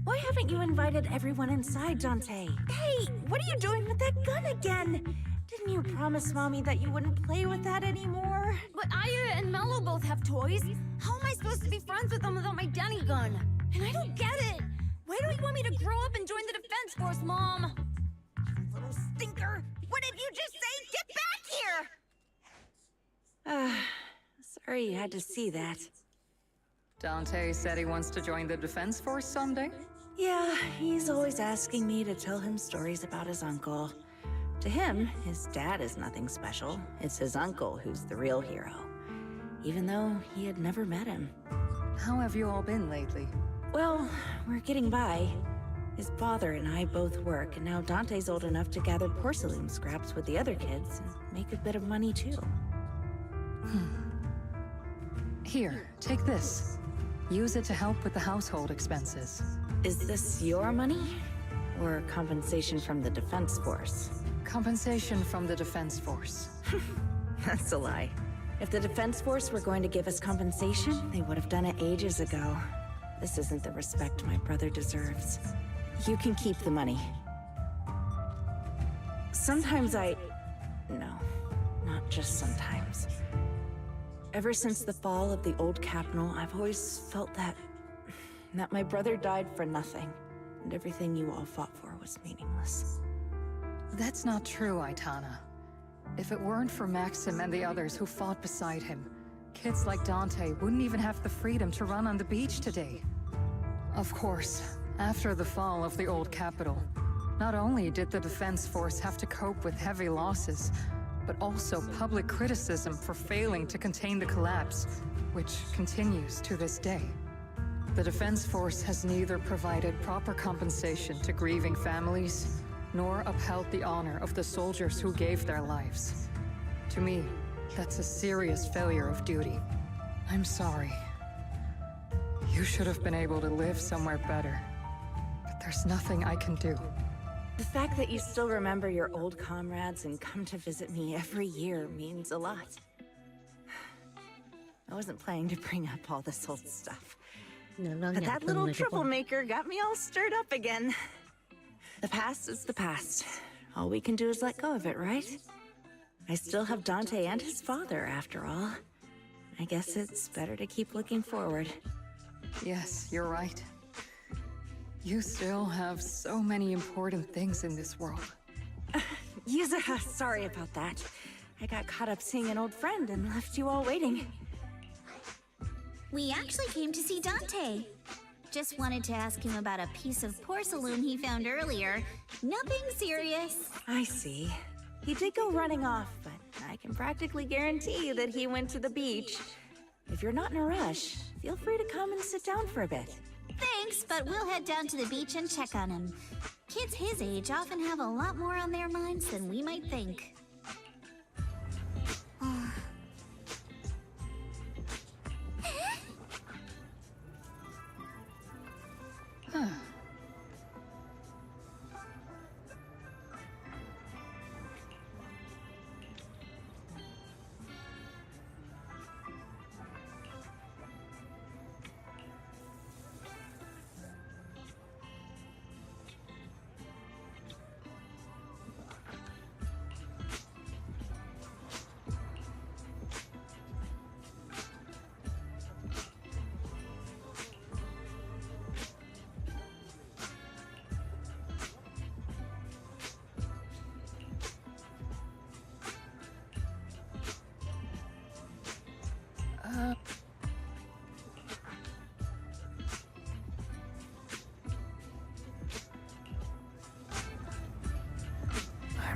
Why haven't you invited everyone inside, Dante? Hey, what are you doing with that gun again? Didn't you promise Mommy that you wouldn't play with that anymore? But Aya and Mello both have toys. How am I supposed to be friends with them without my Denny gun? And I don't get it. Why don't you want me to grow up and join the Defense Force, Mom? You little stinker! What did you just say? Get back here! Sorry you had to see that. Dante said he wants to join the Defense Force someday? Yeah, he's always asking me to tell him stories about his uncle. To him, his dad is nothing special. It's his uncle who's the real hero. Even though he had never met him. How have you all been lately? Well, we're getting by. His father and I both work, and now Dante's old enough to gather porcelain scraps with the other kids and make a bit of money too. Here, take this. Use it to help with the household expenses. Is this your money? Or compensation from the Defense Force? Compensation from the Defense Force. That's a lie. If the Defense Force were going to give us compensation, they would have done it ages ago. This isn't the respect my brother deserves. You can keep the money. Sometimes No, not just sometimes. Ever since the fall of the old capital, I've always felt that my brother died for nothing, and everything you all fought for was meaningless. That's not true, Aitana. If it weren't for Maxim and the others who fought beside him, kids like Dante wouldn't even have the freedom to run on the beach today. Of course, after the fall of the old capital, not only did the Defense Force have to cope with heavy losses, but also public criticism for failing to contain the collapse, which continues to this day. The Defense Force has neither provided proper compensation to grieving families, nor upheld the honor of the soldiers who gave their lives. To me, that's a serious failure of duty. I'm sorry. You should have been able to live somewhere better, but there's nothing I can do. The fact that you still remember your old comrades and come to visit me every year means a lot. I wasn't planning to bring up all this old stuff. But that little troublemaker got me all stirred up again. The past is the past. All we can do is let go of it, right? I still have Dante and his father, after all. I guess it's better to keep looking forward. Yes, you're right. You still have so many important things in this world. Yuzuha, sorry about that. I got caught up seeing an old friend and left you all waiting. We actually came to see Dante. Just wanted to ask him about a piece of porcelain he found earlier. Nothing serious. I see. He did go running off, but I can practically guarantee that he went to the beach. If you're not in a rush, feel free to come and sit down for a bit. Thanks, but we'll head down to the beach and check on him. Kids his age often have a lot more on their minds than we might think.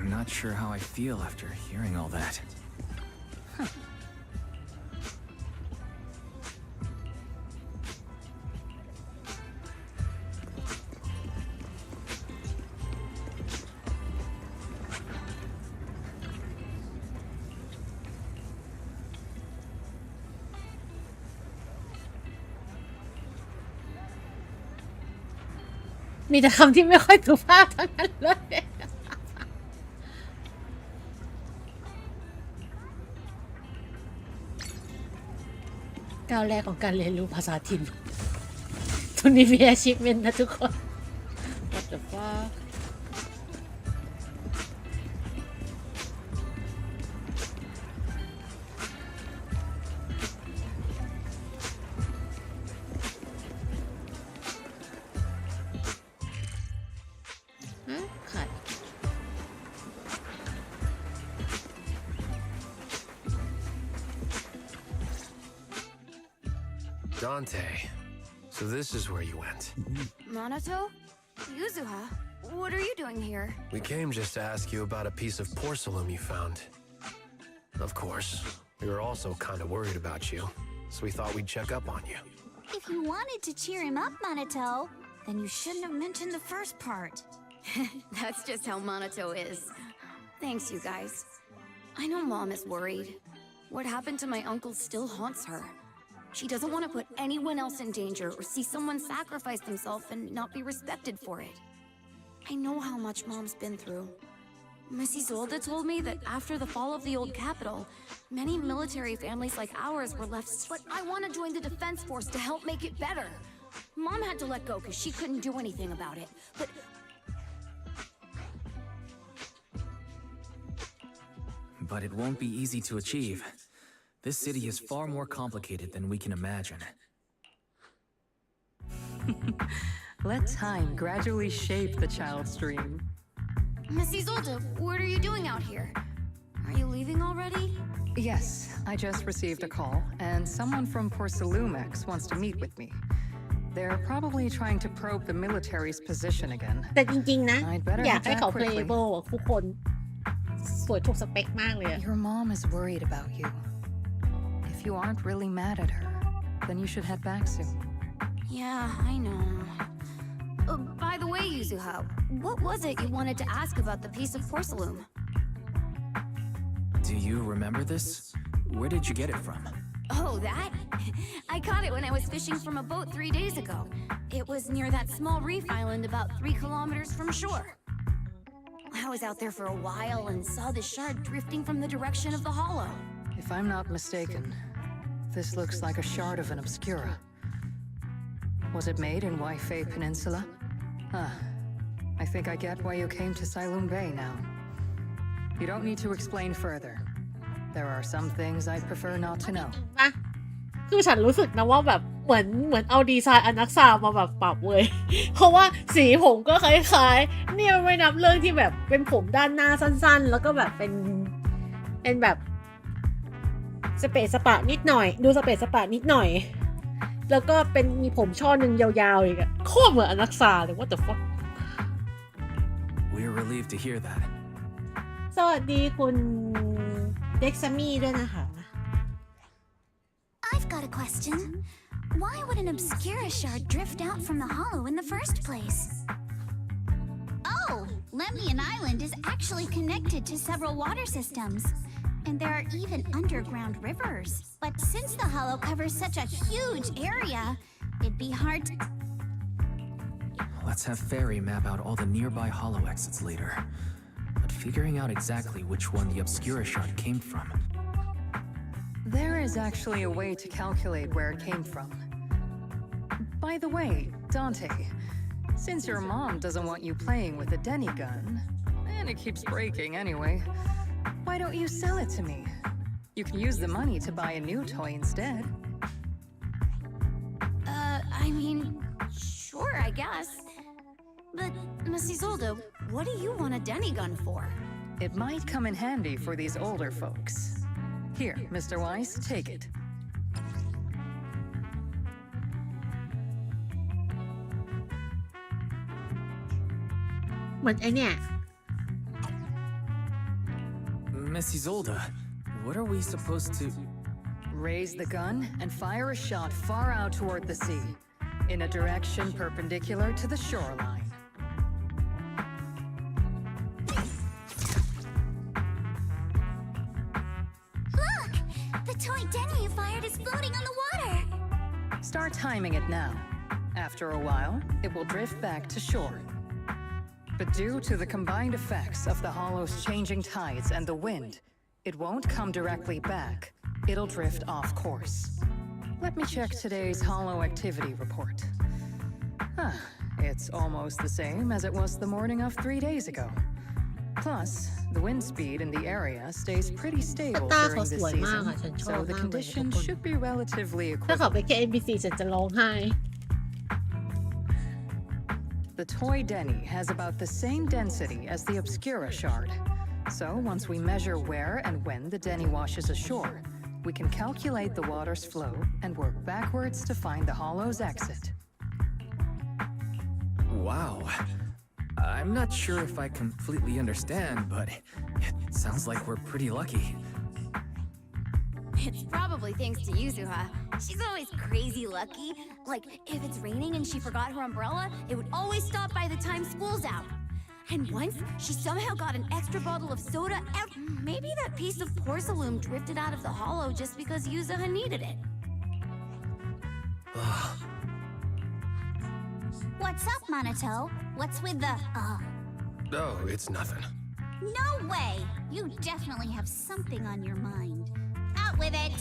I'm not sure how I feel after hearing all that. Huh. มีแต่คำที่ไม่ค่อยสุภาพทั้งนั้นเลยก้าวแรกของการเรียนรู้ภาษาถิ่นตรงนี้มี achievement นะทุกคน What the fuck ค่ะ Dante, so this is where you went. Minato? Yuzuha? What are you doing here? We came just to ask you about a piece of porcelain you found. Of course, we were also kind of worried about you, so we thought we'd check up on you. If you wanted to cheer him up, Minato, then you shouldn't have mentioned the first part. That's just how Minato is. Thanks, you guys. I know Mom is worried. What happened to my uncle still haunts her. She doesn't want to put anyone else in danger or see someone sacrifice themselves and not be respected for it. I know how much Mom's been through. Miss Isolde told me that after the fall of the old capital, many military families like ours were left. But I want to join the defense force to help make it better. Mom had to let go because she couldn't do anything about it. But it won't be easy to achieve. This city is far more complicated than we can imagine. Let time gradually shape the child's dream. Miss Isolde, what are you doing out here? Are you leaving already? Yes, I just received a call, and someone from Porcelumex wants to meet with me. They're probably trying to probe the military's position again. แต่จริงๆนะ I'd better อยาก head ให้ back เขา quickly. playable ทุกคนสวยถูกสเปคมากเลยอะ Your mom is worried about you. If you aren't really mad at her, then you should head back soon. Yeah, I know. By the way, Yuzuha, what was it you wanted to ask about the piece of porcelain? Do you remember this? Where did you get it from? Oh, that? I caught it when I was fishing from a boat 3 days ago. It was near that small reef island about 3 kilometers from shore. I was out there for a while and saw the shard drifting from the direction of the hollow. If I'm not mistaken, this looks like a shard of an obscura. Was it made in Waifei Peninsula? Ah, I think I get why you came to Sailoon Bay now. You don't need to explain further. There are some things I'd prefer not to know. อะคือฉันรู้สึกนะว่าแบบเหมือนเอาดีไซน์อนักซามาแบบปรับเลย เพราะว่าสีผมก็คล้ายๆเนี่ยไม่นับเรื่องที่แบบเป็นผมด้านหน้าสั้นๆแล้วก็แบบเป็นแบบสเปซสปะนิดหน่อยดูสเปซสปะนิดหน่อยแล้วก็เป็นมีผมช่อหนึ่งยาวๆอีกอะโคตรเหมือนอนักซาเลย what the fuck We're relieved to hear that. สวัสดีคุณเด็กซัมมี่ด้วยนะคะ I've got a question. Why would an obscura shard drift out from the hollow in the first place? Oh, Lemnian Island is actually connected to several water systems. And there are even underground rivers. But since the hollow covers such a huge area, it'd be hard to... Let's have Fairy map out all the nearby hollow exits later. But figuring out exactly which one the obscura shard came from. There is actually a way to calculate where it came from. By the way, Dante, since your mom doesn't want you playing with a Denny gun, and it keeps breaking anyway, why don't you sell it to me? You can use the money to buy a new toy instead. I mean, sure, I guess. But, Miss Isolde, what do you want a Denny gun for? It might come in handy for these older folks. Here, Mr. Weiss, take it. เหมือนไอเนี่ย Miss Isolde, what are we supposed to... Raise the gun and fire a shot far out toward the sea, in a direction perpendicular to the shoreline. Look! The toy Denny you fired is floating on the water! Start timing it now. After a while, it will drift back to shore. But due to the combined effects of the hollow's changing tides and the wind, it won't come directly back. It'll drift off course. Let me check today's hollow activity report. It's almost the same as it was the morning of 3 days ago. Plus, the wind speed in the area stays pretty stable during this season, so the conditions should be relatively ถ้าเขา equivalent. ไปแค่ NPC ฉันจะร้องไห้ The toy Denny has about the same density as the Obscura shard. So once we measure where and when the Denny washes ashore, we can calculate the water's flow and work backwards to find the hollow's exit. Wow. I'm not sure if I completely understand, but it sounds like we're pretty lucky. It's probably thanks to Yuzuha. She's always crazy lucky. Like, if it's raining and she forgot her umbrella, it would always stop by the time school's out. And once, she somehow got an extra bottle of soda. Maybe that piece of porcelain drifted out of the hollow just because Yuzuha needed it. What's up, Monato? What's with the, Oh, it's nothing. No way! You definitely have something on your mind. Out with it!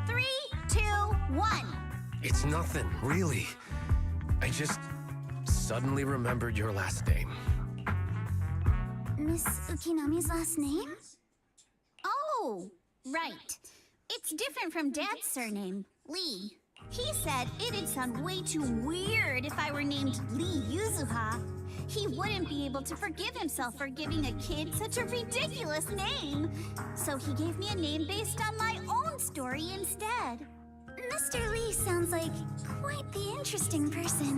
3, 2, 1! It's nothing, really. I just suddenly remembered your last name. Miss Ukinami's last name? Oh, right. It's different from Dad's surname, Lee. He said it'd sound way too weird if I were named Lee Yuzuha. He wouldn't be able to forgive himself for giving a kid such a ridiculous name. So he gave me a name based on my own story instead. Mr. Lee sounds like quite the interesting person.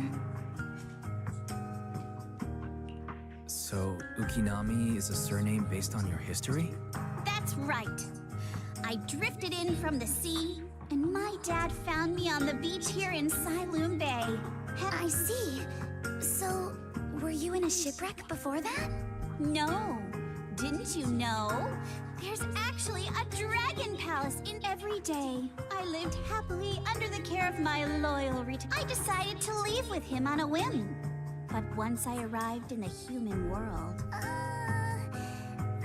So, Ukinami is a surname based on your history? That's right. I drifted in from the sea, and my dad found me on the beach here in Siloam Bay. I see. So, were you in a shipwreck before that? No. Didn't you know? There's actually a dragon palace in every day. I lived happily under the care of my loyal I decided to leave with him on a whim. But once I arrived in the human world...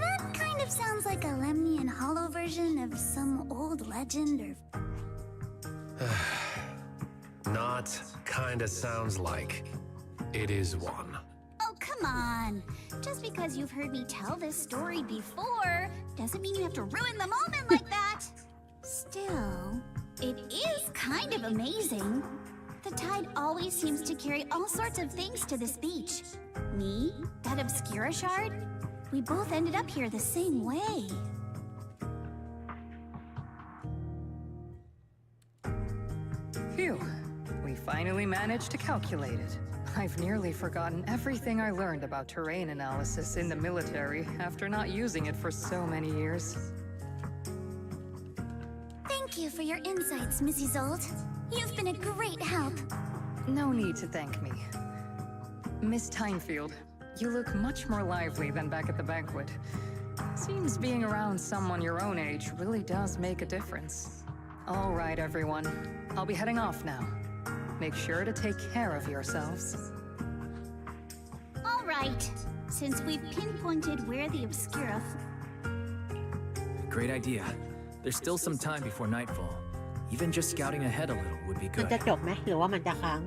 That kind of sounds like a Lemnian Hollow version of some old legend or... Not kinda sounds like. It is one. Oh, come on. Just because you've heard me tell this story before, doesn't mean you have to ruin the moment like that. Still, it is kind of amazing. The tide always seems to carry all sorts of things to this beach. Me, that Obscura shard, we both ended up here the same way. Phew. We finally managed to calculate it. I've nearly forgotten everything I learned about terrain analysis in the military after not using it for so many years. Thank you for your insights, Miss Isolde. You've been a great help. No need to thank me. Miss Timefield, you look much more lively than back at the banquet. Seems being around someone your own age really does make a difference. All right, everyone. I'll be heading off now. Make sure to take care of yourselves. All right. Since we've pinpointed where the Obscura... Great idea. There's still some time before nightfall. Even just scouting ahead a little would be มัน good. จะจบไหมหรือว่ามันจะค้าง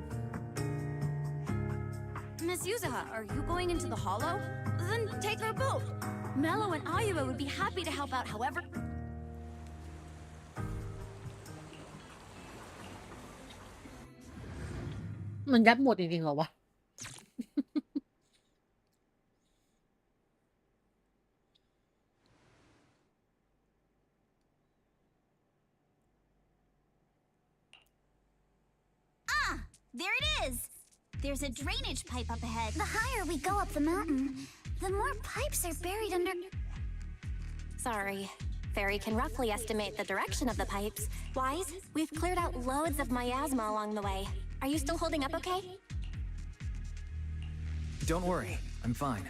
Miss Yuzuha, are you going into the hollow? Then take our boat. Mello and Ayuba would be happy to help out however... มันยัดหมดจริงๆเหรอวะ There it is! There's a drainage pipe up ahead. The higher we go up the mountain, the more pipes are buried under... Sorry. Fairy can roughly estimate the direction of the pipes. Wise, we've cleared out loads of miasma along the way. Are you still holding up okay? Don't worry, I'm fine.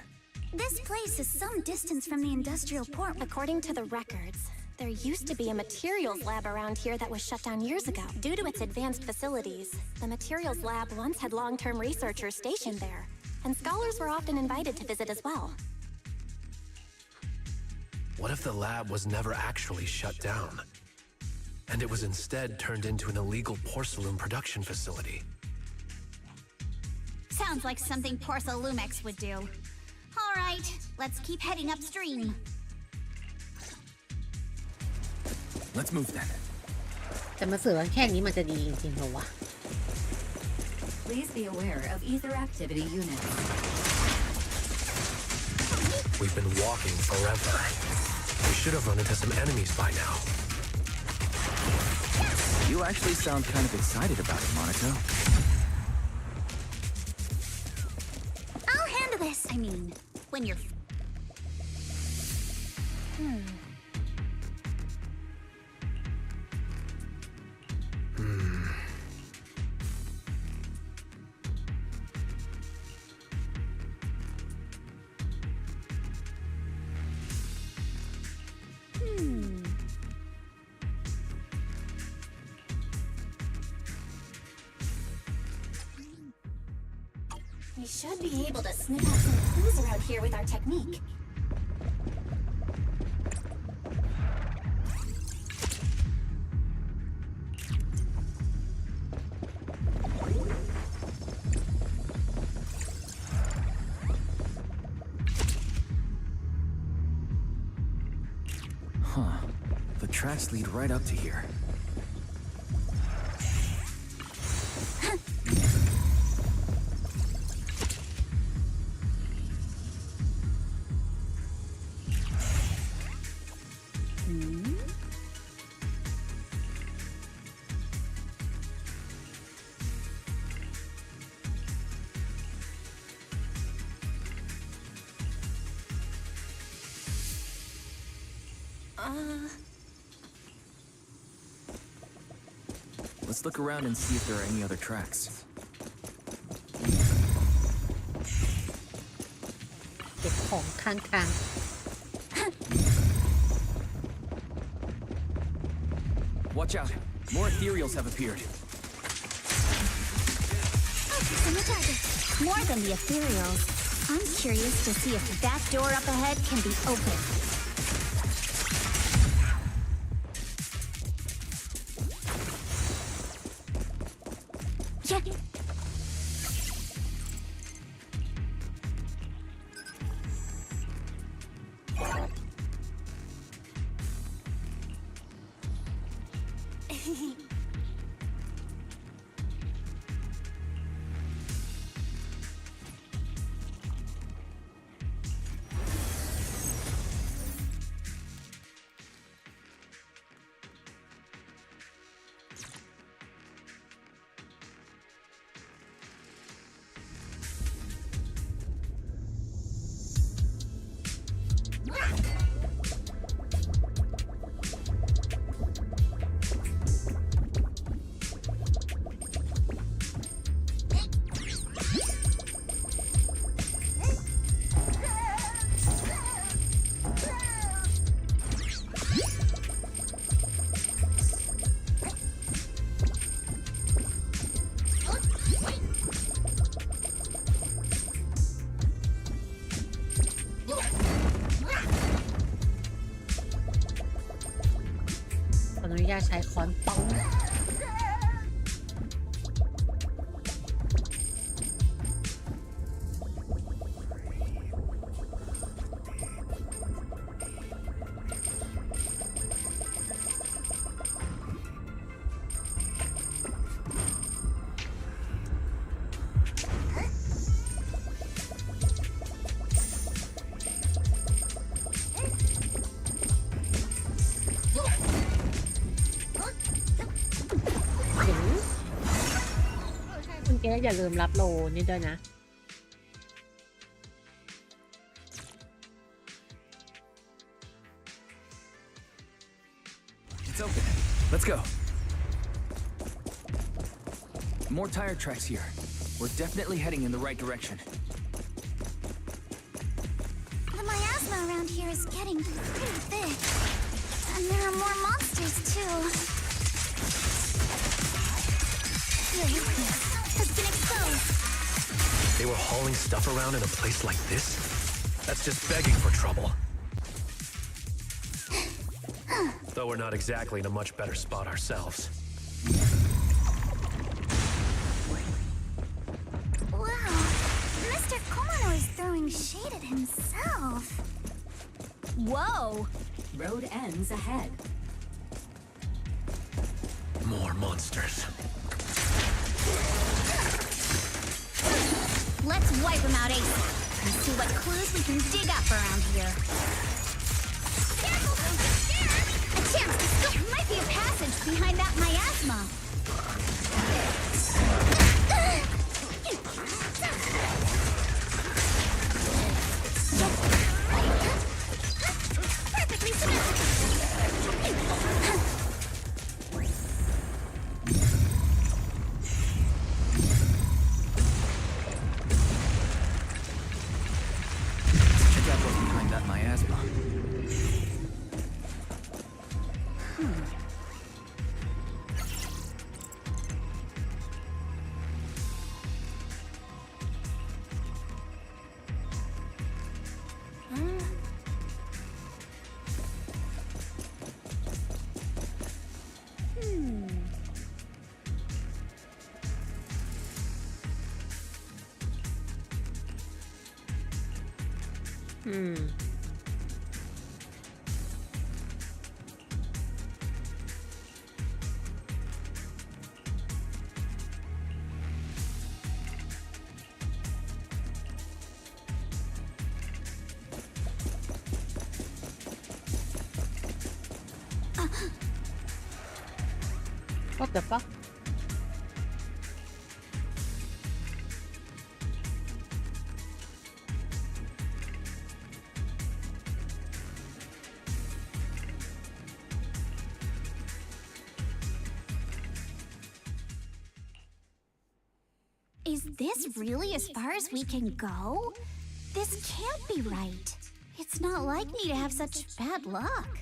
This place is some distance from the industrial port. According to the records, there used to be a materials lab around here that was shut down years ago. Due to its advanced facilities, the materials lab once had long-term researchers stationed there, and scholars were often invited to visit as well. What if the lab was never actually shut down, and it was instead turned into an illegal porcelain production facility? Sounds like something Porcelumex would do. All right, let's keep heading upstream. Let's move then. แต่มาสื่อว่าแค่นี้มันจะดีจริงๆเหรอวะ Please be aware of ether activity units. We've been walking forever. We should have run into some enemies by now. You actually sound kind of excited about it, Monaco. I'll handle this. I mean, when you're... We should be able to sniff out some clues around here with our technique. Huh. The tracks lead right up to here. Let's look around and see if there are any other tracks. เก็บของข้างทาง Watch out! More ethereals have appeared. More than the ethereals. I'm curious to see if that door up ahead can be opened.ขออนุญาตใช้ค้อนป้อง คุณเกสอย่าลืมรับโลนี่ด้วยนะ It's open. Let's go. More tire tracks here. We're definitely heading in the right direction. The miasma around here is getting pretty thick. And there are more monsters, too. Your weakness has been exposed. They were hauling stuff around in a place like this? That's just begging for trouble. Though we're not exactly in a much better spot ourselves. Wow, Mr. Komano is throwing shade at himself. Whoa! Road ends ahead. More monsters. Let's wipe them out ASAP and see what clues we can dig up around here. Careful, don't get scared! A chance to scoop. There might be a passage behind that miasma. Perfectly symmetrical. Check out what's behind that miasma. What the fuck? Is this really as far as we can go? This can't be right. It's not like me to have such bad luck.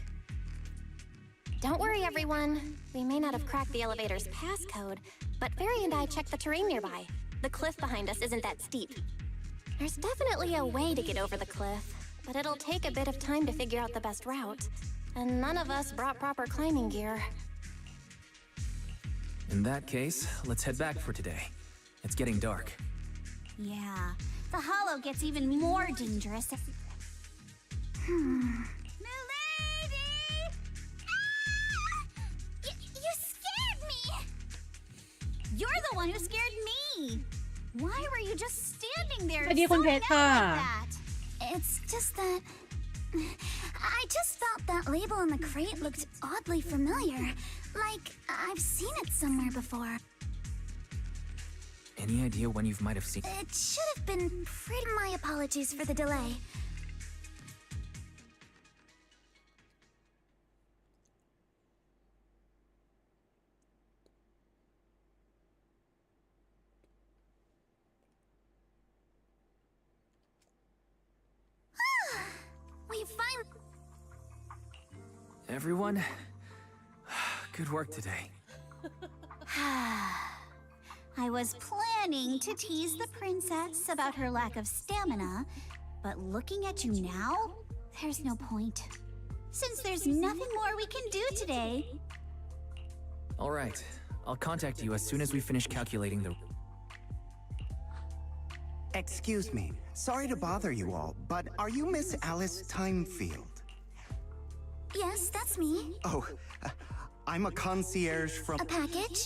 Don't worry, everyone. We may not have cracked the elevator's passcode, but Fairy and I checked the terrain nearby. The cliff behind us isn't that steep. There's definitely a way to get over the cliff, but it'll take a bit of time to figure out the best route. And none of us brought proper climbing gear. In that case, let's head back for today. It's getting dark. Yeah, the hollow gets even more dangerous. You scared me! You're the one who scared me! Why were you just standing there? สวัสดีคุณเพชรค่ะ It's just that... I just thought that label on the crate looked oddly familiar. Like, I've seen it somewhere before. Any idea when you might have seen? It should have been pretty... My apologies for the delay. We finally... Everyone, good work today. I was planning to tease the princess about her lack of stamina, but looking at you now, there's no point. Since there's nothing more we can do today. All right, I'll contact you as soon as we finish calculating the... Excuse me. Sorry to bother you all, but are you Miss Alice Timefield? Yes, that's me. Oh, I'm a concierge from... A package?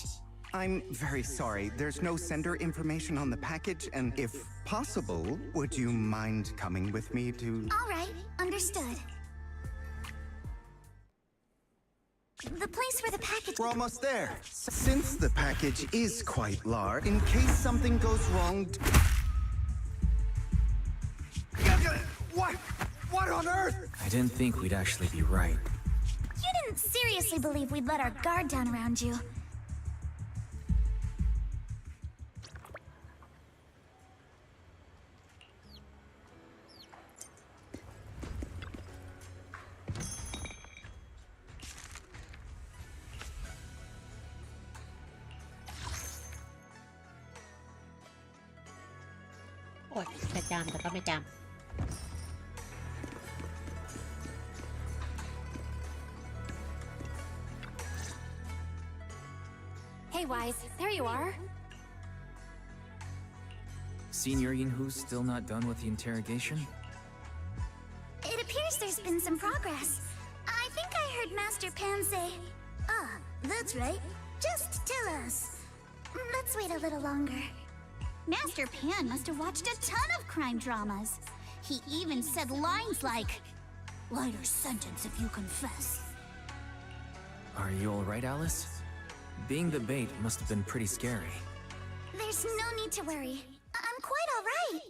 I'm very sorry. There's no sender information on the package, and if possible, would you mind coming with me to... All right, understood. The place where the package... We're almost there. Since the package is quite large, in case something goes wrong... What? What on earth? I didn't think we'd actually be right. You didn't seriously believe we'd let our guard down around you. โอ๊ยจะจำแต่ก็ไม่จำ Hey, Wise, there you are. Senior Yinhu's still not done with the interrogation? It appears there's been some progress. I think I heard Master Pan say, "Ah, that's right. Just tell us." Let's wait a little longer. Master Pan must have watched a ton of crime dramas. He even said lines like, "Lighter sentence if you confess." Are you alright, Alice? Being the bait must have been pretty scary. There's no need to worry. I'm quite alright.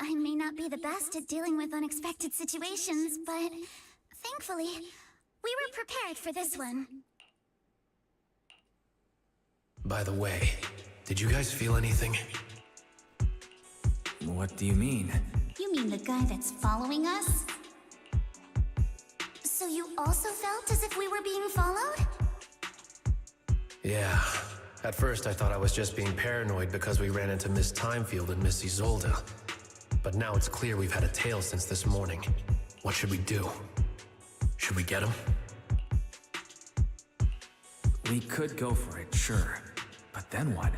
I may not be the best at dealing with unexpected situations, but thankfully, we were prepared for this one. By the way, did you guys feel anything? What do you mean? You mean the guy that's following us? So you also felt as if we were being followed? Yeah. At first I thought I was just being paranoid because we ran into Miss Timefield and Miss Isolde. But now it's clear we've had a tail since this morning. What should we do? Should we get him? We could go for it, sure. But then what?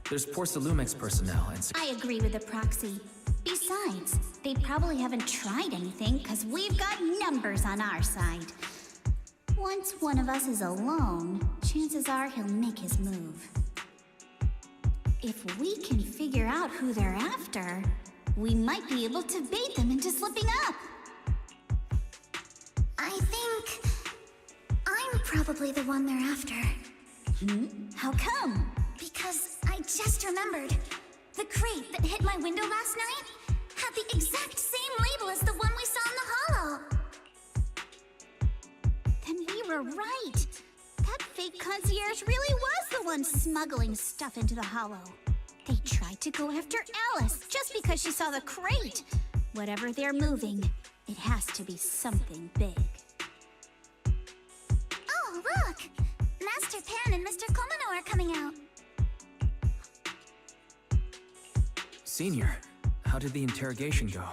There's Porcelumex personnel and... I agree with the proxy. Besides, they probably haven't tried anything because we've got numbers on our side. Once one of us is alone, chances are he'll make his move. If we can figure out who they're after, we might be able to bait them into slipping up. I think I'm probably the one they're after. How come? Because I just remembered. The crate that hit my window last night had the exact same label as the one we saw in the hollow. Then we were right. That fake concierge really was the one smuggling stuff into the hollow. They tried to go after Alice just because she saw the crate. Whatever they're moving, it has to be something big. Oh, look! Master Pan and Mr. Komano are coming out. Senior, how did the interrogation go?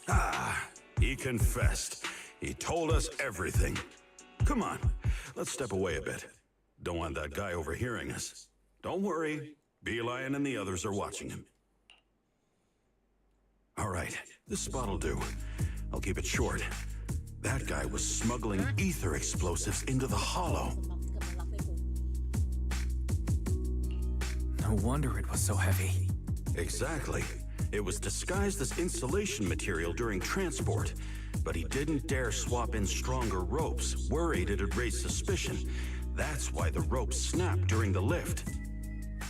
Ah, he confessed. He told us everything. Come on, let's step away a bit. Don't want that guy overhearing us. Don't worry, Beelion and the others are watching him. All right, this spot'll do. I'll keep it short. That guy was smuggling ether explosives into the hollow. No wonder it was so heavy. Exactly. It was disguised as insulation material during transport, but he didn't dare swap in stronger ropes, worried it'd raise suspicion. That's why the ropes snapped during the lift.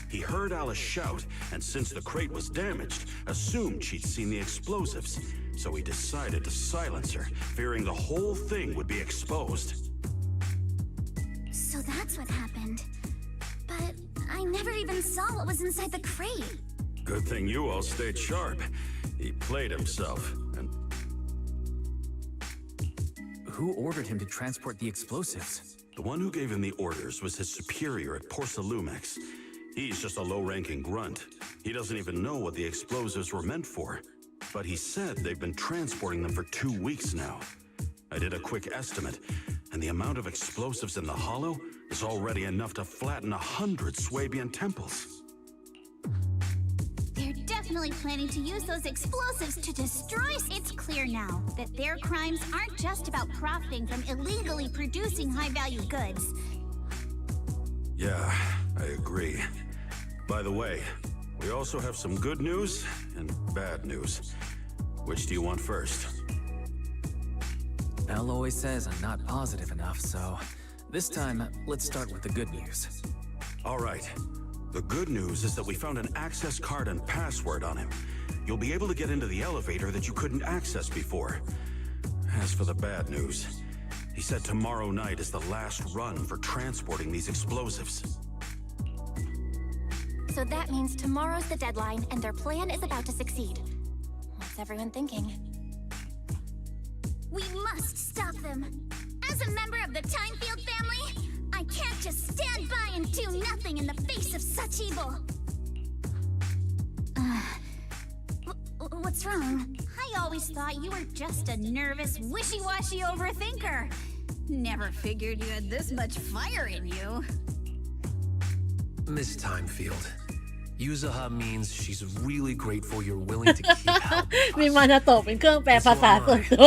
He heard Alice shout, and since the crate was damaged, assumed she'd seen the explosives. So he decided to silence her, fearing the whole thing would be exposed. So that's what happened. But I never even saw what was inside the crate. Good thing you all stayed sharp. He played himself, and... Who ordered him to transport the explosives? The one who gave him the orders was his superior at Porcelumex. He's just a low-ranking grunt. He doesn't even know what the explosives were meant for. But he said they've been transporting them for 2 weeks now. I did a quick estimate, and the amount of explosives in the hollow is already enough to flatten 100 Swabian temples. They're definitely planning to use those explosives to destroy. It's clear now that their crimes aren't just about profiting from illegally producing high-value goods. Yeah, I agree. By the way, we also have some good news and bad news. Which do you want first? Elle always says I'm not positive enough, so this time, let's start with the good news. All right. The good news is that we found an access card and password on him. You'll be able to get into the elevator that you couldn't access before. As for the bad news, He said tomorrow night is the last run for transporting these explosives. So that means tomorrow's the deadline, and their plan is about to succeed. What's everyone thinking? We must stop them. As a member of the Timefield family, I can't just stand by and do nothing in the face of such evil. What's wrong? I always thought you were just a nervous, wishy-washy overthinker. Never figured you had this much fire in you. Miss Timefield, Yuzaha means she's really grateful you're willing to keep helping มีมานาโตะเป็นเครื่องแปลภาษาส่วนตัว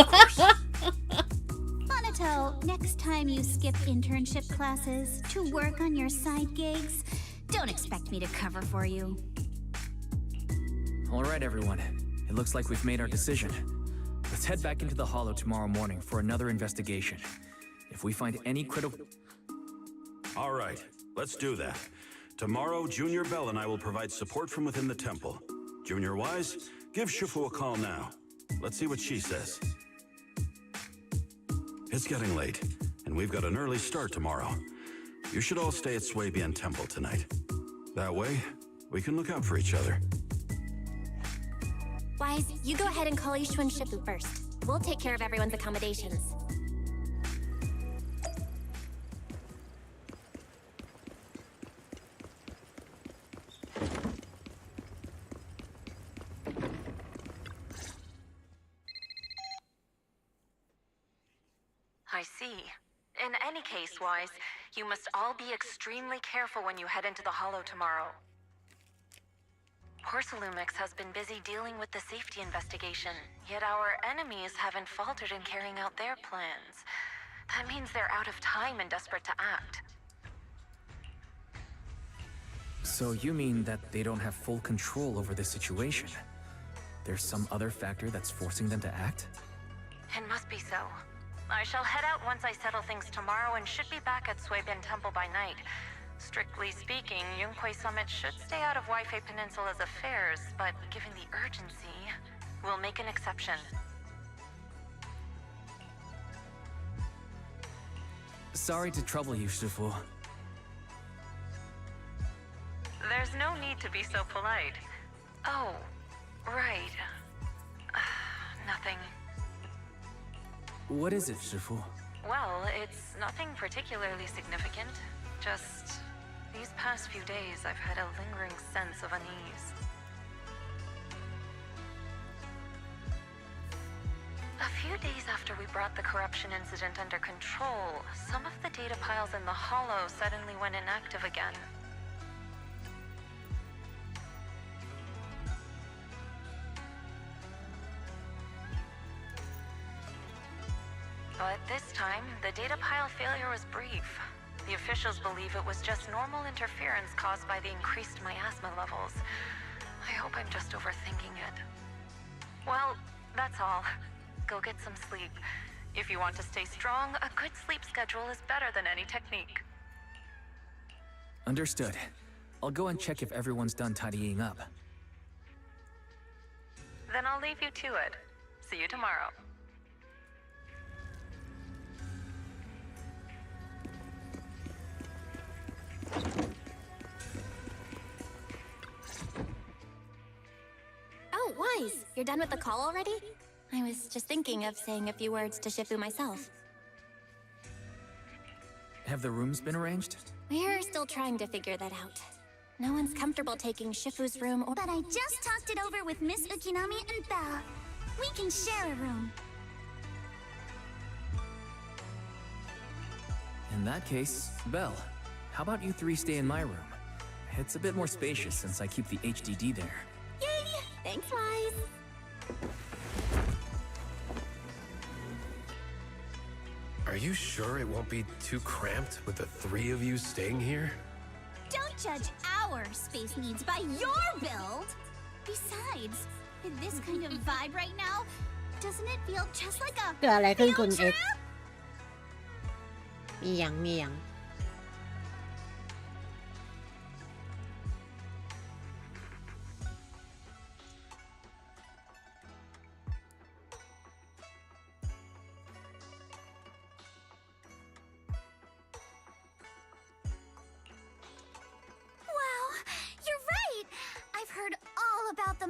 Monato, next time you skip internship classes to work on your side gigs, don't expect me to cover for you. All right, everyone. It looks like we've made our decision. Let's head back into the Hollow tomorrow morning for another investigation. If we find any critical... All right, let's do that. Tomorrow, Junior Bell and I will provide support from within the temple. Junior Wise, give Shifu a call now. Let's see what she says. It's getting late, and we've got an early start tomorrow. You should all stay at Swabian Temple tonight. That way, we can look out for each other. Wise, you go ahead and call Ishu and Shifu first. We'll take care of everyone's accommodations. I see. In any case, Wise, you must all be extremely careful when you head into the Hollow tomorrow. Porcelumix has been busy dealing with the safety investigation, yet our enemies haven't faltered in carrying out their plans. That means they're out of time and desperate to act. So you mean that they don't have full control over the situation? There's some other factor that's forcing them to act? It must be so. I shall head out once I settle things tomorrow and should be back at Swabian Temple by night. Strictly speaking, Yunquay Summit should stay out of Waifei Peninsula's affairs, but given the urgency, we'll make an exception. Sorry to trouble you, Shifu. There's no need to be so polite. Oh, right. Nothing. What is it, Shifu? Well, it's nothing particularly significant. Just these past few days, I've had a lingering sense of unease. A few days after we brought the corruption incident under control, some of the data piles in the Hollow suddenly went inactive again. But this time, the data pile failure was brief. The officials believe it was just normal interference caused by the increased miasma levels. I hope I'm just overthinking it. Well, that's all. Go get some sleep. If you want to stay strong, a good sleep schedule is better than any technique. Understood. I'll go and check if everyone's done tidying up. Then I'll leave you to it. See you tomorrow. Oh, Wise, you're done with the call already? I was just thinking of saying a few words to Shifu myself. Have the rooms been arranged? We're still trying to figure that out. No one's comfortable taking Shifu's room or— But I just talked it over with Miss Ukinami and Belle. We can share a room. In that case, Belle, how about you three stay in my room? It's a bit more spacious since I keep the HDD there. Yay! Thanks, Wise. Are you sure it won't be too cramped with the three of you staying here? Don't judge our space needs by your build! Besides, with this kind of vibe right now, doesn't it feel just like a เกิดอะไรขึ้นคุณ field เอ็ก trip? มีอย่าง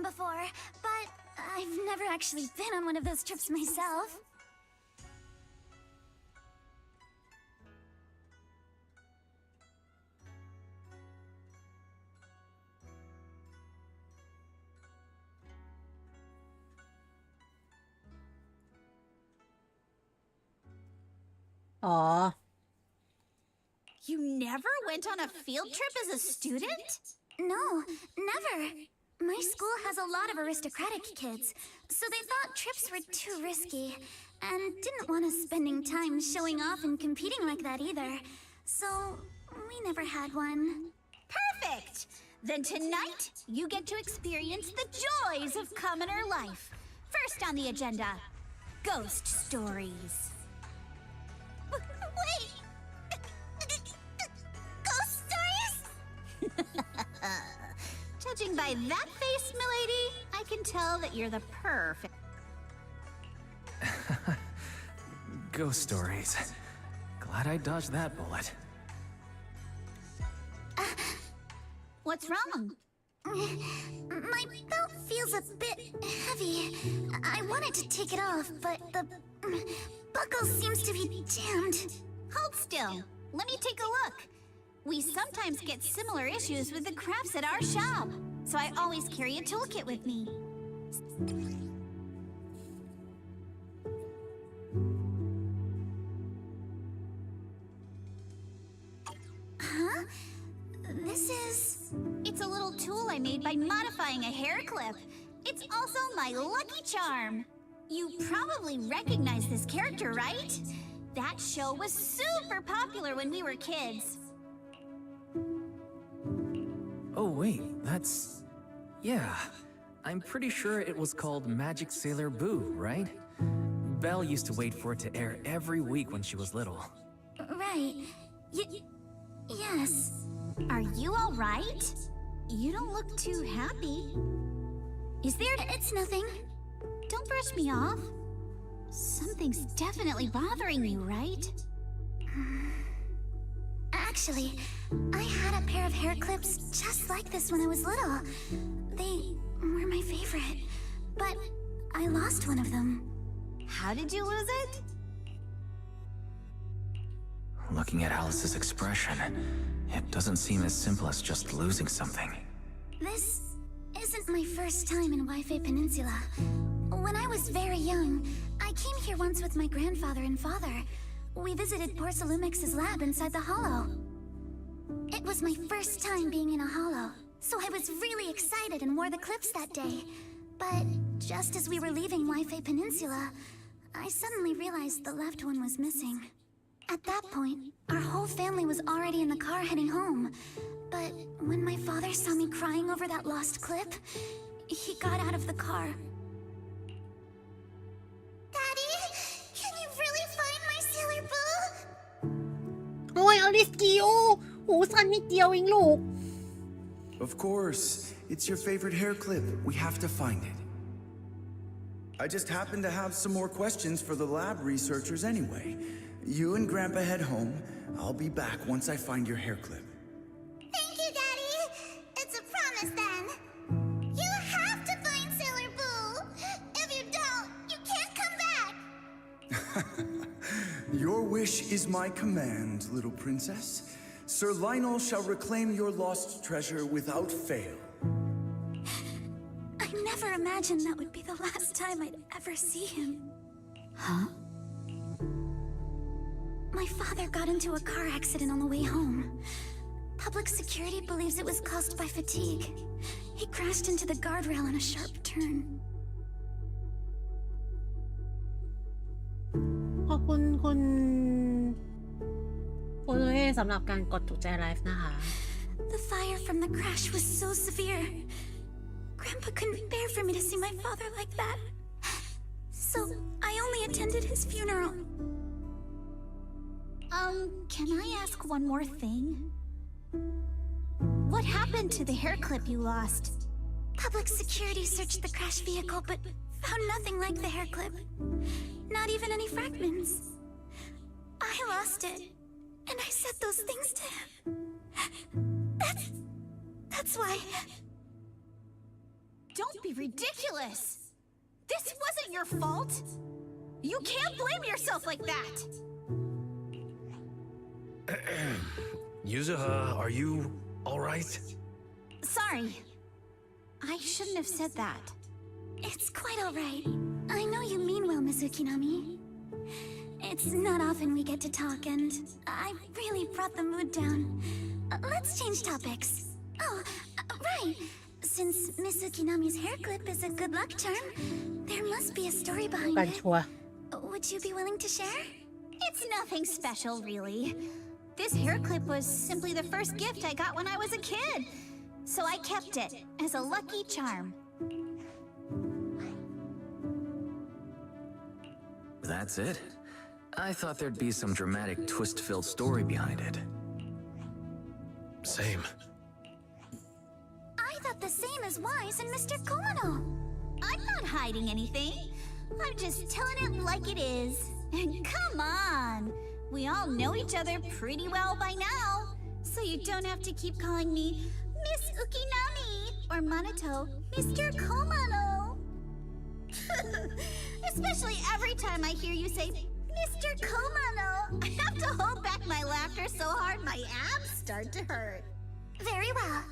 them before, but I've never actually been on one of those trips myself. You never went on a field trip as a student? No, never. My school has a lot of aristocratic kids, so they thought trips were too risky, and didn't want us spending time showing off and competing like that either. So, we never had one. Perfect! Then tonight, you get to experience the joys of commoner life. First on the agenda, ghost stories. Wait! Ghost stories? Judging by that face, milady, I can tell that you're the perfect... Ghost stories. Glad I dodged that bullet. What's wrong? My belt feels a bit heavy. I wanted to take it off, but the buckle seems to be jammed. Hold still. Let me take a look. We sometimes get similar issues with the crafts at our shop, so I always carry a toolkit with me. Huh? This is... It's a little tool I made by modifying a hair clip. It's also my lucky charm. You probably recognize this character, right? That show was super popular when we were kids. Oh wait, that's... Yeah, I'm pretty sure it was called Magic Sailor Boo, right? Belle used to wait for it to air every week when she was little. Right. Yes. Are you all right? You don't look too happy. Is there... It's nothing. Don't brush me off. Something's definitely bothering you, right? Actually, I had a pair of hair clips just like this when I was little. They were my favorite, but I lost one of them. How did you lose it? Looking at Alice's expression, it doesn't seem as simple as just losing something. This isn't my first time in Wi-Fi Peninsula. When I was very young, I came here once with my grandfather and father. We visited Porcelumex's lab inside the Hollow. It was my first time being in a Hollow, so I was really excited and wore the clips that day. But just as we were leaving Wi-Fi Peninsula, I suddenly realized the left one was missing. At that point, our whole family was already in the car heading home. But when my father saw me crying over that lost clip, he got out of the car. Daddy, can you really find my Sailor Boo? โอ้ยอลิสกิวหูสั่นนิดเดียวเองลูก Of course. It's your favorite hair clip. We have to find it. I just happen to have some more questions for the lab researchers anyway. You and Grandpa head home. I'll be back once I find your hair clip. Thank you, Daddy. It's a promise then. You have to find Sailor Boo. If you don't, you can't come back. Your wish is my command, little princess. Sir Lionel shall reclaim your lost treasure without fail. I never imagined that would be the last time I'd ever see him. Huh? My father got into a car accident on the way home. Public security believes it was caused by fatigue. He crashed into the guardrail on a sharp turn. ขอบคุณคุณโอโลเอสำหรับการกดถูกใจไลฟ์นะคะ The fire from the crash was so severe. Grandpa couldn't bear for me to see my father like that. So I only attended his funeral. Can I ask one more thing? What happened to the hair clip you lost? Public security searched the crash vehicle, but found nothing like the hair clip. Not even any fragments. I lost it, and I said those things to him. That's why... Don't be ridiculous. This wasn't your fault. You can't blame yourself like that. Yuzuha, are you alright? Sorry. I shouldn't have said that. It's quite alright. I know you mean well, Miss Ukinami. It's not often we get to talk, and I really brought the mood down. Let's change topics. Oh, right. Since Miss Ukinami's hair clip is a good luck charm, there must be a story behind it. Would you be willing to share? It's nothing special, really. This hair clip was simply the first gift I got when I was a kid. So I kept it as a lucky charm. That's it? I thought there'd be some dramatic twist-filled story behind it. Same. I thought the same as Wise and Mr. Komano. I'm not hiding anything. I'm just telling it like it is. Come on. We all know each other pretty well by now. So you don't have to keep calling me Miss Ukinami or Manato Mr. Komano. Especially every time I hear you say Mr. Komano, I have to hold back my laughter so hard my abs start to hurt. Very well.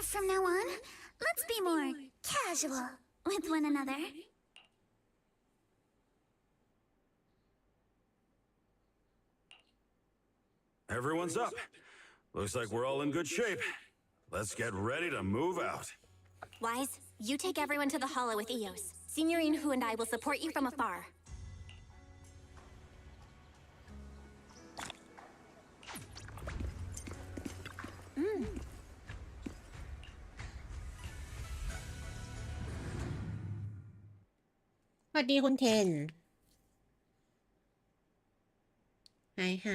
From now on, let's be more casual with one another. Everyone's up. Looks like we're all in good shape. Let's get ready to move out. Wise, you take everyone to the hollow with Eos. Signorine Hu and I will support you from afar. สวัสดีคุณเทนไฮ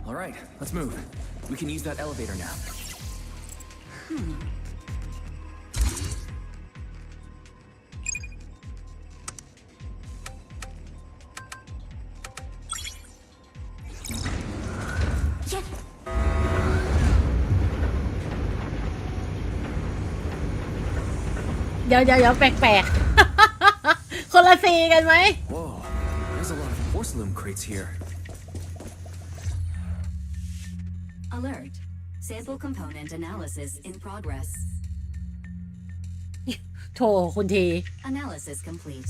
All right, let's move. We can use that elevator now. Yeah. เดี๋ยวแปลกๆ คนละซีกันไหม Whoa, there's a lot of porcelain crates here. Alert. Sample component analysis in progress. โถคุณที Analysis complete.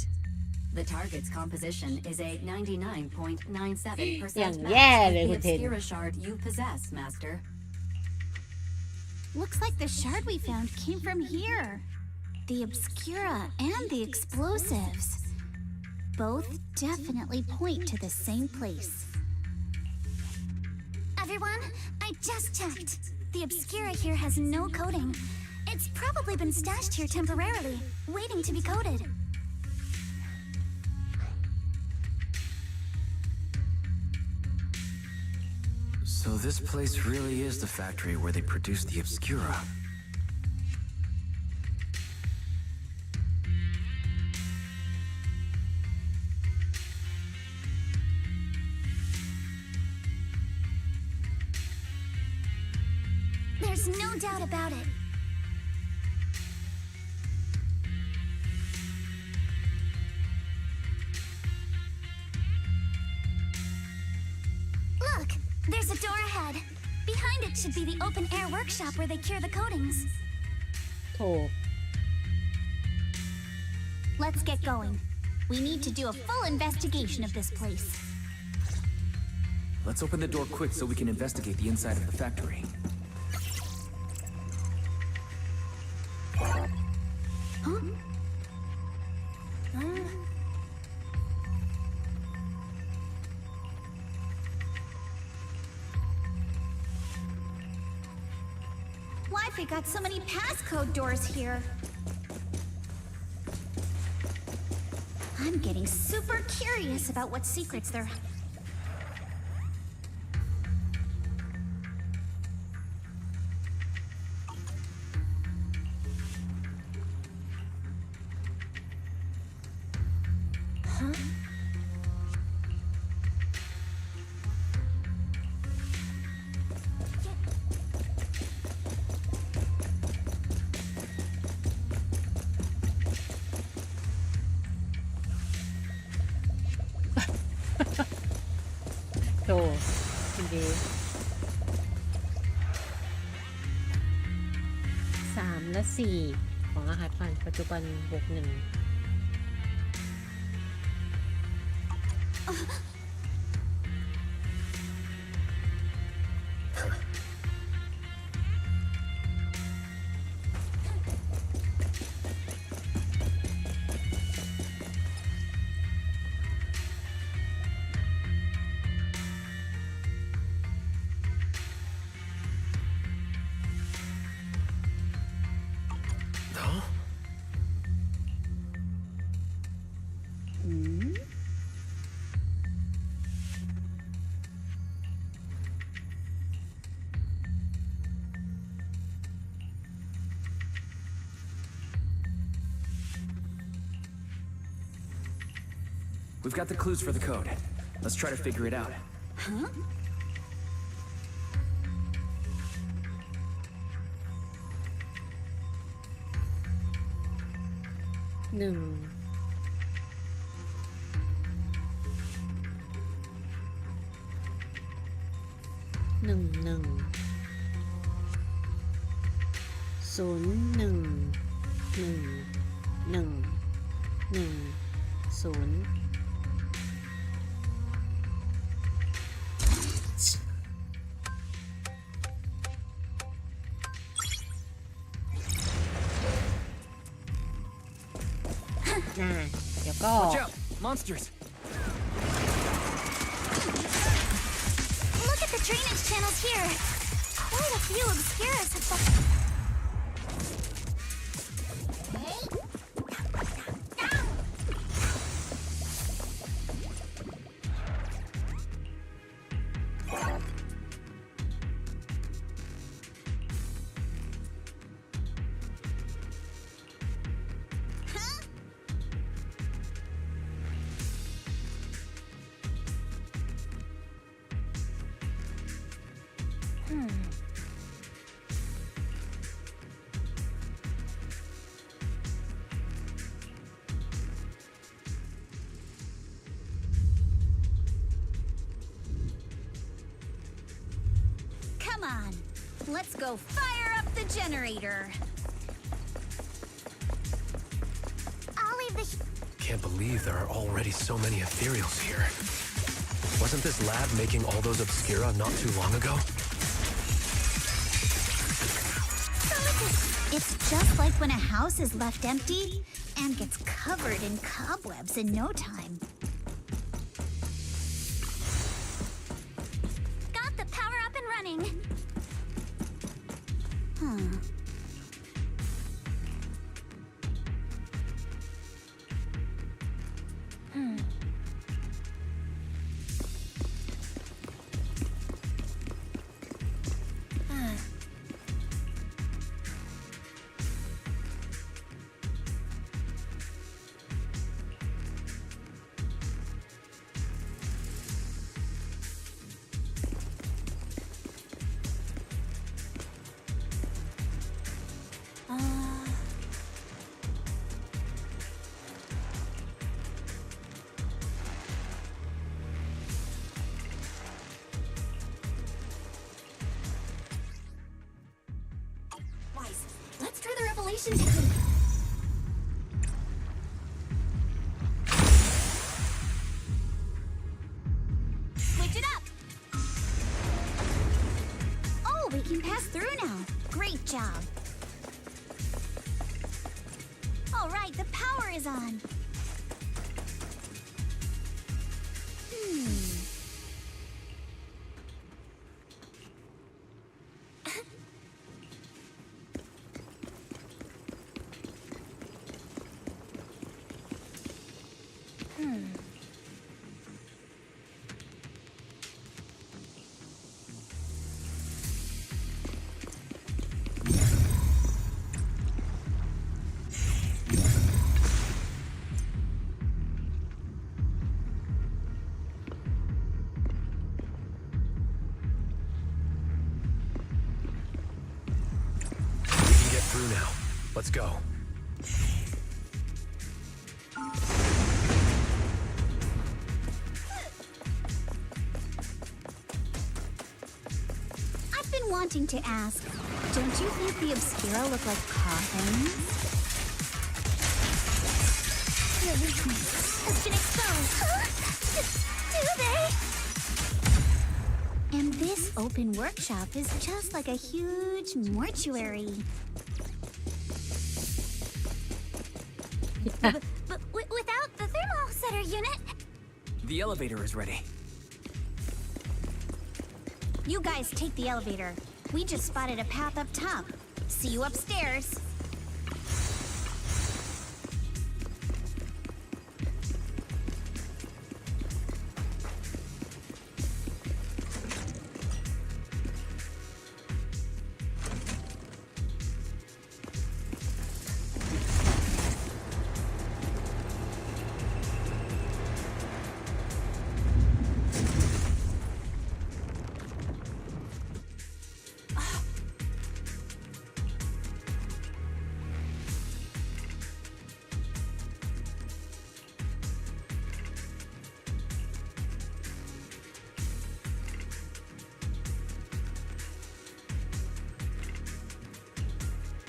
The target's composition is a 99.97% อย่าง match แย่เล with ย the คุณเทน Obscura shard you possess, Master. Looks like the shard we found came from here. The Obscura and the explosives. Both definitely point to the same place. Everyone, I just checked. The Obscura here has no coding. It's probably been stashed here temporarily, waiting to be coded. So this place really is the factory where they produce the Obscura. There's no doubt about it. Look, there's a door ahead. Behind it should be the open-air workshop where they cure the coatings. โถ Let's get going. We need to do a full investigation of this place. Let's open the door quick so we can investigate the inside of the factory. Why've we got so many passcode doors here? I'm getting super curious about what secrets they're... Huh? โธ่จริง3 และ 4 ของรหัสผ่านปัจจุบันบวก 1We've got the clues for the code. Let's try to figure it out. Huh? Watch out! Monsters! Look at the drainage channels here. Quite a few obscuras have Come on, let's go fire up the generator. I'll leave the... Can't believe there are already so many ethereals here. Wasn't this lab making all those obscura not too long ago? It's just like when a house is left empty and gets covered in cobwebs in no time. Got the power up and running. Huh. Let's try the revelation technique. Switch it up. Oh, we can pass through now. Great job. All right, the power is on. Through now. Let's go. wanting to ask, don't you think the Obscura look like coffins? Your weakness has been exposed. Do they? And this open workshop is just like a huge mortuary. But without the thermal setter unit... The elevator is ready. You guys take the elevator. We just spotted a path up top. See you upstairs.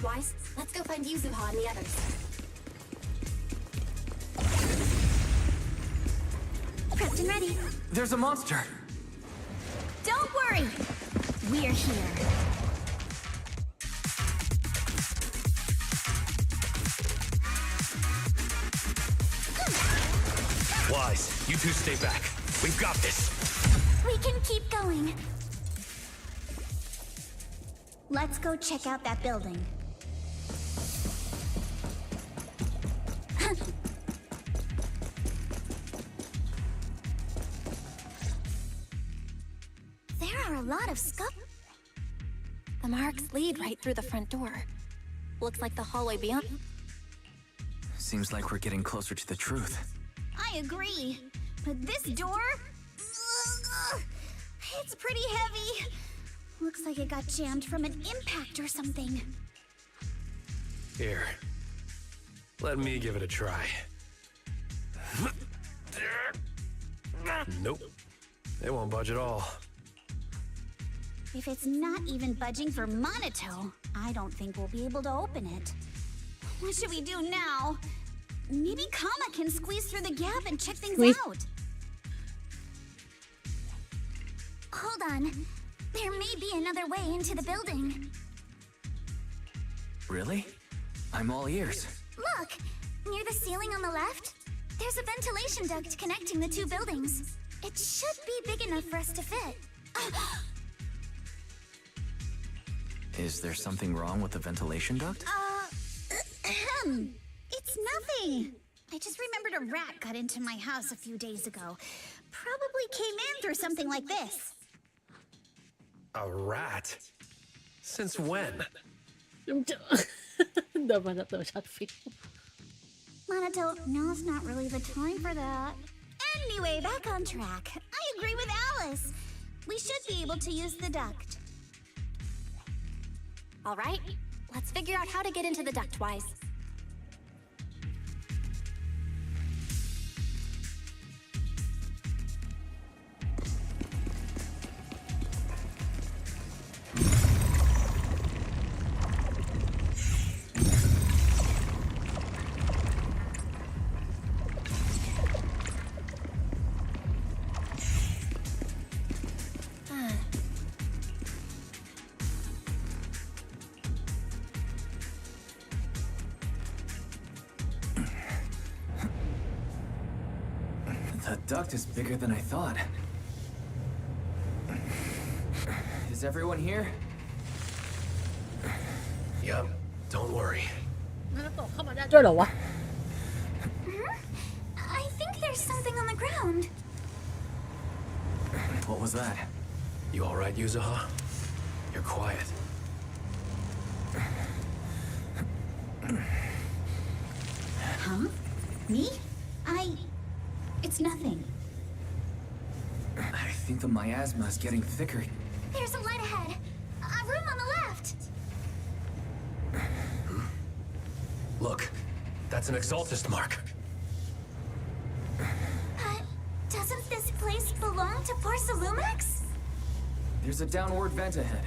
Wise, let's go find Yuzuha and the others. Prepped and ready. There's a monster. Don't worry. We're here. Wise, you two stay back. We've got this. We can keep going. Let's go check out that building. There are a lot of The marks lead right through the front door. Looks like the hallway beyond. Seems like we're getting closer to the truth. I agree. But this door? It's pretty heavy. Looks like it got jammed from an impact or something. Here. Let me give it a try. Nope. It won't budge at all. If it's not even budging for Monato, I don't think we'll be able to open it. What should we do now? Maybe Kama can squeeze through the gap and check things out. Hold on. There may be another way into the building. Really? I'm all ears. Look! Near the ceiling on the left, there's a ventilation duct connecting the two buildings. It should be big enough for us to fit. Is there something wrong with the ventilation duct? It's nothing. I just remembered a rat got into my house a few days ago. Probably came in through something like this. A rat? Since when? Monato, now's not really the time for that. Anyway, back on track. I agree with Alice. We should be able to use the duct. All right, let's figure out how to get into the duct, Wise. The duct is bigger than I thought. Is everyone here? Yup, don't worry. I think there's something on the ground. What was that? You alright, Yuzuha? You're quiet. Huh? Me? It's nothing. I think the miasma is getting thicker. There's a light ahead. A room on the left. Look, that's an Exaltist mark. But doesn't this place belong to Porcelumex? There's a downward vent ahead.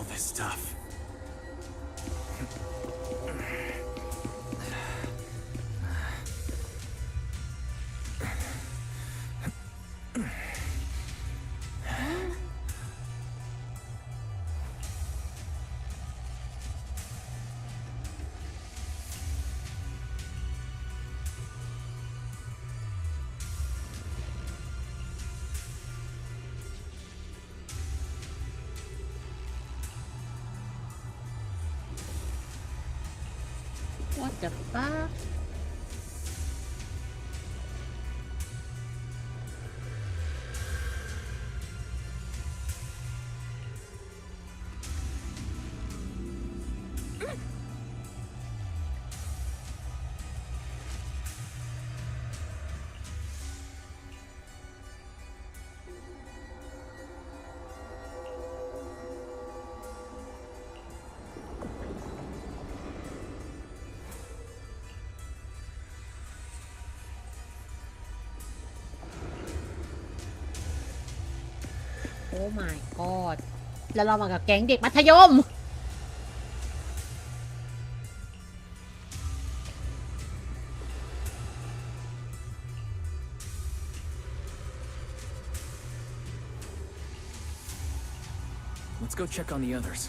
all this stuff. What the fuck? Oh my god แล้วเรามากับแก๊งเด็กมัธยม Let's go check on the others.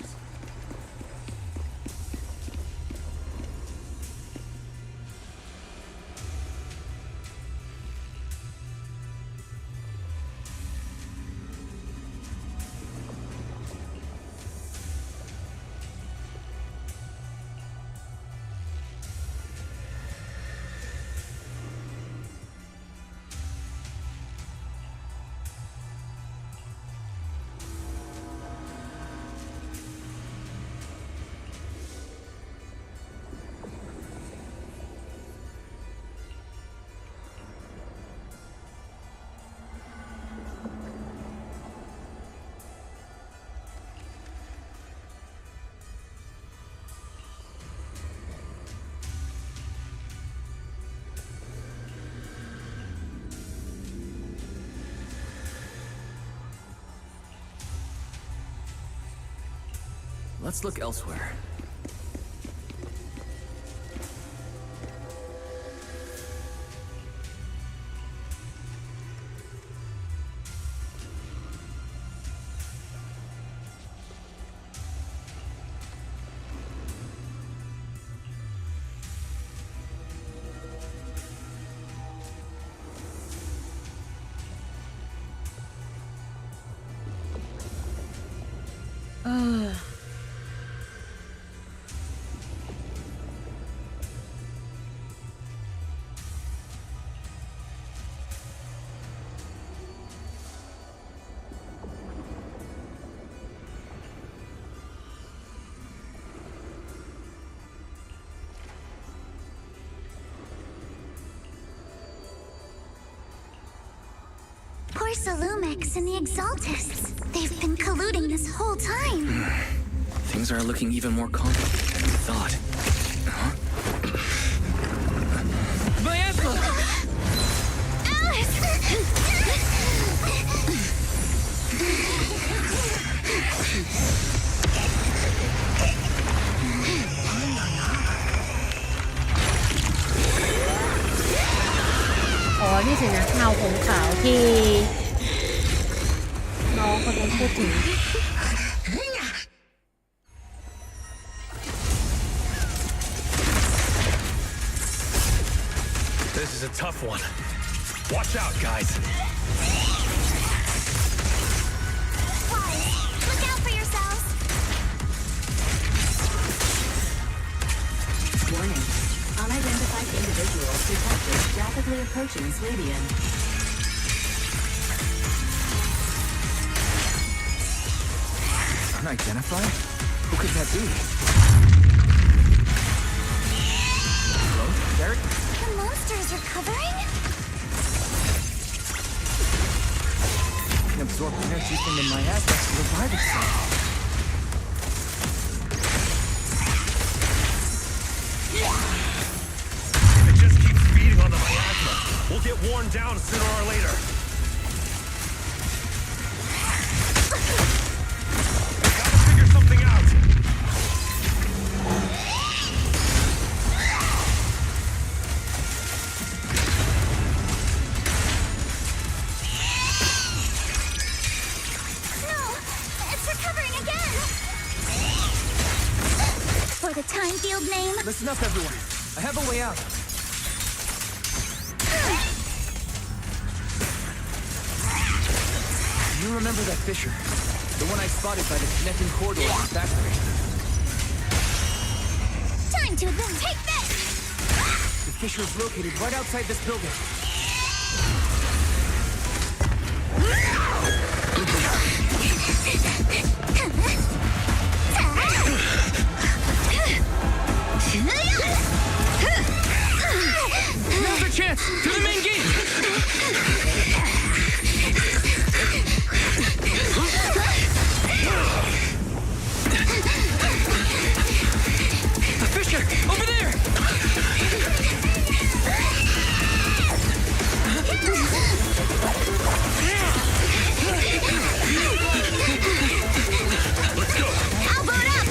Let's look elsewhere. Porcelumex and the Exaltists. They've been colluding this whole time. Things are looking even more complicated than we thought. Huh? Miasma! Alice! อ๋อ นี่สินะเงาผมขาวที่น้องคนนั้นพูดถึง This is a tough one. Watch out, guys. Look out for yourselves. Warning. Unidentified individuals detected rapidly approaching Swadian. Unidentified? Who could that be? Hello? Derek? The monster is recovering? I can absorb energy from the miasma to revive itself. If it just keeps feeding on the miasma, we'll get worn down sooner or later. Gotta figure something out. the time field name? Listen up, everyone. I have a way out. You remember that fissure? The one I spotted by the connecting corridor in the factory. Time to advance. Take this! The fissure is located right outside this building. Now's our chance! To the main gate! The fissure! Over there! Let's go! I'll boot up!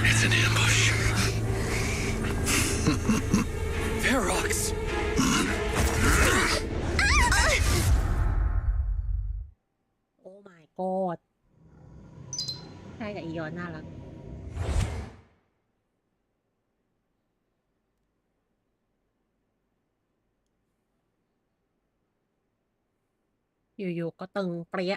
It's an ambush. Ferox! Oh my god ใช่กับอียอนน่ารักอยู่ๆก็ตึงเปรี้ย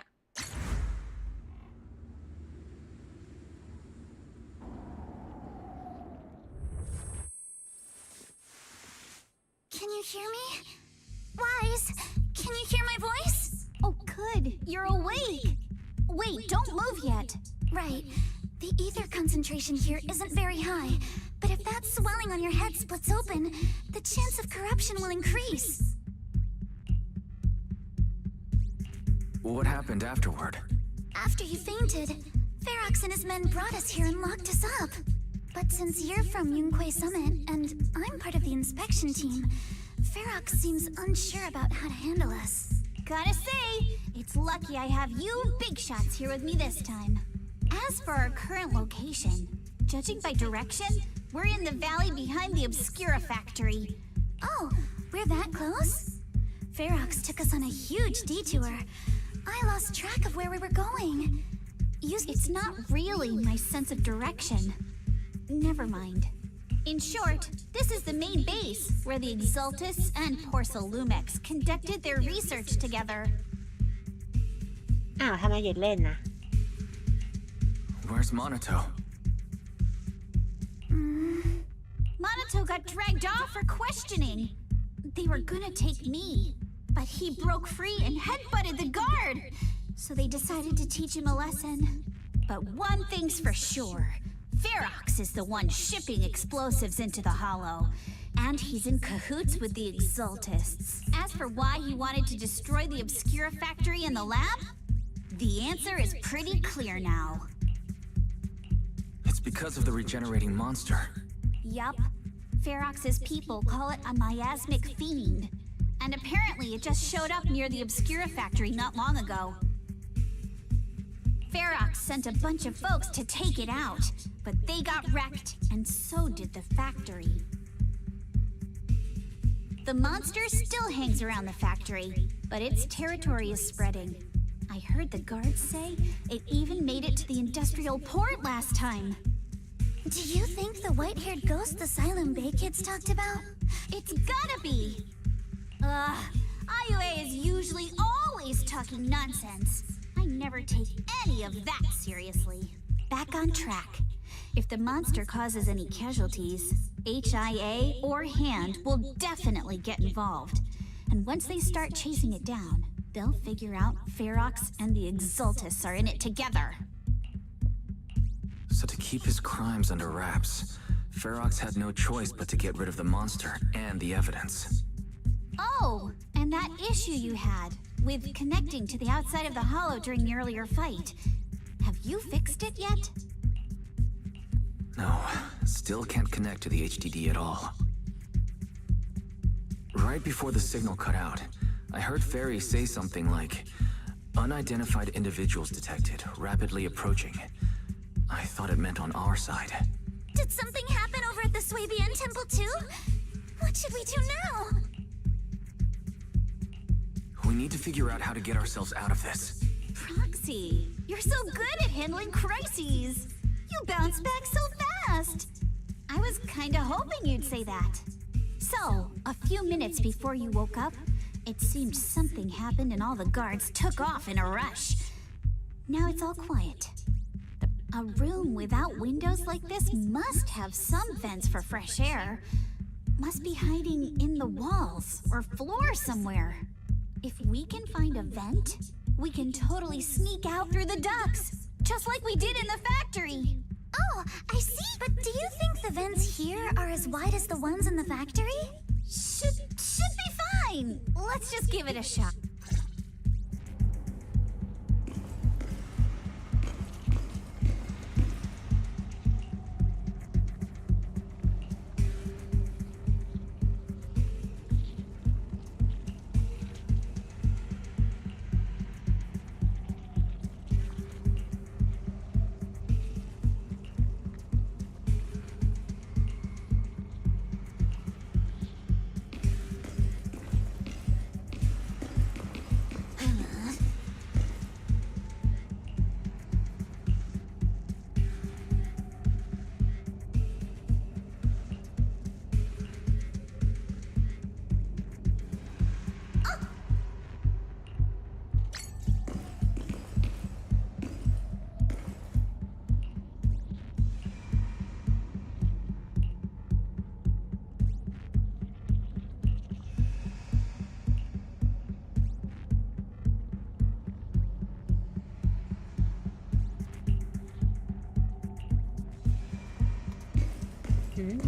Can you hear me? Wise, can you hear my voice? Oh, good. You're awake. Wait, don't move yet. Right. The ether concentration here isn't very high, but if that swelling on your head splits open, the chance of corruption will increase. What happened afterward? After you fainted, Ferox and his men brought us here and locked us up. But since you're from Yunquay Summit, and I'm part of the inspection team, Ferox seems unsure about how to handle us. Gotta say, it's lucky I have you big shots here with me this time. As for our current location, judging by direction, we're in the valley behind the Obscura factory. Oh, we're that close? Ferox took us on a huge detour. I lost track of where we were going. It's not really my sense of direction. Never mind. In short, this is the main base, where the Exaltists and Porcelumex conducted their research together. อ้าวทำไมหยุดเล่นนะ Where's Monato? Monato got dragged off for questioning. They were gonna take me, but he broke free and headbutted the guard. So they decided to teach him a lesson. But one thing's for sure. Ferox is the one shipping explosives into the Hollow, and he's in cahoots with the Exaltists. As for why he wanted to destroy the Obscura factory and the lab, the answer is pretty clear now. It's because of the regenerating monster. Yup. Ferox's people call it a miasmic fiend, and apparently it just showed up near the Obscura factory not long ago. Ferox sent a bunch of folks to take it out, but they got wrecked, and so did the factory. The monster still hangs around the factory, but its territory is spreading. I heard the guards say it even made it to the industrial port last time. Do you think the white-haired ghost the Silent Bay kids talked about? It's gotta be! IUA is usually always talking nonsense. I never take any of that seriously. Back on track. If the monster causes any casualties, HIA or HAND will definitely get involved. And once they start chasing it down, they'll figure out Ferox and the Exaltists are in it together. So to keep his crimes under wraps, Ferox had no choice but to get rid of the monster and the evidence. Oh, and that issue you had with connecting to the outside of the Hollow during the earlier fight. Have you fixed it yet? No, still can't connect to the HDD at all. Right before the signal cut out, I heard Fairy say something like, unidentified individuals detected, rapidly approaching. I thought it meant on our side. Did something happen over at the Swabian Temple too? What should we do now? We need to figure out how to get ourselves out of this. Proxy, you're so good at handling crises. You bounce back so fast. I was kinda hoping you'd say that. So, a few minutes before you woke up, it seemed something happened and all the guards took off in a rush. Now it's all quiet. A room without windows like this must have some vents for fresh air. Must be hiding in the walls or floor somewhere. If we can find a vent, we can totally sneak out through the ducts, just like we did in the factory. Oh, I see. But do you think the vents here are as wide as the ones in the factory? Should be fine. Let's just give it a shot.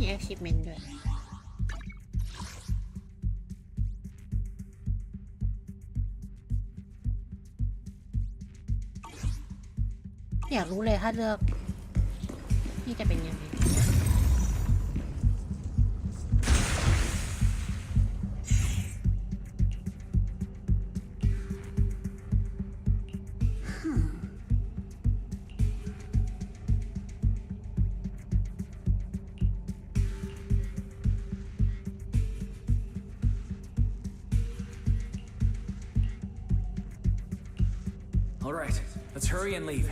มี achievement ด้วย อยากรู้เลยถ้าเลือกนี่จะเป็นยังไง All right, let's hurry and leave.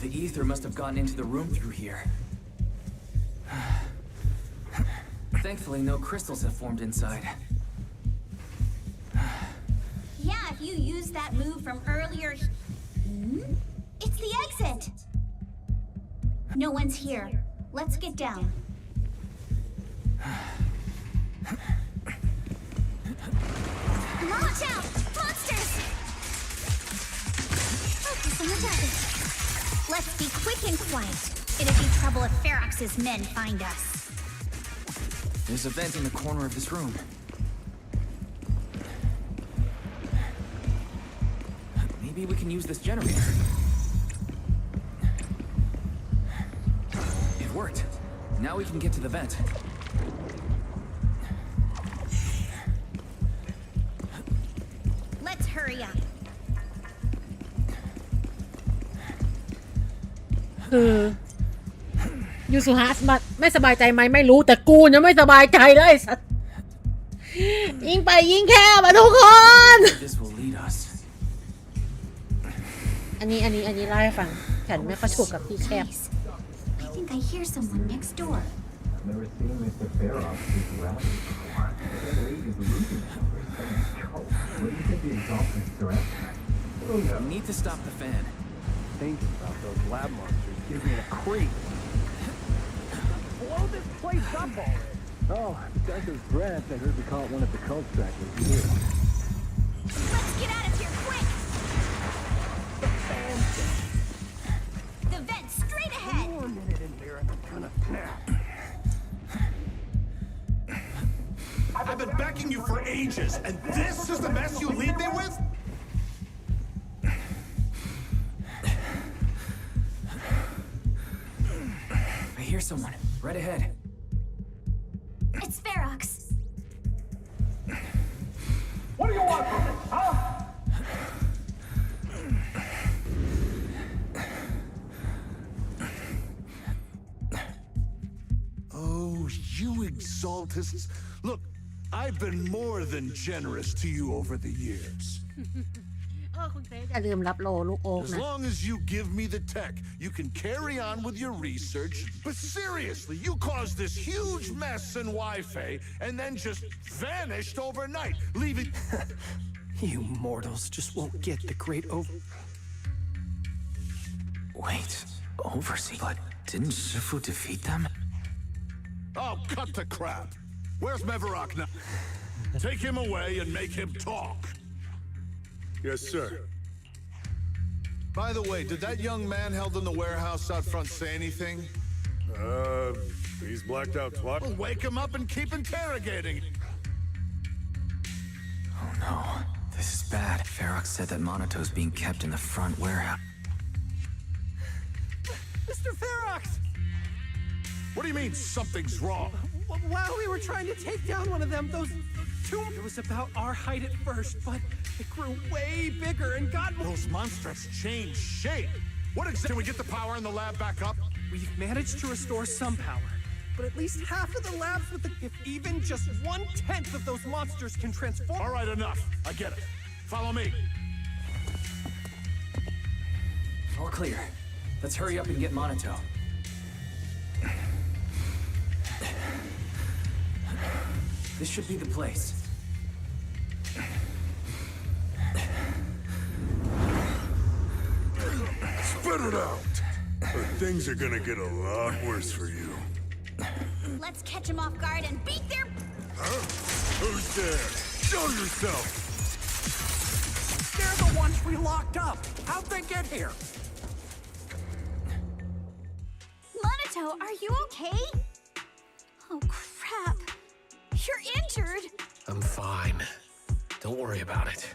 The ether must have gotten into the room through here. Thankfully, no crystals have formed inside. Yeah, if you use that move from earlier... It's the exit! No one's here. Let's get down. Watch out! Monsters! Focus on the target. Let's be quick and quiet. It'd be trouble if Ferox's men find us. There's a vent in the corner of this room. Maybe we can use this generator. It worked. Now we can get to the vent. Let's hurry up. คือยูสุฮะไม่สบายใจไหมไม่รู้แต่กูเนี่ยไม่สบายใจเลยสัตว์ยิ่งไปยิ่งแคบอะทุกคน This will lead us. อันนี้เล่าให้ฟังฉันไม่ค่อยถูกกับที่แคบ I think I hear someone next door. Never seen Mr. Ferox rally before. I believe he's losing numbers. What do you think the exalted threat? We need to stop the fan. Thinking about those lab monsters gives me a creep. Blow this place up already. Oh, besides those breaths, I heard we caught one of the cult trackers too. Let's get out of here quick! The fan thing. The vent straight ahead! One more minute in here and I'm gonna snap. I've been begging you for ages, and this is the mess you leave me with? I hear someone. Right ahead. It's Ferox. What do you want from me, huh? you exaltists. Look, I've been more than generous to you over the years. คุณเกรซอย่าลืมรับโลลูกโอ๊ก As นะ long as you give me the tech, you can carry on with your research. But seriously, you caused this huge mess in Wi-Fi and then just vanished overnight, leaving... You mortals just won't get the great Wait, Overseer? But didn't Shifu defeat them? Oh, cut the crap. Where's Mevarok now? Take him away and make him talk. Yes, sir. By the way, did that young man held in the warehouse out front say anything? He's blacked out twice. Well, wake him up and keep interrogating. Oh no, this is bad. Ferox said that Monato's being kept in the front warehouse. Mr. Ferox! What do you mean, something's wrong? While we were trying to take down one of them, those two... It was about our height at first, but it grew way bigger and got... Those monsters changed shape. What exactly... Can we get the power in the lab back up? We've managed to restore some power, but at least half of the labs with the... If even just 1/10 of those monsters can transform... All right, enough. I get it. Follow me. All clear. Let's hurry up and get Monato. This should be the place. Spit it out! Or things are gonna get a lot worse for you. Let's catch them off guard and beat their... Huh? Who's there? Show yourself! They're the ones we locked up! How'd they get here? Monato, are you okay? Oh, crap. You're injured. I'm fine. Don't worry about it.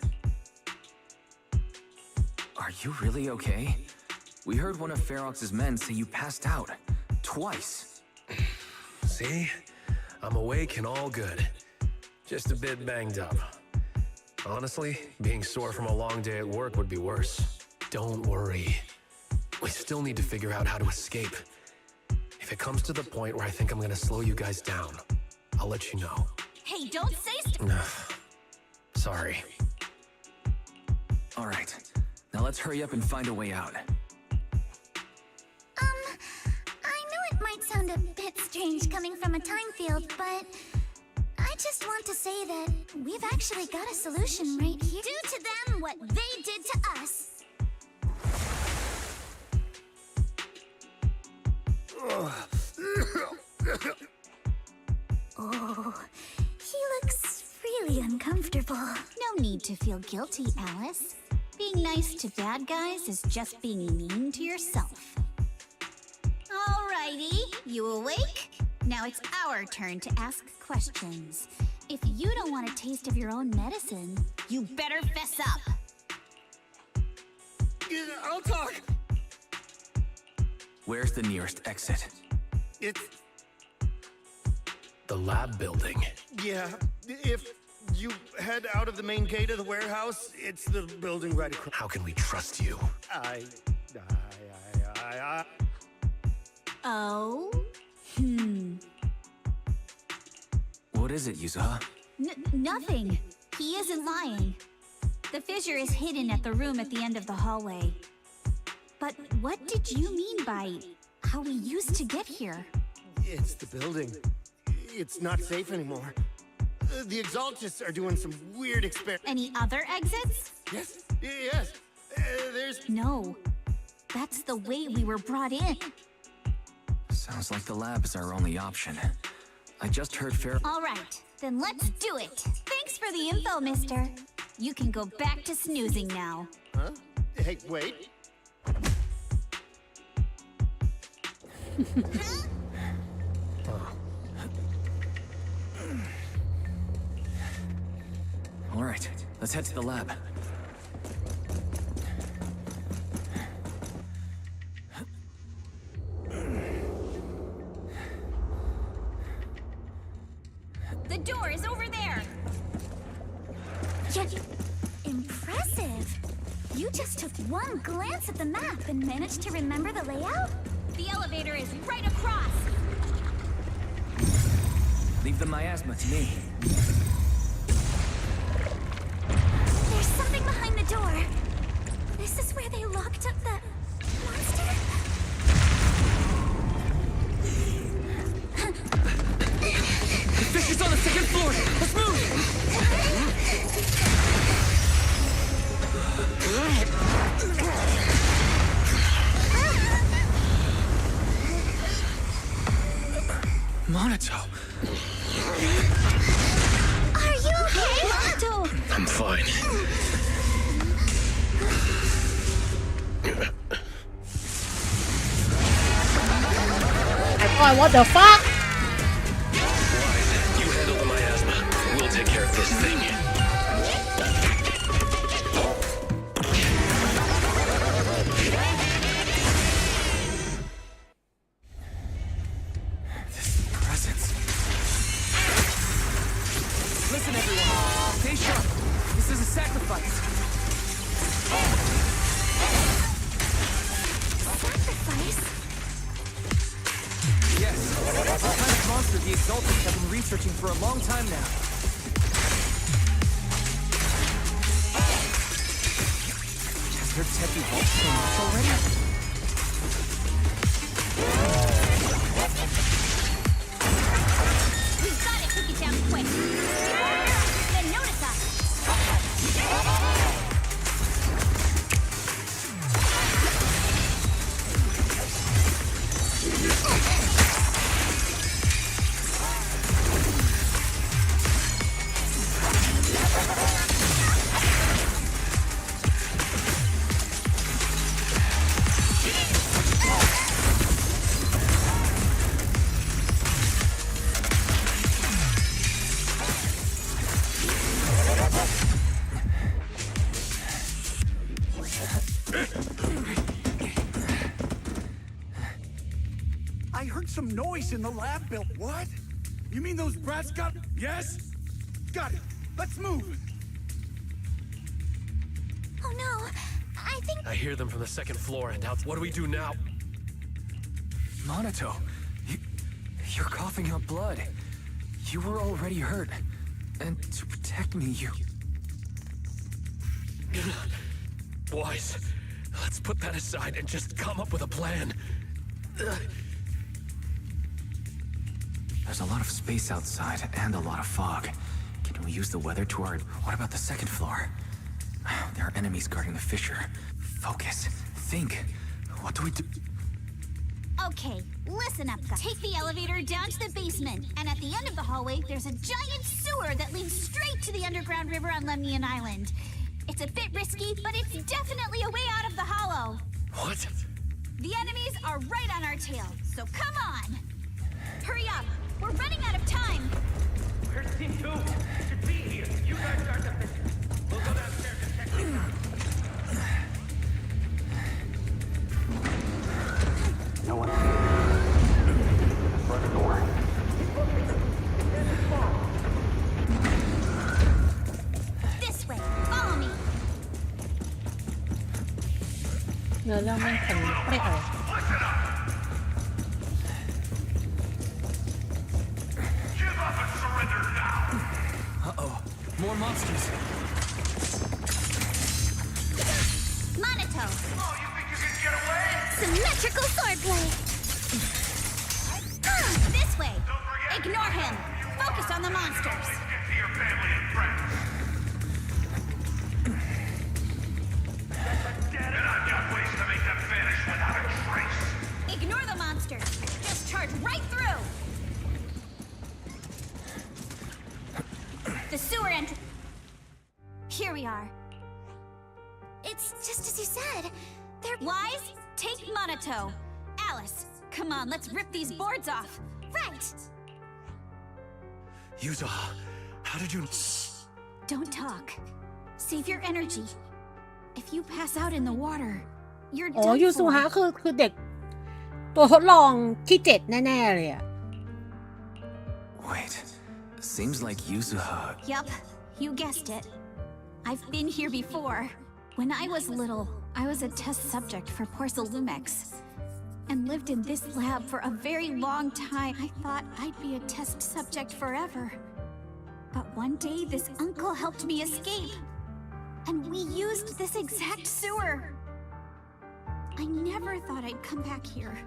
Are you really okay? We heard one of Ferox's men say you passed out. Twice. See? I'm awake and all good. Just a bit banged up. Honestly, being sore from a long day at work would be worse. Don't worry. We still need to figure out how to escape. If it comes to the point where I think I'm gonna slow you guys down, I'll let you know. Hey, don't say Sorry. All right. Now let's hurry up and find a way out. I know it might sound a bit strange coming from a time field, but I just want to say that we've actually got a solution right here. Do to them what they did to us. Oh, he looks really uncomfortable. No need to feel guilty, Alice. Being nice to bad guys is just being mean to yourself. Alrighty, you awake? Now it's our turn to ask questions. If you don't want a taste of your own medicine, you better fess up. I'll talk. Where's the nearest exit? It's... The lab building. Yeah, if you head out of the main gate of the warehouse, it's the building right across. How can we trust you? Oh? What is it, Yuzuha? Nothing. He isn't lying. The fissure is hidden at the room at the end of the hallway. But what did you mean by how we used to get here? It's the building. It's not safe anymore. The Exaltists are doing some weird experiments. Any other exits? Yes. There's... No. That's the way we were brought in. Sounds like the lab is our only option. I just heard All right, then let's do it. Thanks for the info, mister. You can go back to snoozing now. Huh? Hey, wait. All right, let's head to the lab. The door is over there. Impressive. You just took one glance at the map and managed to remember the layout? The elevator is right across. the miasma to me. There's something behind the door. This is where they locked up the monster? The fish is on the second floor! Let's move! Monato! Are you okay, Monato? I'm fine. Oh, what the fuck? Wise, you handle the miasma. We'll take care of this thing. Listen, everyone. Stay sharp. This is a sacrifice. Sacrifice? Yes. It's the kind of monster the Exaltists have been researching for a long time now. Has their tech evolved so much already? We've got to take it down quick. Then notice us. I heard some noise in the lab built. What? You mean those brats got... Yes? Got it. Let's move. Oh no, I think... I hear them from the second floor and out. What do we do now? Monato, you're coughing up blood. You were already hurt. And to protect me, you... Wise, let's put that aside and just come up with a plan. There's a lot of space outside and a lot of fog. Can we use the weather to our... What about the second floor? There are enemies guarding the fissure. Focus. Think. What do we do? Okay, listen up, guys. Take the elevator down to the basement, and at the end of the hallway, there's a giant sewer that leads straight to the underground river on Lemnian Island. It's a bit risky, but it's definitely a way out of the hollow. What? The enemies are right on our tail, so come on! Hurry up! We're running out of time! Where's Team 2? Should be here. You guys start the mission. We'll go downstairs and check things out. No one. Front door. This way! Follow me! เนื้อเรื่องไม่แข็งเปรี้ยวเลย Uh-oh. More monsters. Monato! Symmetrical swordplay! This way! Ignore him! Focus on the monsters! Ignore the monsters! Just charge right through! The sewer entrance. Here we are. It's just as you said. They're... Wise, take Monato. Alice, come on, let's rip these boards off. Right. Yuza, how did you... Don't talk. Save your energy. If you pass out in the water, you're อ๋อ done ยูซู for. ฮะคือเด็กตัวทดลองที่7แน่ๆเลยอะ Wait. Seems like Yuzuha... Yup, you guessed it. I've been here before. When I was little, I was a test subject for Porcelumex. and lived in this lab for a very long time. I thought I'd be a test subject forever. But one day, this uncle helped me escape. And we used this exact sewer. I never thought I'd come back here.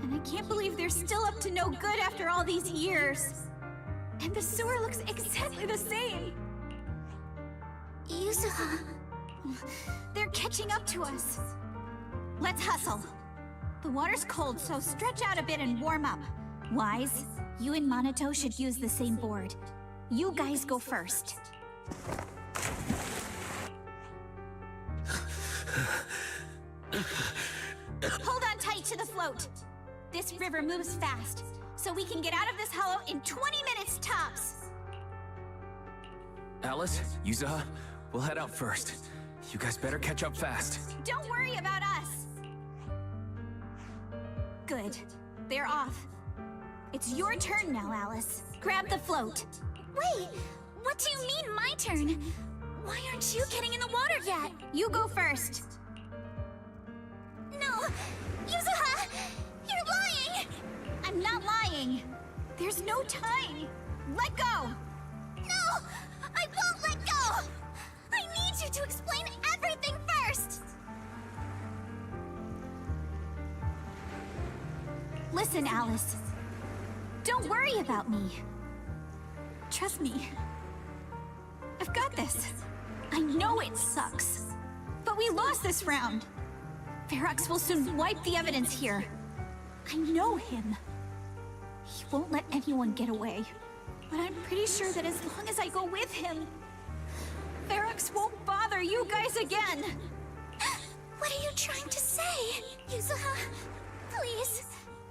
And I can't believe they're still up to no good after all these years. And the sewer looks exactly the same. Yuzuha. They're catching up to us. Let's hustle. The water's cold, so stretch out a bit and warm up. Wise, you and Minato should use the same board. You guys go first. Hold on tight to the float. This river moves fast, so we can get out of this hollow in 20 minutes tops. Alice, Yuzuha, we'll head out first. You guys better catch up fast. Don't worry about us. Good. They're off. It's your turn now, Alice. Grab the float. Wait, what do you mean my turn? Why aren't you getting in the water yet? You go first. No! Yuzuha! You're lying! I'm not lying. There's no time. Let go! No! I won't let go! I need you to explain everything first! Listen, Alice. Don't worry about me. Trust me. I've got this. I know it sucks. But we lost this round. Ferox will soon wipe the evidence here. I know him. He won't let anyone get away. But I'm pretty sure that as long as I go with him, Ferox won't bother you guys again. What are you trying to say? Yuzuha, please,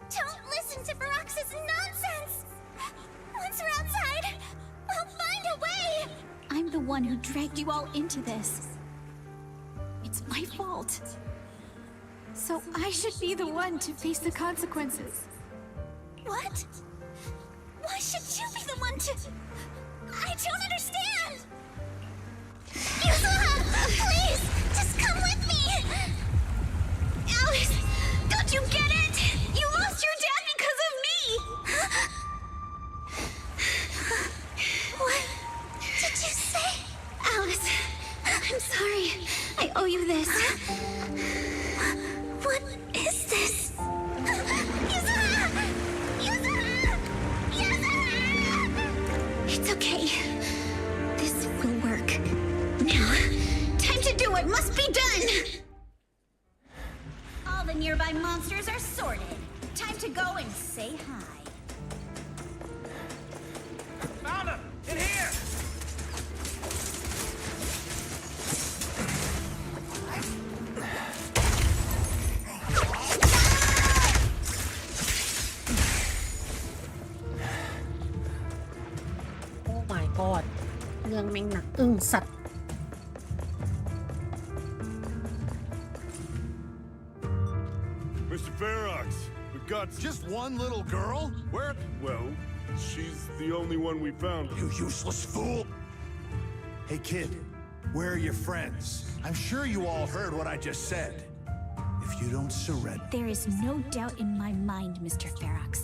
don't listen to Ferox's nonsense! Once we're outside, we'll find a way! I'm the one who dragged you all into this. It's my fault. So I should be the one to face the consequences. What? Why should you be the one to... I don't understand! Yuzuha, please, just come with me! Alice, don't you get it? You lost your dad because of me! What did you say? Alice, I'm sorry. I owe you this. What is this? Yuzuha! Yuzuha! Yuzuha! It's okay. This will work. Now, time to do what must be done! All the nearby monsters are sorted. Time to go and say hi. Found him! In here! Oh my god เรื่องแม่งหนักอึ้งสัตว์ Mr. Ferox, we've got just one little girl? Where? Well, she's the only one we found. You useless fool! Hey kid, where are your friends? I'm sure you all heard what I just said. If you don't surrender... There is no doubt in my mind, Mr. Ferox.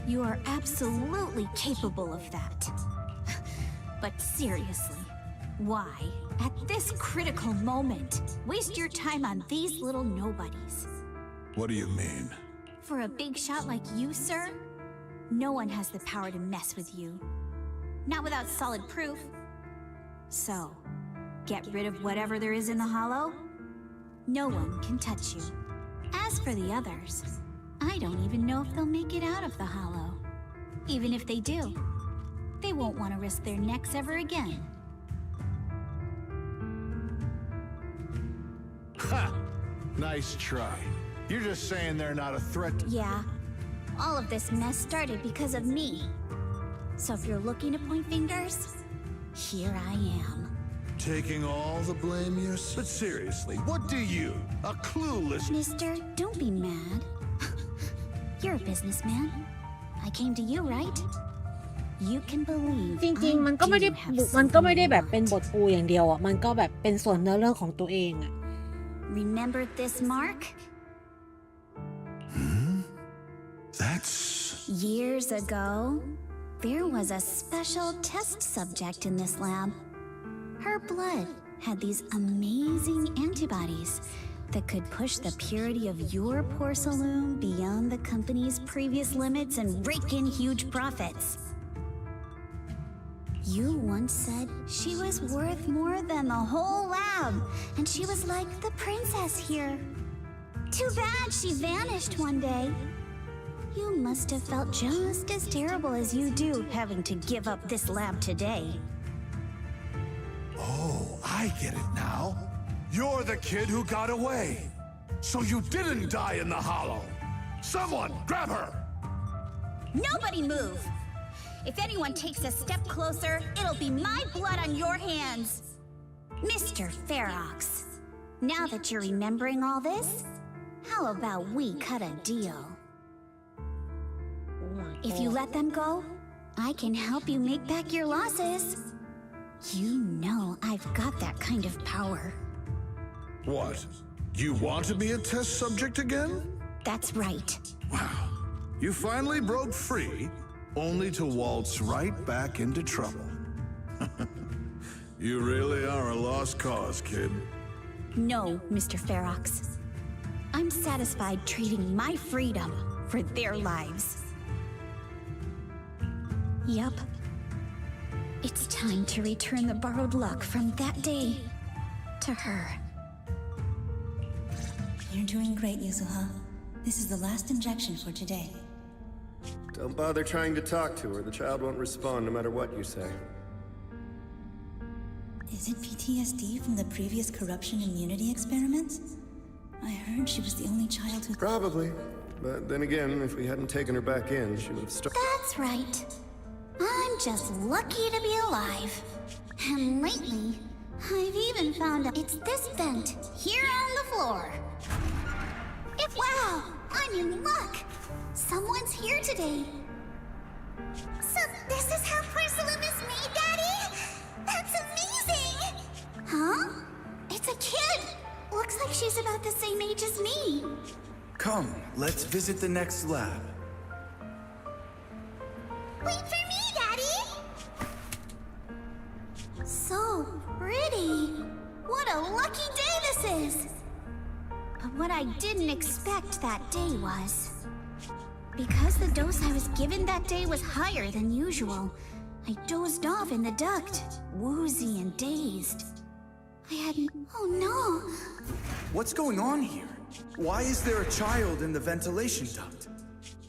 You are absolutely capable of that. But seriously, why, at this critical moment, waste your time on these little nobodies? What do you mean? For a big shot like you, sir, no one has the power to mess with you. Not without solid proof. So, get rid of whatever there is in the hollow. No one can touch you. As for the others, I don't even know if they'll make it out of the hollow. Even if they do, they won't want to risk their necks ever again. Ha! Nice try. You're just saying they're not a threat to... Yeah, all of this mess started because of me. So if you're looking to point fingers, here I am. Taking all the blame yourself? But seriously, what do you, a clueless... Mister, don't be mad. You're a businessman. I came to you, right? You can believe จริงๆมันก็ไม่ได้แบบเป็นบทปูอย่างเดียวอ่ะมันก็แบบเป็นส่วนเนื้อเรื่องของตัวเองอ่ะ Remember this mark? That's... Years ago, there was a special test subject in this lab. Her blood had these amazing antibodies that could push the purity of your porcelain beyond the company's previous limits and rake in huge profits. You once said she was worth more than the whole lab, and she was like the princess here. Too bad she vanished one day. You must have felt just as terrible as you do having to give up this lab today. Oh, I get it now. You're the kid who got away. So you didn't die in the hollow. Someone, grab her! Nobody move! If anyone takes a step closer, it'll be my blood on your hands. Mr. Ferox, now that you're remembering all this, how about we cut a deal? If you let them go, I can help you make back your losses. You know I've got that kind of power. What? You want to be a test subject again? That's right. Wow. You finally broke free, only to waltz right back into trouble. You really are a lost cause, kid. No, Mr. Ferox. I'm satisfied trading my freedom for their lives. Yup. It's time to return the borrowed luck from that day to her. You're doing great, Yuzuha. This is the last injection for today. Don't bother trying to talk to her. The child won't respond no matter what you say. Is it PTSD from the previous corruption immunity experiments? I heard she was the only child who... Probably. But then again, if we hadn't taken her back in, she would have started... That's right. I'm just lucky to be alive. And lately, I've even found out it's this vent here on the floor. Wow, I'm in luck. Someone's here today. So this is how porcelain is made, Daddy? That's amazing! Huh? It's a kid. Looks like she's about the same age as me. Come, let's visit the next lab. Wait for me, Daddy! So pretty. What a lucky day this is. But what I didn't expect that day was... Because the dose I was given that day was higher than usual, I dozed off in the duct, woozy and dazed. I hadn't... Oh no! What's going on here? Why is there a child in the ventilation duct?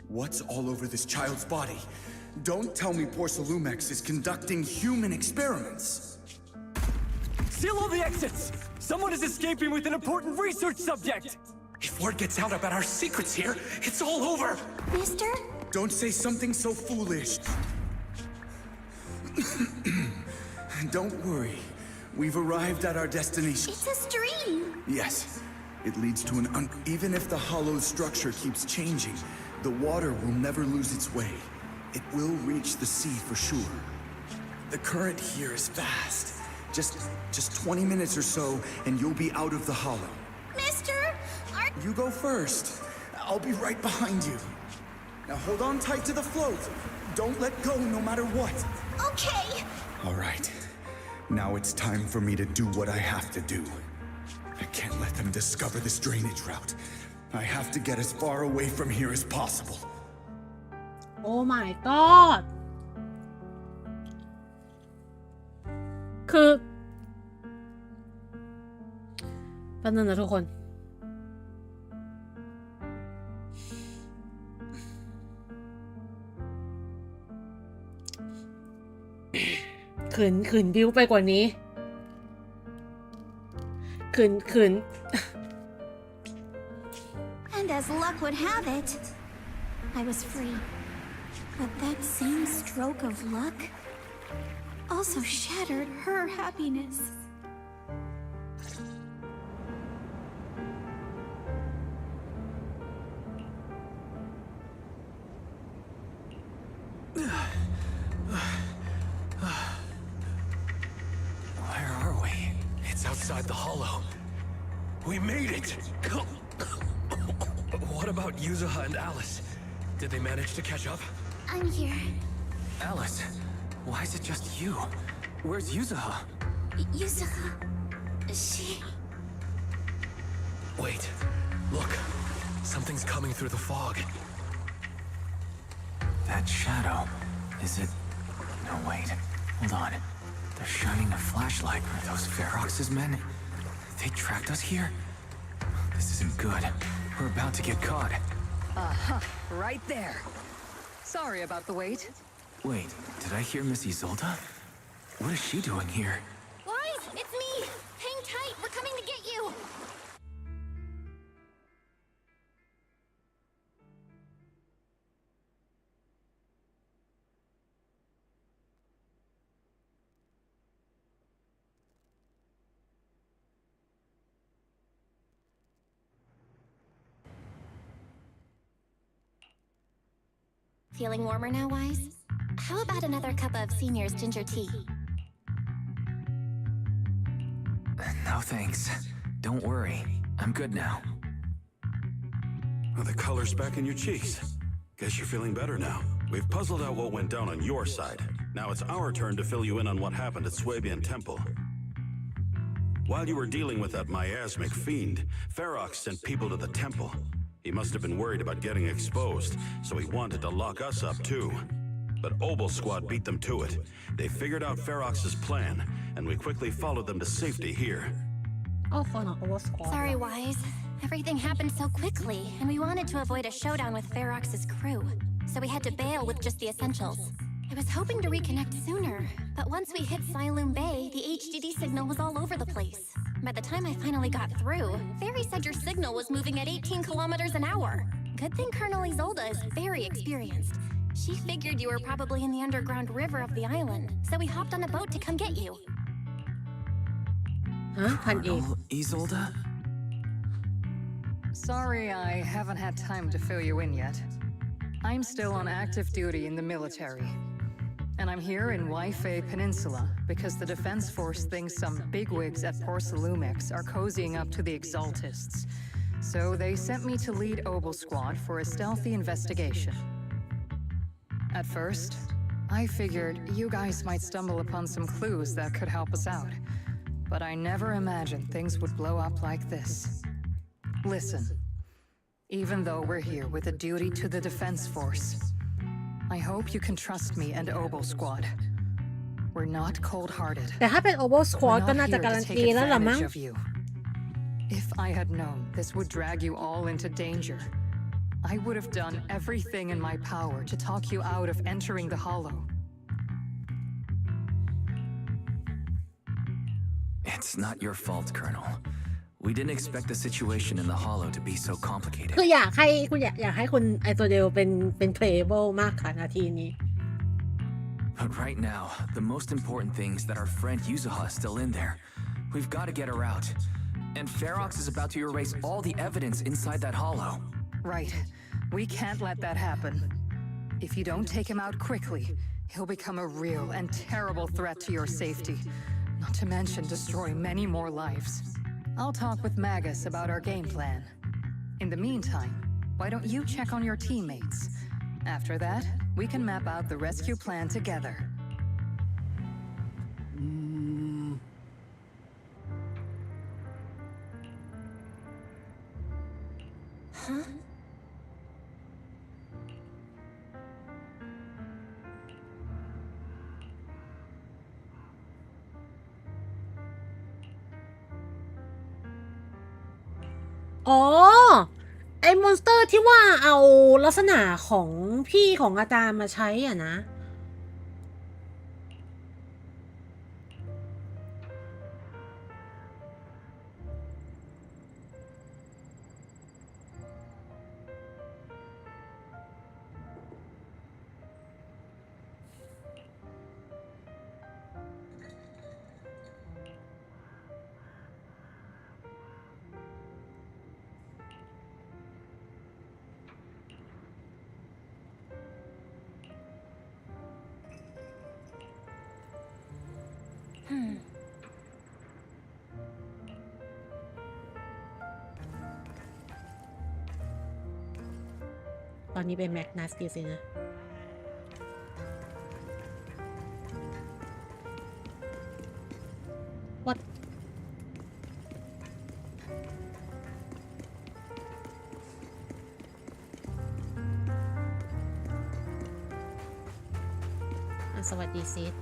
What's all over this child's body? Don't tell me Porcelumex is conducting human experiments. Seal all the exits! Someone is escaping with an important research subject! If word gets out about our secrets here, it's all over! Mister? Don't say something so foolish. Don't worry. We've arrived at our destination. It's a stream! Yes. It leads to even if the hollow structure keeps changing, the water will never lose its way. It will reach the sea for sure. The current here is fast. Just 20 minutes or so, and you'll be out of the hollow. Mister, You go first. I'll be right behind you. Now hold on tight to the float. Don't let go no matter what. Okay. All right. Now it's time for me to do what I have to do. I can't let them discover this drainage route. I have to get as far away from here as possible. Oh my god คือแป๊บนึงนะทุกคนขืนบิ้วไปกว่านี้ขืน And as luck would have it, I was free. But that same stroke of luck also shattered her happiness. Where are we? It's outside the hollow. We made it! What about Yuzuha and Alice? Did they manage to catch up? I'm here. Alice, why is it just you? Where's Yuzuha? Yuzuha. She... Wait. Look. Something's coming through the fog. That shadow. Is it... No, wait. Hold on. They're shining a flashlight. Are those Ferox's men? They tracked us here? This isn't good. We're about to get caught. Right there. Sorry about the wait. Wait, did I hear Miss Isolde? What is she doing here? Wise, it's me! Hang tight, we're coming to get you! Feeling warmer now, Wise? How about another cup of Senior's ginger tea? No thanks. Don't worry. I'm good now. Well, the color's back in your cheeks. Guess you're feeling better now. We've puzzled out what went down on your side. Now it's our turn to fill you in on what happened at Swabian Temple. While you were dealing with that miasmic fiend, Ferox sent people to the temple. He must have been worried about getting exposed, so he wanted to lock us up too. But Obel Squad beat them to it. They figured out Ferox's plan, and we quickly followed them to safety here. Oh, for an Obel Squad. Sorry, Wise. Everything happened so quickly, and we wanted to avoid a showdown with Ferox's crew. So we had to bail with just the essentials. I was hoping to reconnect sooner, but once we hit Siloam Bay, the HDD signal was all over the place. By the time I finally got through, Fairy said your signal was moving at 18 kilometers an hour. Good thing Colonel Isolde is very experienced. She figured you were probably in the underground river of the island, so we hopped on a boat to come get you. Huh? Colonel Isolde? Sorry I haven't had time to fill you in yet. I'm still on active duty in the military. And I'm here in Waifei Peninsula because the Defense Force thinks some bigwigs at Porcelumix are cozying up to the Exaltists. So they sent me to lead Obel Squad for a stealthy investigation. At first, I figured you guys might stumble upon some clues that could help us out. But I never imagined things would blow up like this. Listen, even though we're here with a duty to the Defense Force, I hope you can trust me and Obel Squad. We're not cold-hearted. แต่ถ้าเป็น Obel Squad ก็น่าจะการันตีแล้วล่ะมั้ง If I had known this would drag you all into danger, I would have done everything in my power to talk you out of entering the Hollow. It's not your fault, Colonel. We didn't expect the situation in the Hollow to be so complicated. คืออยากให้คุณไอโซเดลเป็น playable มากค่ะนาทีนี้ But right now, the most important thing is that our friend Yuzuha is still in there. We've got to get her out. And Ferox is about to erase all the evidence inside that hollow. Right. We can't let that happen. If you don't take him out quickly, he'll become a real and terrible threat to your safety. Not to mention destroy many more lives. I'll talk with Magus about our game plan. In the meantime, why don't you check on your teammates? After that, we can map out the rescue plan together. Huh?อ๋อ ไอ้มอนสเตอร์ที่ว่าเอาลักษณะของพี่ของอาจารย์มาใช้อ่ะนะ อนนี้เป็นแมกนัสอยู่สินะวัดสวัสดีซิด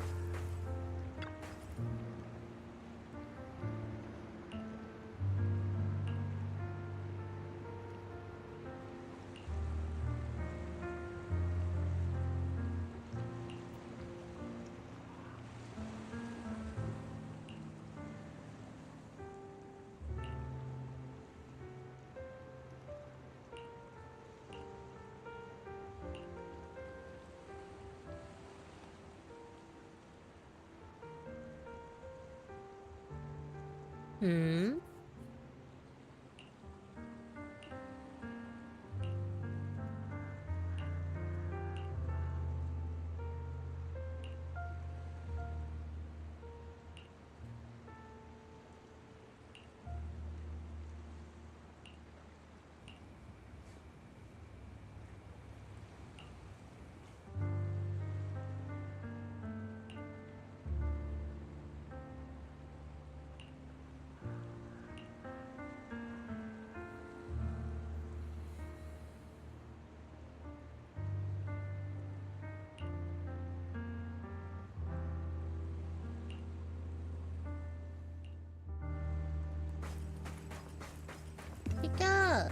พิกเกอร์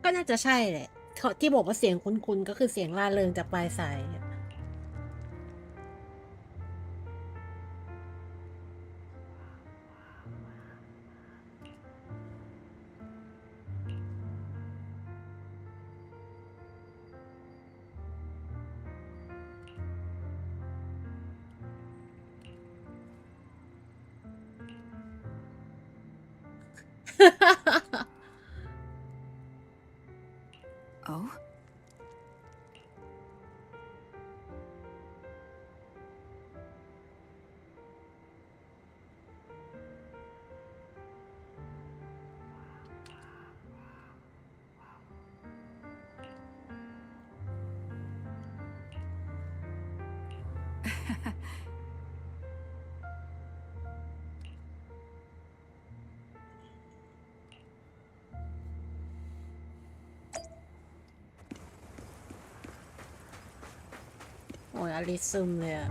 ก็น่าจะใช่แหละที่บอกว่าเสียงคุ้นๆก็คือเสียงร่าเริงจากปลายสายOh? Oh. โอ้ยอลิซึมเลยอะ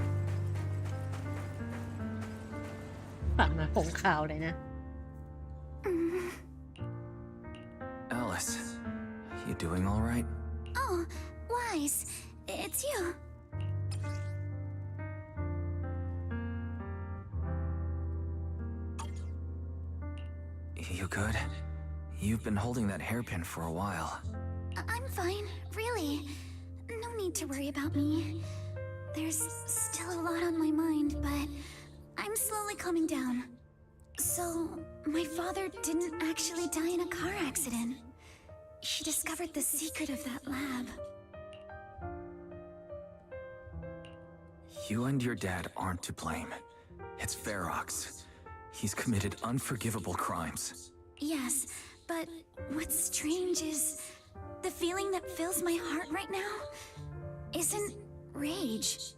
ฝังมาผมขาวเลยนะ Alice, you doing all right? Oh, Wise, it's you. You good? You've been holding that hairpin for a while. I'm fine, really. No need to worry about me. There's still a lot on my mind, but I'm slowly calming down. So, my father didn't actually die in a car accident. He discovered the secret of that lab. You and your dad aren't to blame. It's Ferox. He's committed unforgivable crimes. Yes, but what's strange is the feeling that fills my heart right now isn't rage.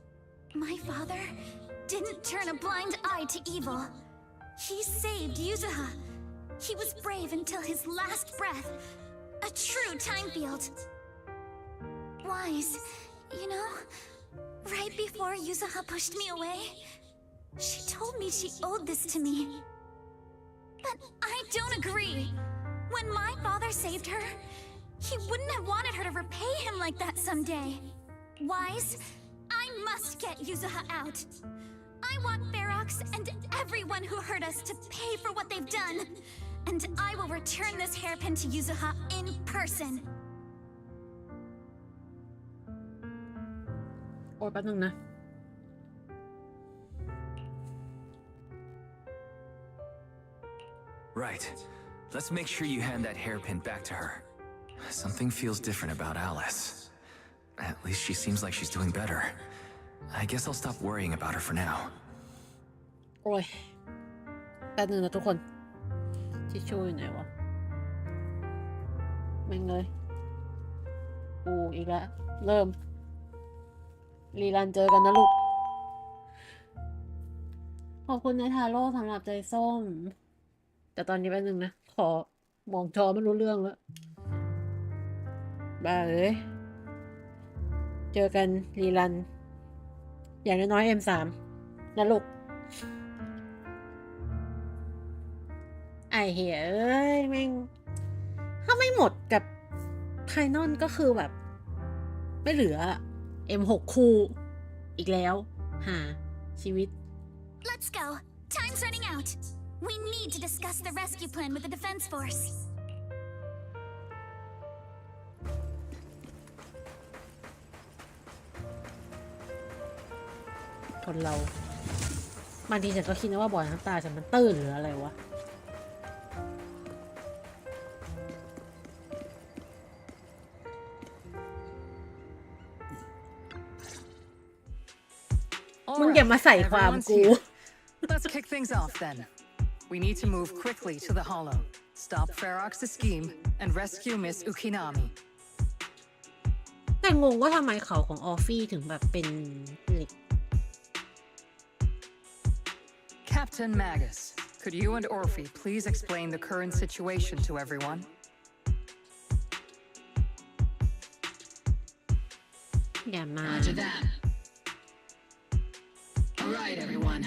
My father didn't turn a blind eye to evil. He saved Yuzuha. He was brave until his last breath. A true time field. Wise, you know, right before Yuzuha pushed me away, she told me she owed this to me. But I don't agree. When my father saved her, he wouldn't have wanted her to repay him like that someday. Wise, I must get Yuzuha out. I want Ferox and everyone who hurt us to pay for what they've done. And I will return this hairpin to Yuzuha in person. โอ้ยแป๊บนึงนะ Right. Let's make sure you hand that hairpin back to her. Something feels different about Alice. At least she seems like she's doing better. I guess I'll stop worrying about her for now. โอ้ยแป๊บนึงนะทุกคนทิชชู่อยู่ไหนวะแม่งเลยอีกแล้วเริ่มรีรันเจอกันนะลูกขอบคุณในทาโร่สำหรับใจส้มแต่ตอนนี้แป๊บนึงนะขอมองจอไม่รู้เรื่องแล้วบ้าเลยเจอกันรีรันอย่างน้อยๆ M3 นะลูกไอเหี้ยเอ้ยแม่งถ้าไม่หมดกับไทนอนก็คือแบบไม่เหลือ M6 คู่อีกแล้วหาชีวิต Let's go. Time's running out. We need to discuss the rescue plan with the Defense Force. คนเราบางทีฉันก็คิดนะว่าบ่อยน้ำตาฉันมันตื้นหรืออะไรวะมึงอย่ามาใส่ความกู Let's kick things off then. We need to move quickly to the Hollow, stop Ferox's scheme, and rescue Miss Ukinami. แต่งงว่าทำไมเขาของออฟฟี่ถึงแบบเป็นเหล็ก Captain Magus, could you and Orphe please explain the current situation to everyone? Yeah, man. Roger that. All right, everyone.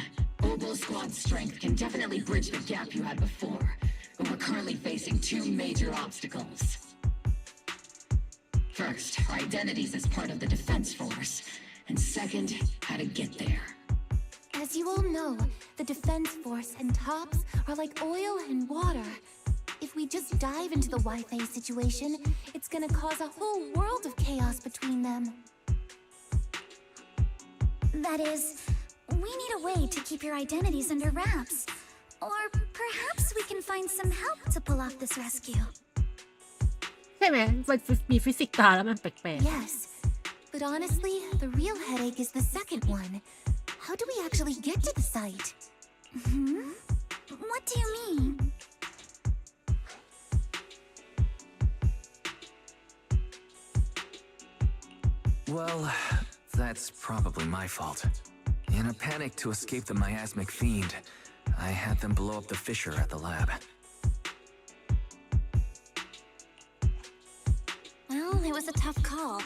Oboe Squad's strength can definitely bridge the gap you had before, but we're currently facing two major obstacles. First, our identities as part of the Defense Force, and second, how to get there. As you all know, the Defense Force and TOPS are like oil and water. If we just dive into the Wi-Fi situation, it's gonna cause a whole world of chaos between them. That is, we need a way to keep your identities under wraps. Or perhaps we can find some help to pull off this rescue. ใช่ไหมมันมีฟิสิกส์ตาแล้วมันแปลก Yes, but honestly, the real headache is the second one. How do we actually get to the site? What do you mean? Well, that's probably my fault. In a panic to escape the miasmic fiend, I had them blow up the fissure at the lab. Well, it was a tough call.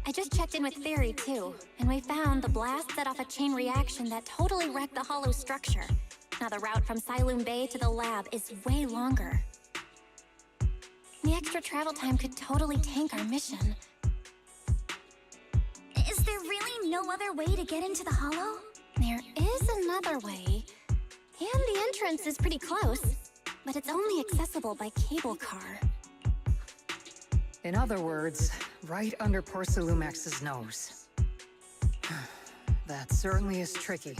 I just checked in with Theory too, and we found the blast set off a chain reaction that totally wrecked the hollow structure. Now the route from Siloom Bay to the lab is way longer. The extra travel time could totally tank our mission. Is there really no other way to get into the hollow? There is another way, and the entrance is pretty close, but it's only accessible by cable car. In other words, right under Porcelumex's nose. That certainly is tricky.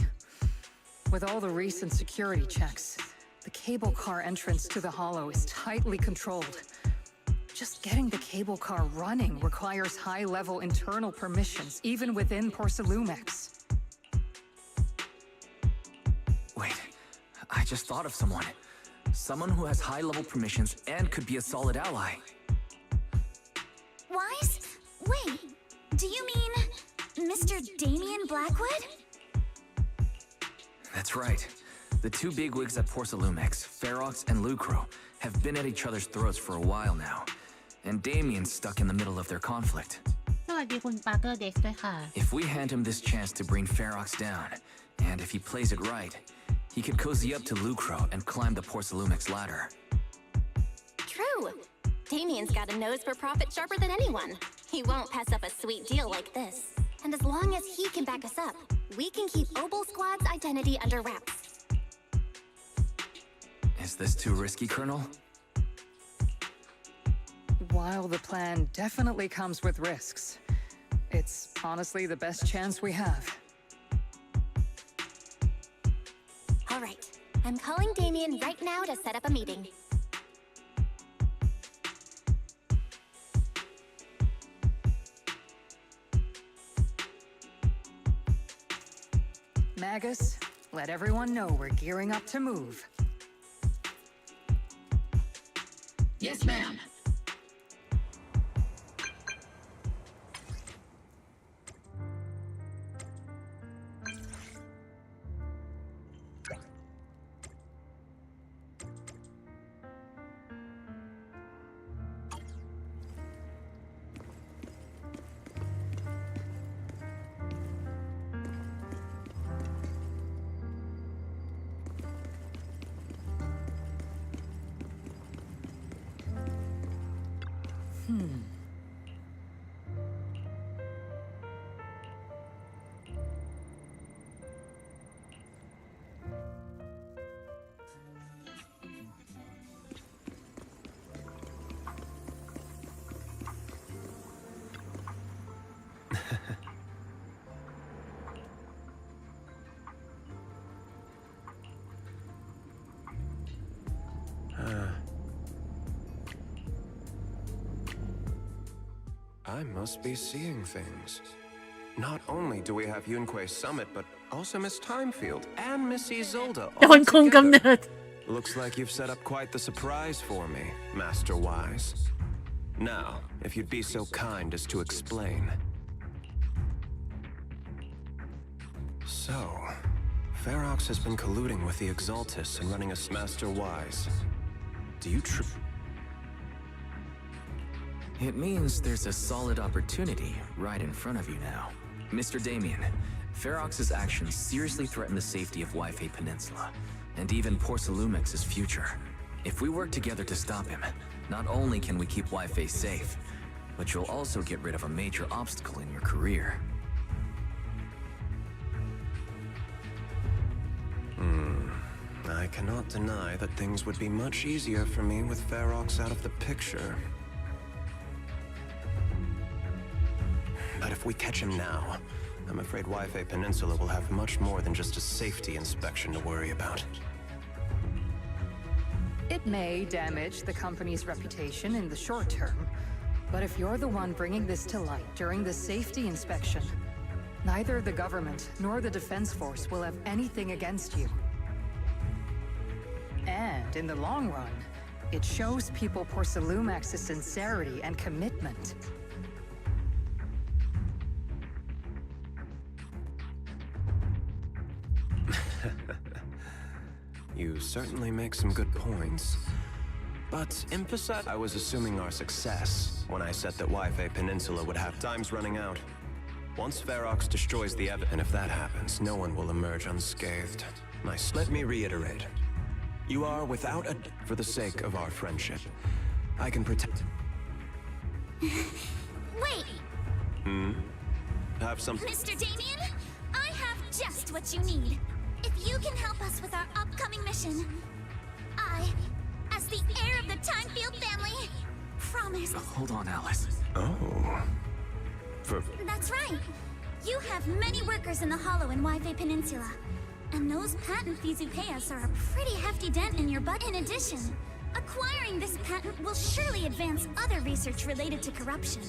With all the recent security checks, the cable car entrance to the hollow is tightly controlled. Just getting the cable car running requires high-level internal permissions, even within Porcelumex. Wait, I just thought of someone. Someone who has high-level permissions and could be a solid ally. Wise? Wait, do you mean Mr. Damien Blackwood? That's right. The two bigwigs at Porcelumex, Ferox and Lucro, have been at each other's throats for a while now, and Damien's stuck in the middle of their conflict. ๆสวัสดีคุณปาร์เกอร์เด็กซ์ด้วยค่ะ If we hand him this chance to bring Ferox down, and if he plays it right, He could cozy up to Lucro and climb the Porcelumix ladder. True. Damien's got a nose for profit sharper than anyone. He won't pass up a sweet deal like this. And as long as he can back us up, we can keep Obel Squad's identity under wraps. Is this too risky, Colonel? While the plan definitely comes with risks, it's honestly the best chance we have. All right. I'm calling Damien right now to set up a meeting. Magus, let everyone know we're gearing up to move. Yes, ma'am. I must be seeing things. Not only do we have Yunquei Summit, but also Miss Timefield and Miss Isolde. โดนคุมกำเนิด Looks like you've set up quite the surprise for me, Master Wise. Now, if you'd be so kind as to explain. So, Ferox has been colluding with the Exaltus and running a Master Wise. Do you It means there's a solid opportunity right in front of you now. Mr. Damien, Ferox's actions seriously threaten the safety of Wi-Fi Peninsula, and even Porcelumix's future. If we work together to stop him, not only can we keep Wi-Fi safe, but you'll also get rid of a major obstacle in your career. I cannot deny that things would be much easier for me with Ferox out of the picture. But if we catch him now, I'm afraid Wi-Fi Peninsula will have much more than just a safety inspection to worry about. It may damage the company's reputation in the short term, but if you're the one bringing this to light during the safety inspection, neither the government nor the Defense Force will have anything against you. And in the long run, it shows people Porcelumax's sincerity and commitment. You certainly make some good points. But emphasize I was assuming our success when I said that Wi-Fi Peninsula would have times running out. Once Ferox destroys the evidence, and if that happens, no one will emerge unscathed. Let me reiterate. You are without a... For the sake of our friendship, I can protect... Wait! Have some... Mr. Damien, I have just what you need. If you can help us with our upcoming mission, I, as the heir of the Timefield family, promise... Hold on, Alice. Oh... That's right. You have many workers in the Hollow and Wi-Fi Peninsula. And those patent fees you pay us are a pretty hefty dent in your butt. In addition, acquiring this patent will surely advance other research related to corruption.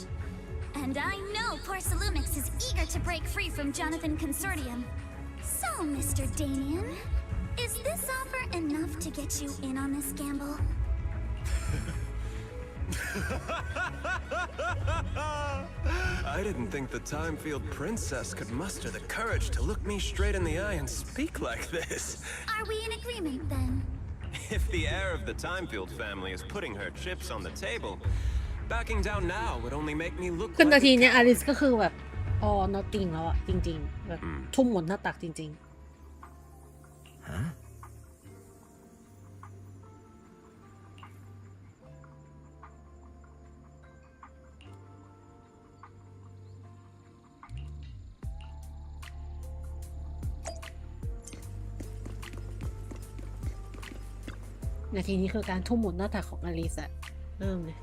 And I know Porcelumix is eager to break free from Jonathan Consortium. So, Mr. Damien, is this offer enough to get you in on this gamble? I didn't think the Timefield princess could muster the courage to look me straight in the eye and speak like this. Are we in agreement then? If the heir of the Timefield family is putting her chips on the table, backing down now would only make me look คือนา like ทีเนี้ยอลิสก็คือแบบnot จริงแล้วอะจริงๆแบบทุ่มหมดหน้าตักจริงๆ นาทีนี้คือการทุ่มหมุนหน้าตักของอลิซอะเริ่มเลย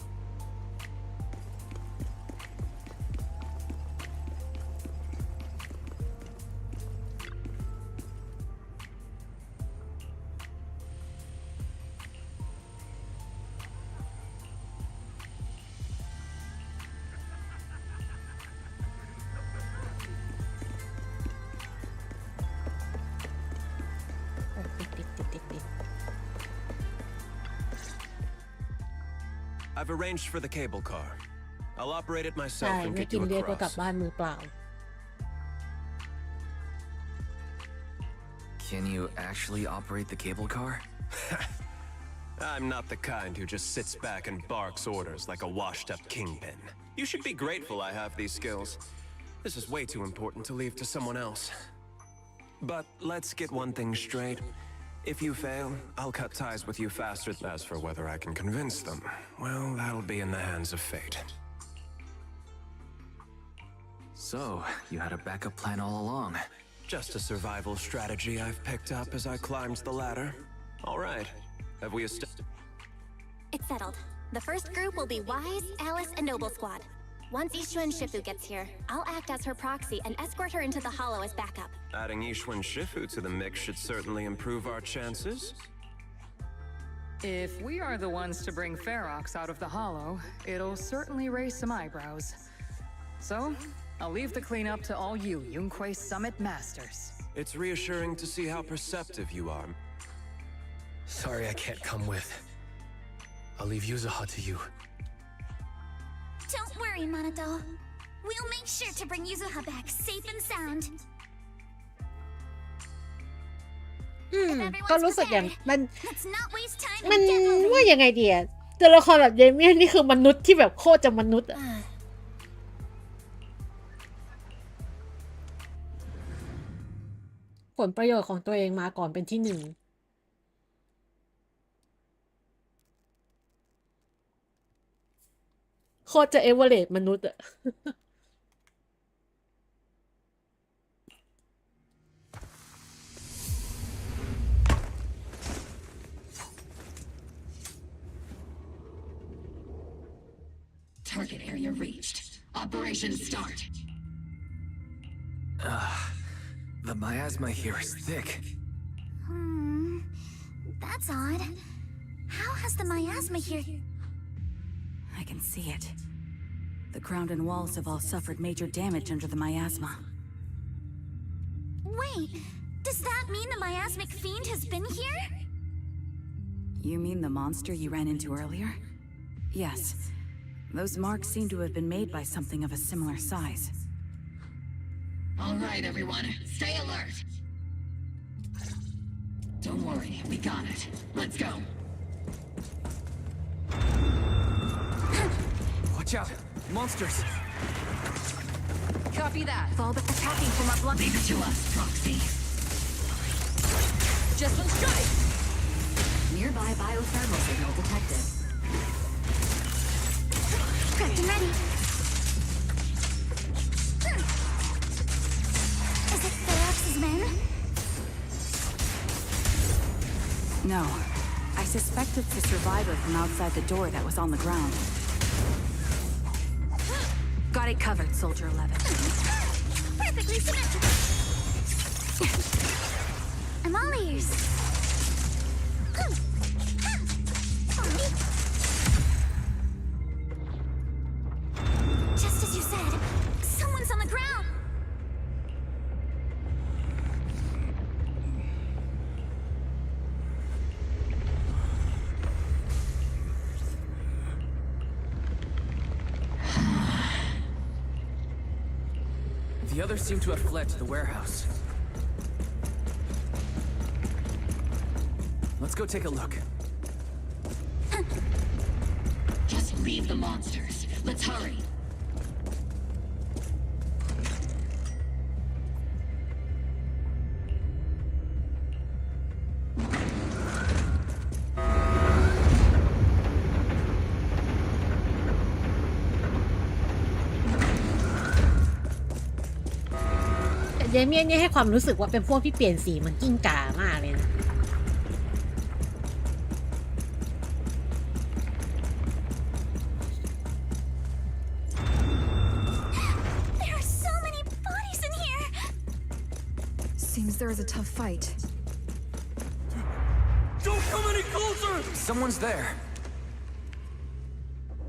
I've arranged for the cable car. I'll operate it ใช่ myself and ไม่ get กิน you เรียกก็กลับ across. บ้านมือเปล่า Can you actually operate the cable car? I'm not the kind who just sits back and barks orders like a washed-up kingpin. You should be grateful I have these skills. This is way too important to leave to someone else. But let's get one thing straight. If you fail, I'll cut ties with you faster. As for whether I can convince them, well, that'll be in the hands of fate. So, you had a backup plan all along. Just a survival strategy I've picked up as I climbed the ladder. All right. Have we established? It's settled. The first group will be Wise, Alice, and Noble Squad. Once Ishun Shifu gets here, I'll act as her proxy and escort her into the Hollow as backup. Adding Ishun Shifu to the mix should certainly improve our chances. If we are the ones to bring Ferox out of the Hollow, it'll certainly raise some eyebrows. So, I'll leave the cleanup to all you Yunquay Summit Masters. It's reassuring to see how perceptive you are. Sorry I can't come with. I'll leave Yuzuha to you. Don't worry, Manato. We'll make sure to bring Yuzuha back safe and sound. ก็รู้สึกอย่างมัน Let's not waste time มัน and get moving. ว่ายังไงดีอะตัวละครแบบเดเมียนนี่คือมนุษย์ที่แบบโคตรจะมนุษย์อะผลประโยชน์ของตัวเองมาก่อนเป็นที่หนึ่งโคตรจะเอเวอเรสต์มนุษย์อะ Target area reached. Operation start. The miasma here is thick. That's odd. How has the miasma here... I can see it. The ground and walls have all suffered major damage under the miasma. Wait, does that mean the miasmic fiend has been here? You mean the monster you ran into earlier? Yes. Those marks seem to have been made by something of a similar size. All right, everyone. Stay alert. Don't worry, we got it. Let's go. Watch out! Monsters! Copy that. Fall back attacking from our block. Leave it to us, Proxy. Just on strike. Nearby biothermal signal detected. Prepped and ready. Is it Ferox's men? No. I suspect it's the survivor from outside the door that was on the ground. Got it covered, Soldier 11. Perfectly symmetrical. I'm all ears. Just as you said, someone's on the ground. The others seem to have fled to the warehouse. Let's go take a look. Just leave the monsters. Let's hurry.แต่เดเมียนนี่ให้ความรู้สึกว่าเป็นพวกที่เปลี่ยนสีเหมือนกิ้งก่ามากเลยนะ there is a tough fight. Don't come any closer! Someone's there.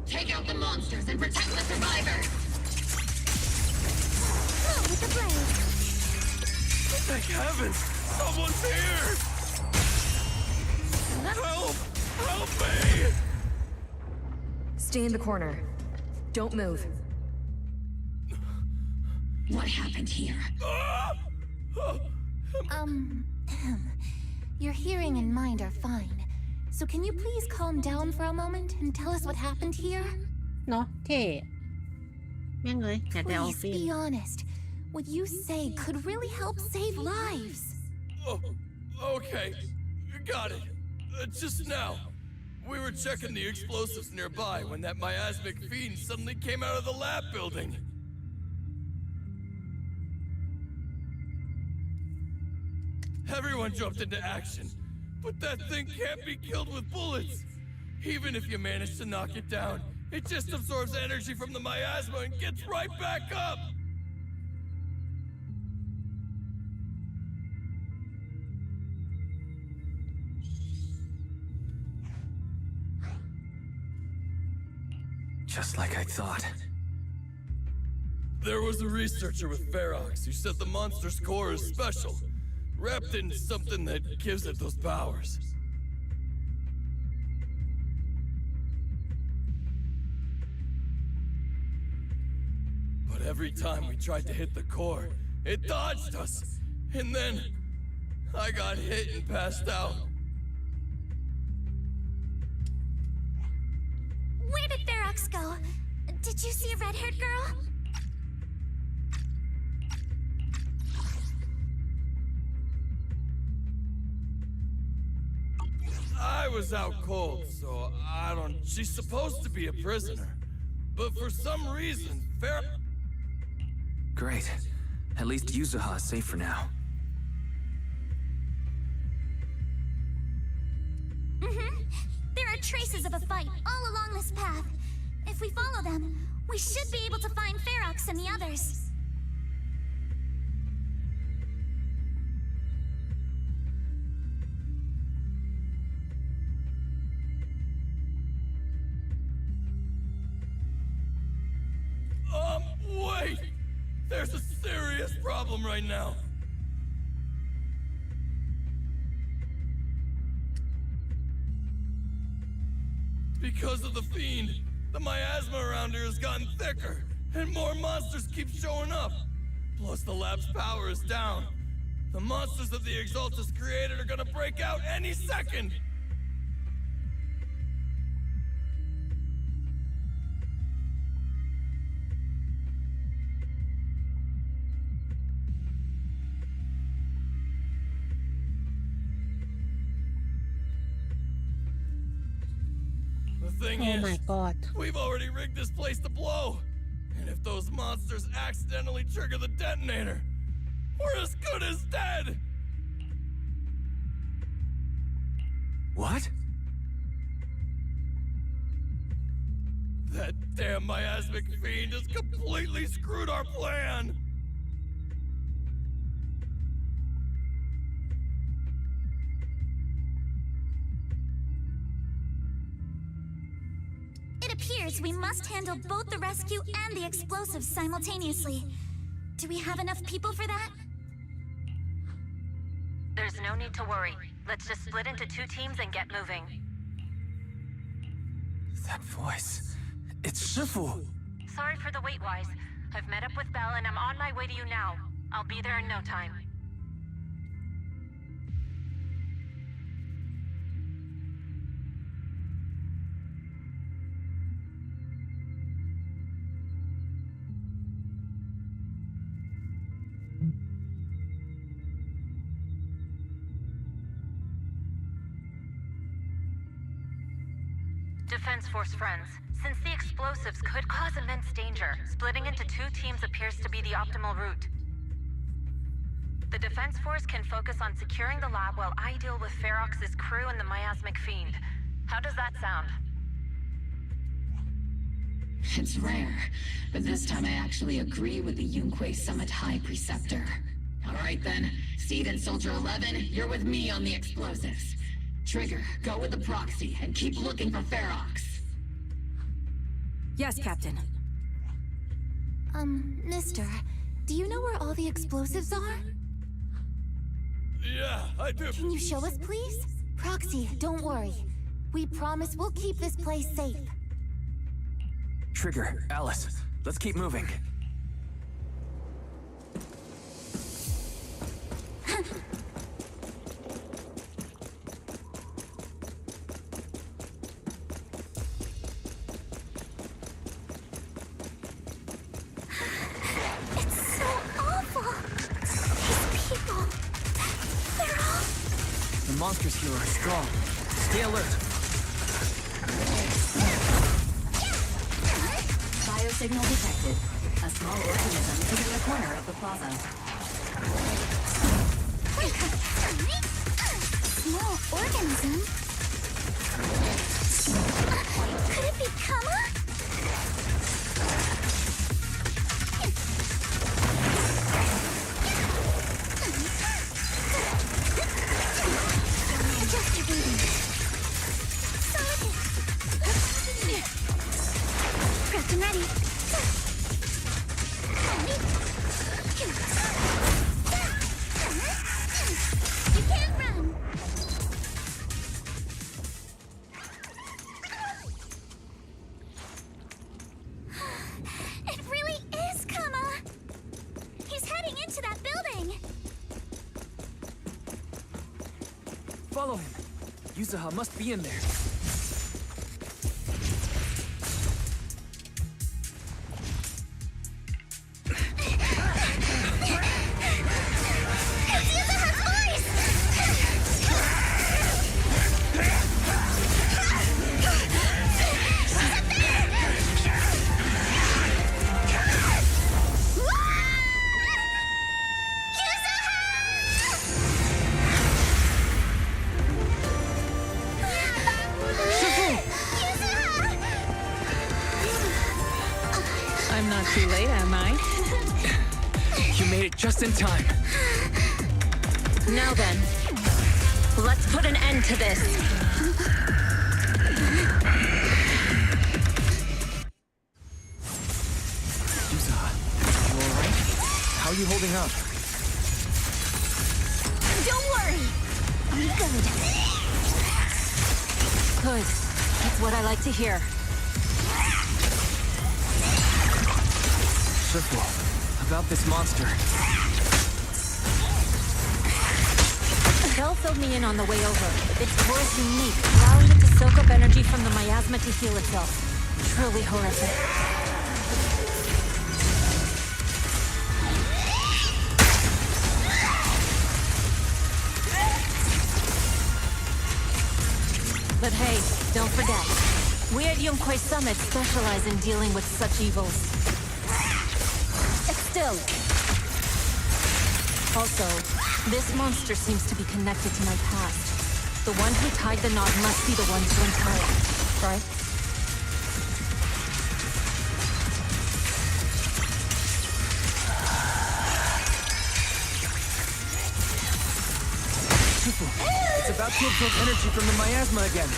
Take out the monsters and protect the survivors! Move with the blade. Thank heavens! Someone's here! Help! Help me! Stay in the corner. Don't move. What happened here? Your hearing and mind are fine. So can you please calm down for a moment and tell us what happened here? เนาะเท่แม่งเลยอยากได้ออฟ Please ฟี่ be honest. What you say could really help save lives. Oh, okay. Got it. Just now. We were checking the explosives nearby when that miasmic fiend suddenly came out of the lab building. Everyone jumped into action, but that thing can't be killed with bullets. Even if you manage to knock it down, it just absorbs energy from the miasma and gets right back up. Just like I thought. There was a researcher with Ferox who said the monster's core is special, wrapped in something that gives it those powers. But every time we tried to hit the core, it dodged us. And then I got hit and passed out. Where did Ferox go? Did you see a red-haired girl? I was out cold, so I don't... She's supposed to be a prisoner. But for some reason, Great. At least Yuzuha is safe for now. There are traces of a fight all along this path. If we follow them, we should be able to find Ferox and the others. Wait! There's a serious problem right now. Because of the fiend, the miasma around here has gotten thicker, and more monsters keep showing up. Plus the lab's power is down. The monsters that the Exaltus created are gonna break out any second! Oh my god. We've already rigged this place to blow. And if those monsters accidentally trigger the detonator, we're as good as dead! What? That damn miasmic fiend has completely screwed our plan! It appears we must handle both the rescue and the explosives simultaneously. Do we have enough people for that? There's no need to worry. Let's just split into 2 teams and get moving. That voice. It's Shifu! Sorry for the wait, Wise. I've met up with Belle and I'm on my way to you now. I'll be there in no time. Defense Force friends, since the explosives could cause immense danger, splitting into 2 teams appears to be the optimal route. The Defense Force can focus on securing the lab while I deal with Ferox's crew and the miasmic fiend. How does that sound? It's rare, but this time I actually agree with the Yunque Summit High Preceptor. All right then, Steve and Soldier 11, you're with me on the explosives. Trigger, go with the proxy and keep looking for Ferox. Yes, Captain. Mister, do you know where all the explosives are? Yeah, I do. Can you show us, please? Proxy, don't worry. We promise we'll keep this place safe. Trigger, Alice, let's keep moving. It's so awful. These people, they're all... The monsters here are strong. Stay alert. Biosignal detected. A small organism is in the corner of the plaza. Small organism? Could it be Kama? Adjust your breathing. Prepped and ready. You can't run. It really is Kama. He's heading into that building. Follow him. Yuzuha must be in there. I'm not too late, am I? You made it just in time. Now then, let's put an end to this. Yuzuha, you alright? How are you holding up? Don't worry. I'm good. Good. That's what I like to hear. Circle, about this monster. Bell filled me in on the way over. Its core is unique, allowing it to soak up energy from the miasma to heal itself. Truly horrific. But hey, don't forget, we at Yunquay Summit specialize in dealing with such evils. Still. Also, this monster seems to be connected to my past. The one who tied the knot must be the one to untie it, right? It's about to absorb energy from the miasma again.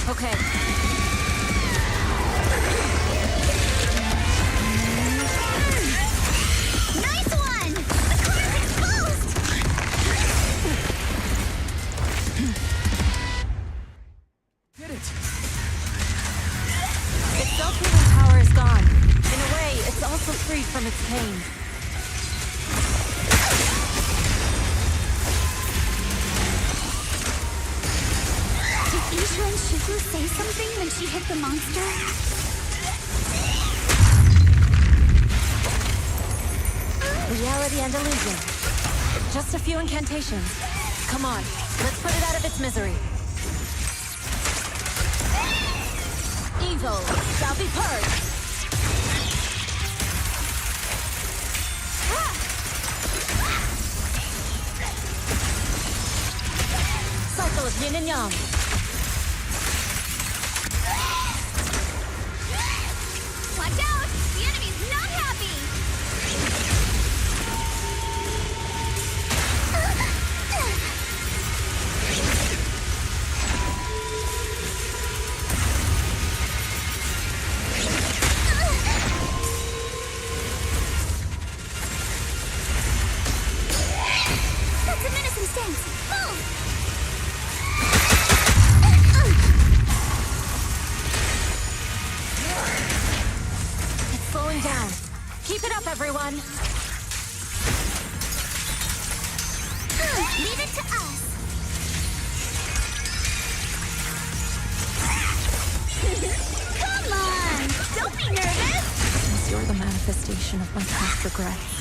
Okay. Nice one! The core's exposed! Hit it! Its self-healing power is gone. In a way, it's also freed from its pain. Did Isha and Shifu say something when she hit the monster? Reality and illusion. Just a few incantations. Come on, let's put it out of its misery. Evil shall be purged. Cycle of yin and yang. Watch out! The enemy's on. Leave it to us. Come on! Don't be nervous! Since you're the manifestation of my past regrets.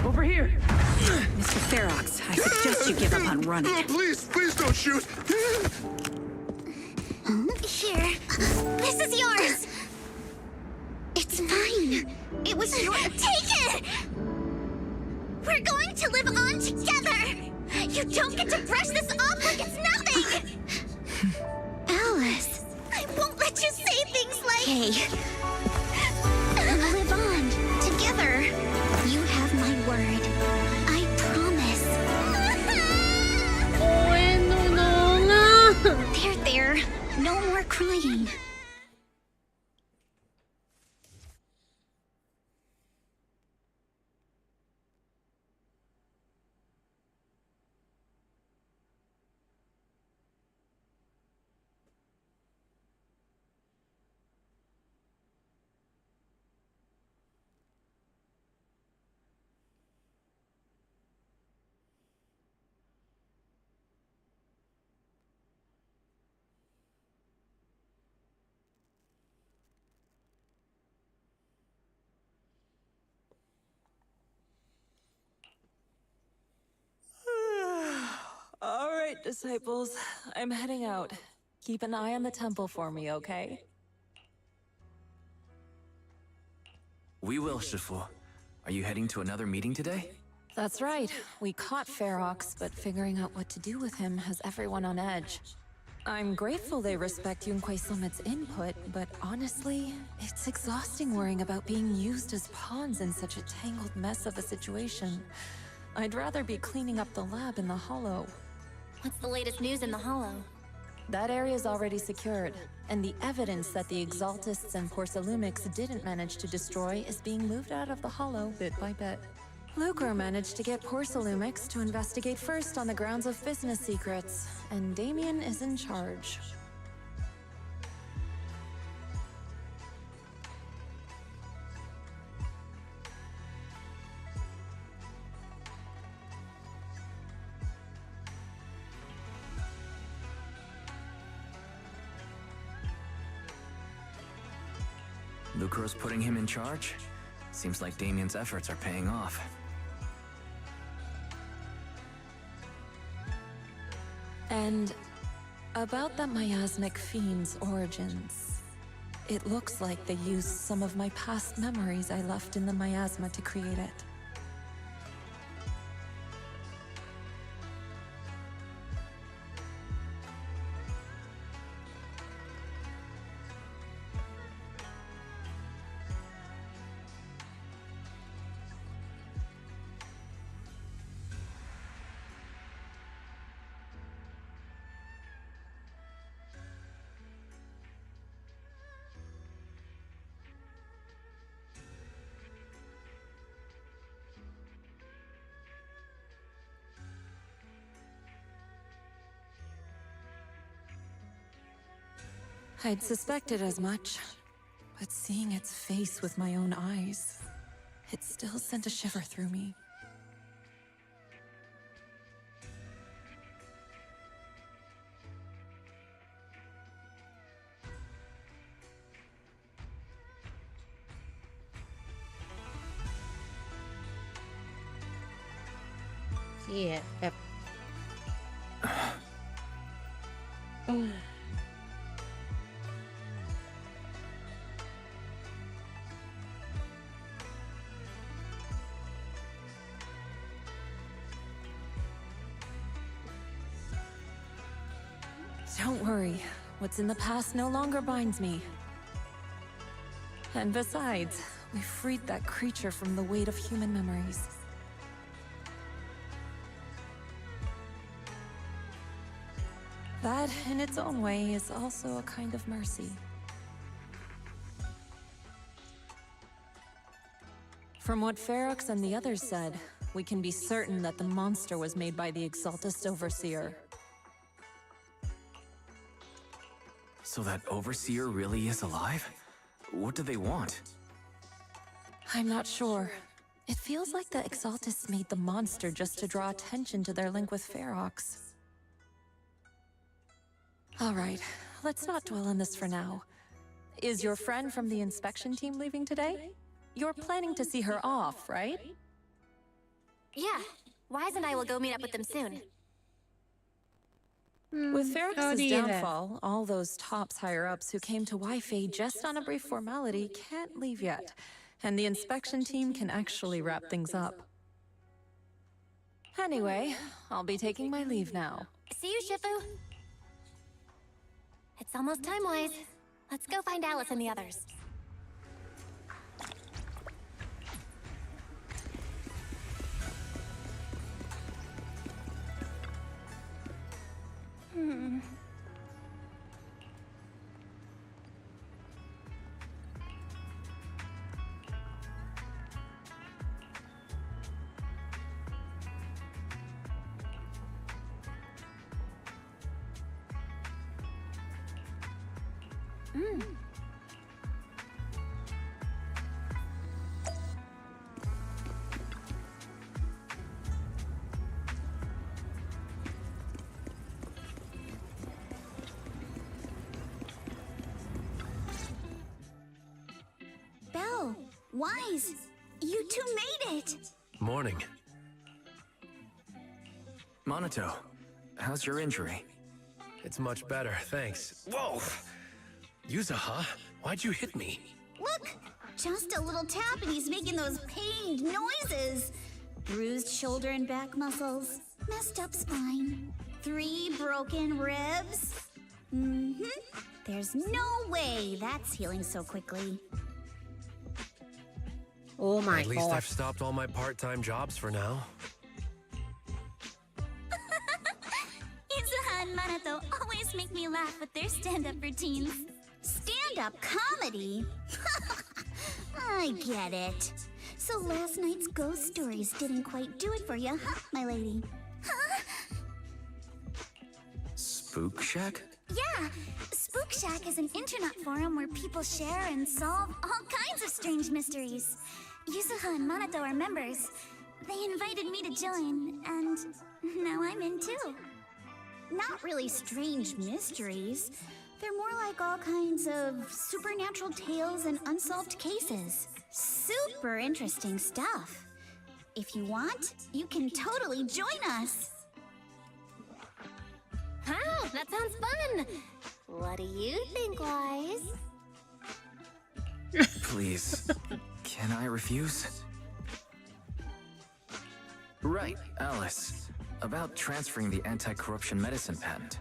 Over here! Mr. Ferox, I suggest you give up on running. Please don't shoot. Here. This is yours. It's mine. It was your. Take it! We're going to live on together. You don't get to brush this off like it's nothing. Alice. I won't let you say things like. Hey. We'll live on together. You have my word. I promise. โอ้ยหนูน้องอ่ะ There. No more crying. All right, disciples. I'm heading out. Keep an eye on the temple for me, okay? We will, Shifu. Are you heading to another meeting today? That's right. We caught Ferox, but figuring out what to do with him has everyone on edge. I'm grateful they respect Yunquei Summit's input, but honestly, it's exhausting worrying about being used as pawns in such a tangled mess of a situation. I'd rather be cleaning up the lab in the Hollow. What's the latest news in the Hollow? That area's already secured, and the evidence that the Exaltists and Porcelumics didn't manage to destroy is being moved out of the Hollow bit by bit. Lucre managed to get Porcelumics to investigate first on the grounds of business secrets, and Damien is in charge. Lucro's putting him in charge? Seems like Damien's efforts are paying off. And about the miasmic fiend's origins. It looks like they used some of my past memories I left in the miasma to create it. I'd suspected as much, but seeing its face with my own eyes, it still sent a shiver through me. Yeah, yep. Don't worry, what's in the past no longer binds me. And besides, we freed that creature from the weight of human memories. That, in its own way, is also a kind of mercy. From what Ferox and the others said, we can be certain that the monster was made by the Exaltist Overseer. So that Overseer really is alive? What do they want? I'm not sure. It feels like the Exaltists made the monster just to draw attention to their link with Ferox. Alright, let's not dwell on this for now. Is your friend from the inspection team leaving today? You're planning to see her off, right? Yeah, Wise and I will go meet up with them soon. With Ferox's downfall, all those tops higher-ups who came to Wi-Fi just on a brief formality can't leave yet, and the inspection team can actually wrap things up. Anyway, I'll be taking my leave now. See you, Shifu. It's almost time, Wise. Let's go find Alice and the others. Belle, Wise, you two made it! Morning. Monato, how's your injury? It's much better, thanks. Whoa! Yuzuha, why'd you hit me? Look! Just a little tap and he's making those pained noises. Bruised shoulder and back muscles. Messed up spine. 3 broken ribs. There's no way that's healing so quickly. Oh my At least god. I've stopped all my part-time jobs for now. Yuzuha and Manato always make me laugh with their stand-up routines. Stand-up comedy? I get it. So last night's ghost stories didn't quite do it for you, huh, my lady? Huh? Spook Shack? Yeah, Spook Shack is an internet forum where people share and solve all kinds of strange mysteries. Yuzuha and Manato are members. They invited me to join, and now I'm in too. Not really strange mysteries. They're more like all kinds of supernatural tales and unsolved cases. Super interesting stuff. If you want, you can totally join us. Wow, that sounds fun! What do you think, Wise? Please, can I refuse? Right, Alice. About transferring the anti-corruption medicine patent.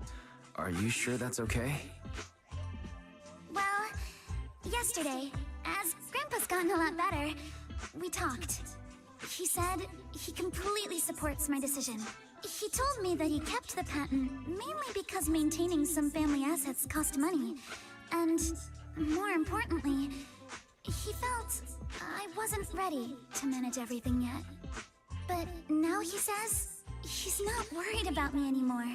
Are you sure that's okay? Well, yesterday, as Grandpa's gotten a lot better, we talked. He said he completely supports my decision. He told me that he kept the patent mainly because maintaining some family assets cost money. And more importantly, he felt I wasn't ready to manage everything yet. But now he says he's not worried about me anymore.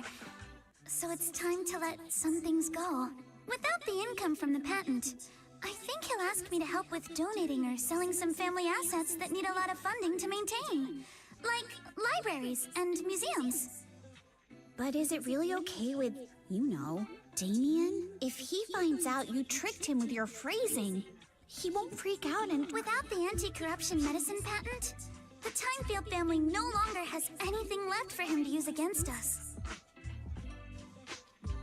So it's time to let some things go. Without the income from the patent, I think he'll ask me to help with donating or selling some family assets that need a lot of funding to maintain. Like libraries and museums. But is it really okay with, you know, Damien? If he finds out you tricked him with your phrasing, he won't freak out and... Without the anti-corruption medicine patent, the Timefield family no longer has anything left for him to use against us.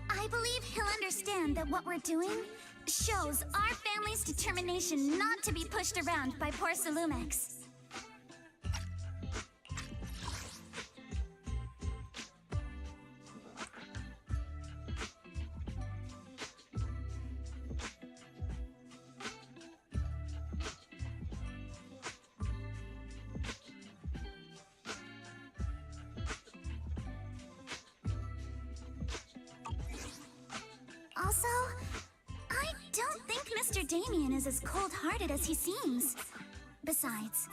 I believe he'll understand that what we're doing shows our family's determination not to be pushed around by poor Salumex. Also, I don't think Mr. Damien is as cold-hearted as he seems. Besides,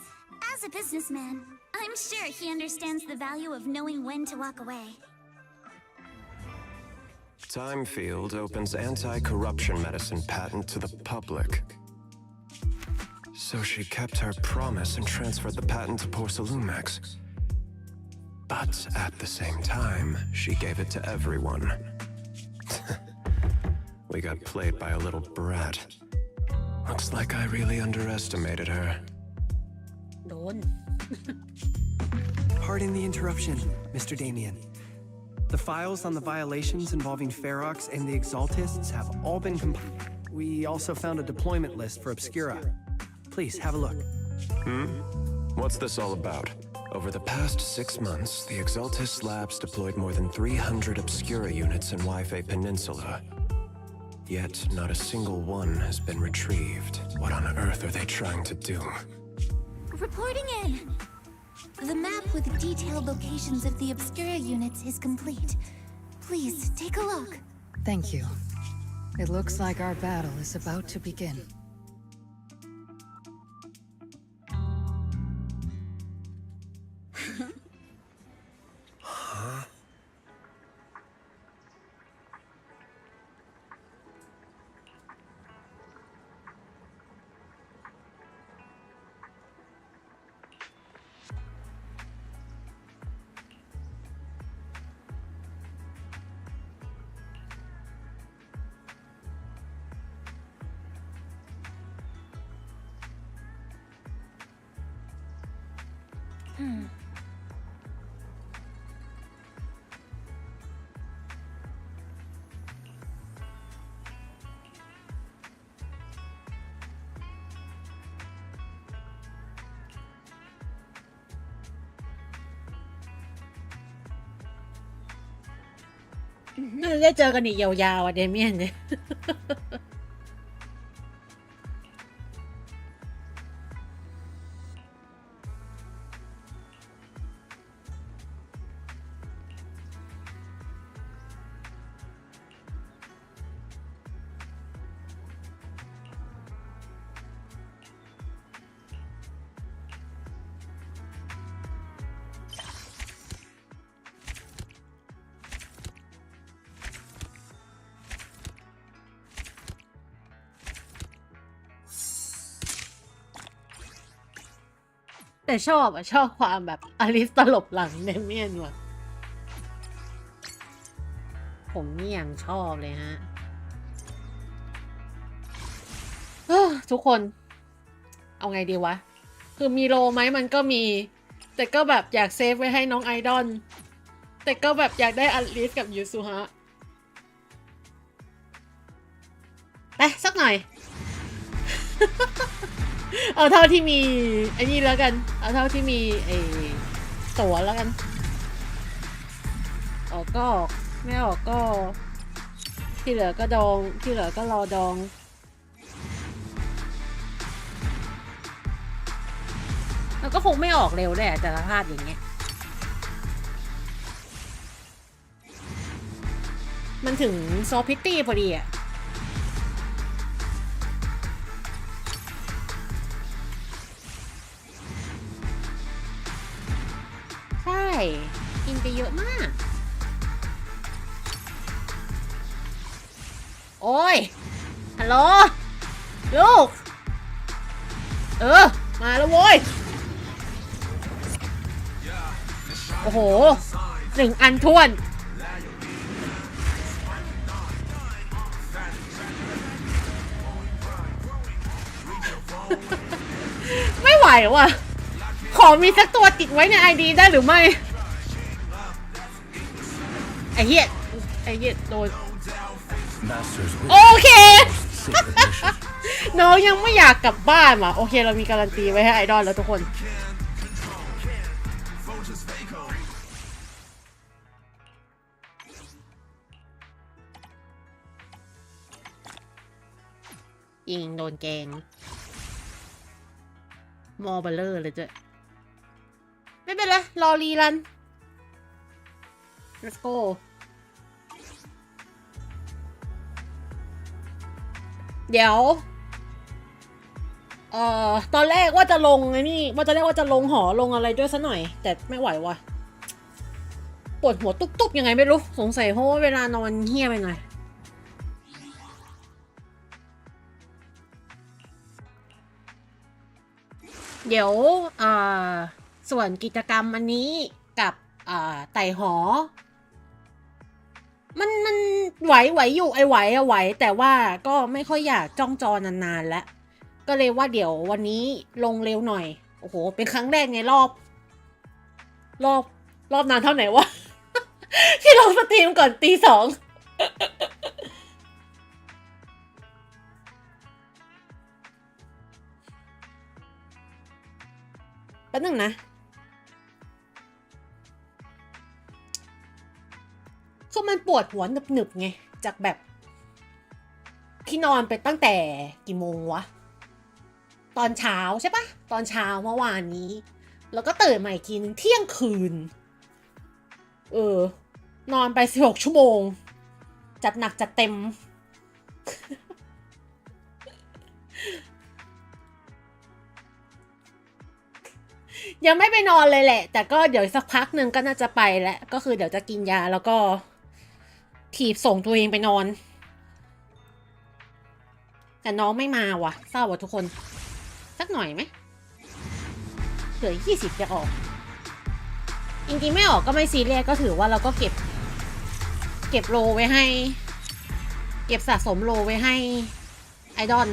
a businessman. I'm sure he understands the value of knowing when to walk away. Time Field opens anti-corruption medicine patent to the public. So she kept her promise and transferred the patent to Porcelumex. But at the same time, she gave it to everyone. We got played by a little brat. Looks like I really underestimated her. Don't. Pardon the interruption, Mr. Damien. The files on the violations involving Ferox and the Exaltists have all been compiled. We also found a deployment list for Obscura. Please, have a look. What's this all about? Over the past 6 months, the Exaltist labs deployed more than 300 Obscura units in Wi-Fi Peninsula. Yet, not a single one has been retrieved. What on earth are they trying to do? Reporting in. The map with detailed locations of the Obscura units is complete. Please, take a look. Thank you. It looks like our battle is about to begin.ได้เจอกันอีกยาวๆอ่ะเดเมียนเนี่ย แต่ชอบความแบบอลิสตลบหลังเดเมียนว่ะผมนี่ยังชอบเลยฮะทุกคนเอาไงดีวะคือมีโลไหมมันก็มีแต่ก็แบบอยากเซฟไว้ให้น้องไอดอลแต่ก็แบบอยากได้อลิสกับยูซุฮะไปสักหน่อย เอาเท่าที่มีไอ้นี่แล้วกันเอาเท่าที่มีไอ้ตั๋วแล้วกันออกก็ไม่ออกก็ที่เหลือก็ดองที่เหลือก็รอดองแล้วก็คงไม่ออกเร็วแหละแต่ละพลาดอย่างเงี้ยมันถึงซอฟพิตตี้พอดีอะใช่กินไปเยอะมากโอ้ยฮัลโหลลูกมาแล้วโว้ยโอ้โห1 อันท้วนไม่ไหวว่ะขอมีสักตัวติดไว้ใน ID ได้หรือไม่ไอ้เหี้ยโดนโอเค น้องยังไม่อยากกลับบ้านว่ะโอเคเรามีการันตีไว้ให้ไอดอลแล้วทุกคนยิงโดนแกงมอเบลเลอร์เลยจ้ะไม่เป็นไรรอรีรัน let's go เดี๋ยว ตอนแรกว่าจะลงไอ้นี่ว่าจะเรียกว่าจะลงหอลงอะไรด้วยซะหน่อยแต่ไม่ไหวว่ะปวดหัวตุ๊บๆยังไงไม่รู้สงสัยเพราะว่าเวลานอนเหี้ยไปหน่อยเดี๋ยวส่วนกิจกรรมอันนี้กับไต่หอมันไหวอยู่ไหวแต่ว่าก็ไม่ค่อยอยากจ้องจอนานๆแล้วก็เลยว่าเดี๋ยววันนี้ลงเร็วหน่อยโอ้โหเป็นครั้งแรกในรอบนานเท่าไหร่วะ ที่ลงสตรีมก่อนตี 2แป๊บนึงนะคือมันปวดหัวหนึบๆไงจากแบบที่นอนไปตั้งแต่กี่โมงวะตอนเช้าใช่ปะตอนเช้าเมื่อวานนี้แล้วก็ตื่นมาอีกทีนึงเที่ยงคืนนอนไป16 ชั่วโมงจัดหนักจัดเต็ม ยังไม่ไปนอนเลยแหละแต่ก็เดี๋ยวสักพักหนึ่งก็น่าจะไปแล้วก็คือเดี๋ยวจะกินยาแล้วก็ถีบส่งตัวเองไปนอนแต่น้องไม่มาว่ะเศร้าว่ะทุกคนสักหน่อยไหมเหลือ20จะออกจริงๆไม่ออกก็ไม่ซีเรียสก็ถือว่าเราก็เก็บโลไว้ให้เก็บสะสมโลไว้ให้ไอดอล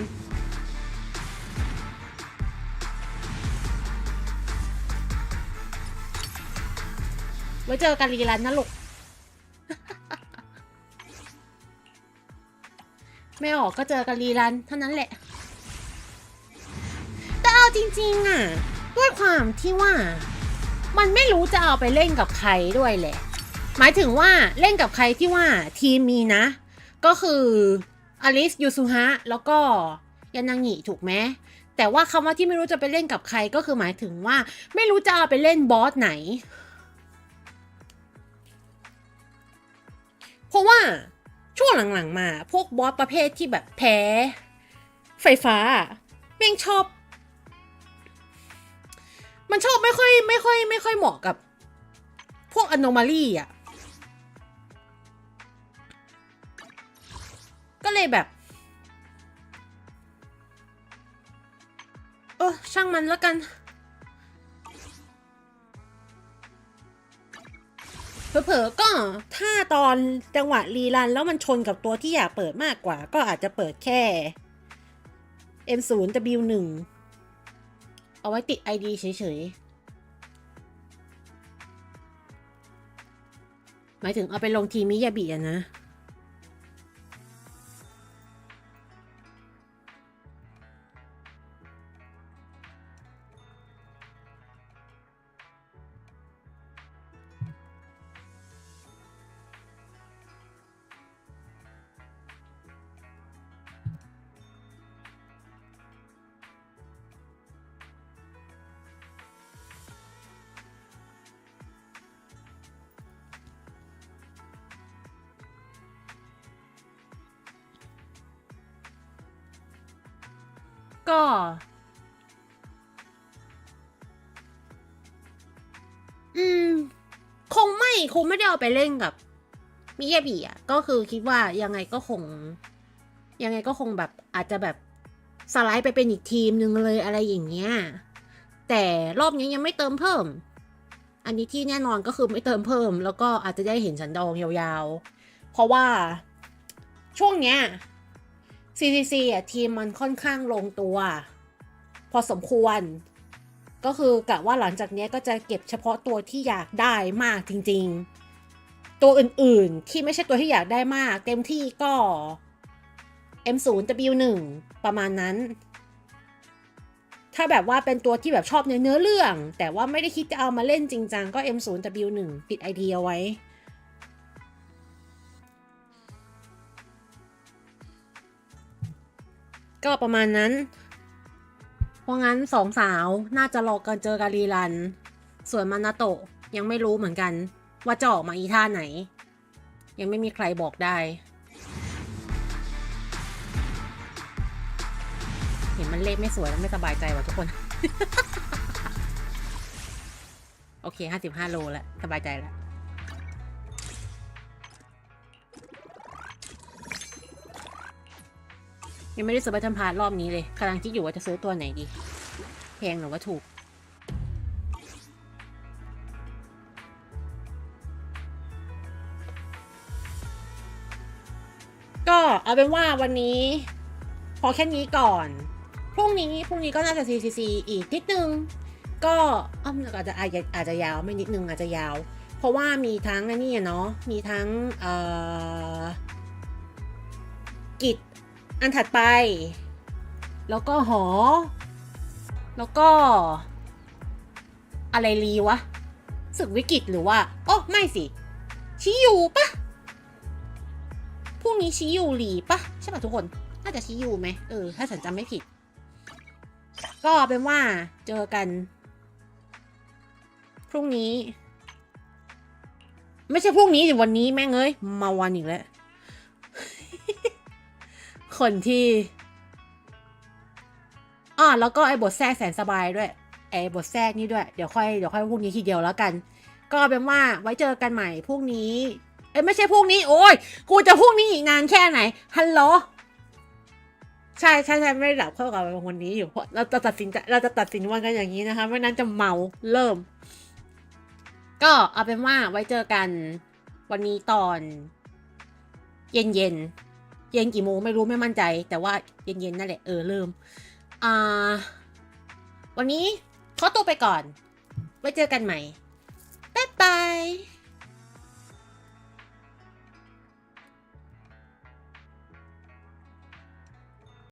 ไว้เจอกันรีรันนะลูก ไม่ออกก็เจอกันรีรันเท่านั้นแหละแต่เอาจริงๆอ่ะด้วยความที่ว่ามันไม่รู้จะเอาไปเล่นกับใครด้วยแหละหมายถึงว่าเล่นกับใครที่ว่าทีมมีนะก็คืออลิสยูซุฮะแล้วก็ยานางิถูกไหมแต่ว่าคำว่าที่ไม่รู้จะไปเล่นกับใครก็คือหมายถึงว่าไม่รู้จะเอาไปเล่นบอสไหนเพราะว่าช่วงหลังๆมาพวกบอสประเภทที่แบบแพ้ไฟฟ้าแม่งชอบมันชอบไม่ค่อยเหมาะกับพวก anomaly อ่ะก็เลยแบบช่างมันแล้วกันเผลอๆก็ถ้าตอนจังหวะรีรันแล้วมันชนกับตัวที่อยากเปิดมากกว่าก็อาจจะเปิดแค่ M0W1 เอาไว้ติด ID เฉยๆหมายถึงเอาไปลงทีมิยาบิอะนะก็คงไม่ได้เอาไปเล่นกับมิยาบิอ่ะก็คือคิดว่ายังไงก็คงแบบอาจจะแบบสไลด์ไปเป็นอีกทีมนึงเลยอะไรอย่างเงี้ยแต่รอบนี้ยังไม่เติมเพิ่มอันนี้ที่แน่นอนก็คือไม่เติมเพิ่มแล้วก็อาจจะได้เห็นสันดองยาวๆเพราะว่าช่วงเนี้ย CCC อ่ะทีมมันค่อนข้างลงตัวพอสมควรก็คือกะว่าหลังจากนี้ก็จะเก็บเฉพาะตัวที่อยากได้มากจริงๆตัวอื่นๆที่ไม่ใช่ตัวที่อยากได้มากเต็มที่ก็ M0W1 ประมาณนั้นถ้าแบบว่าเป็นตัวที่แบบชอบเนื้อเรื่องแต่ว่าไม่ได้คิดจะเอามาเล่นจริงจังก็ M0W1 ติด ID เอาไว้ก็ประมาณนั้นเพราะงั้นสองสาวน่าจะรอกันเจอกันรีรันส่วนมานาโตะยังไม่รู้เหมือนกันว่าจะออกมาอีท่าไหนยังไม่มีใครบอกได้ ห็นมันเลขไม่สวยแล้วไม่สบายใจว่ะทุกคน โอเค55 โลแล้วสบายใจแล้วยังไม่ได้ซื้อบัตรพาร์ทรอบนี้เลยกำลังคิดอยู่ว่าจะซื้อตัวไหนดีแพงหรือว่าถูกก็เอาเป็นว่าวันนี้พอแค่นี้ก่อนพรุ่งนี้ก็น่าจะ CCC อีกนิดนึงก็อาจจะยาวไม่นิดนึงอาจจะยาวเพราะว่ามีทั้งนี่เนาะมีทั้งกิจอันถัดไปแล้วก็หอแล้วก็อะไรลีวะศึกวิกฤตหรือว่าอ๋อไม่สิชิยูปะพรุ่งนี้ชิยูลีปะใช่ป่ะทุกคนน่าจะชิยูไหมถ้าฉันจำไม่ผิดก็เป็นว่าเจอกันพรุ่งนี้ไม่ใช่พรุ่งนี้สิวันนี้แม่งเอ้ยมาวันอีกแล้ว คนที่แล้วก็ไอ้บทแทรกแสนสบายด้วยไอ้บทแทรกนี่ด้วยเดี๋ยวค่อยพรุ่งนี้ทีเดียวแล้วกันก็เป็นว่าไว้เจอกันใหม่พรุ่งนี้ไม่ใช่พรุ่งนี้โอ้ยกูจะพรุ่งนี้อีกนานแค่ไหนฮัลโหลใช่ไม่ได้หลับเข้ากับวันนี้อยู่เพราะเราจะตัดสินวันกันอย่างนี้นะคะไม่นั้นจะเมาเริ่มก็เอาเป็นว่าไว้เจอกันวันนี้ตอนเย็นกี่โมงไม่รู้ไม่มั่นใจแต่ว่าเย็นนั่นแหละเริ่มวันนี้ขอตัวไปก่อนไว้เจอกันใหม่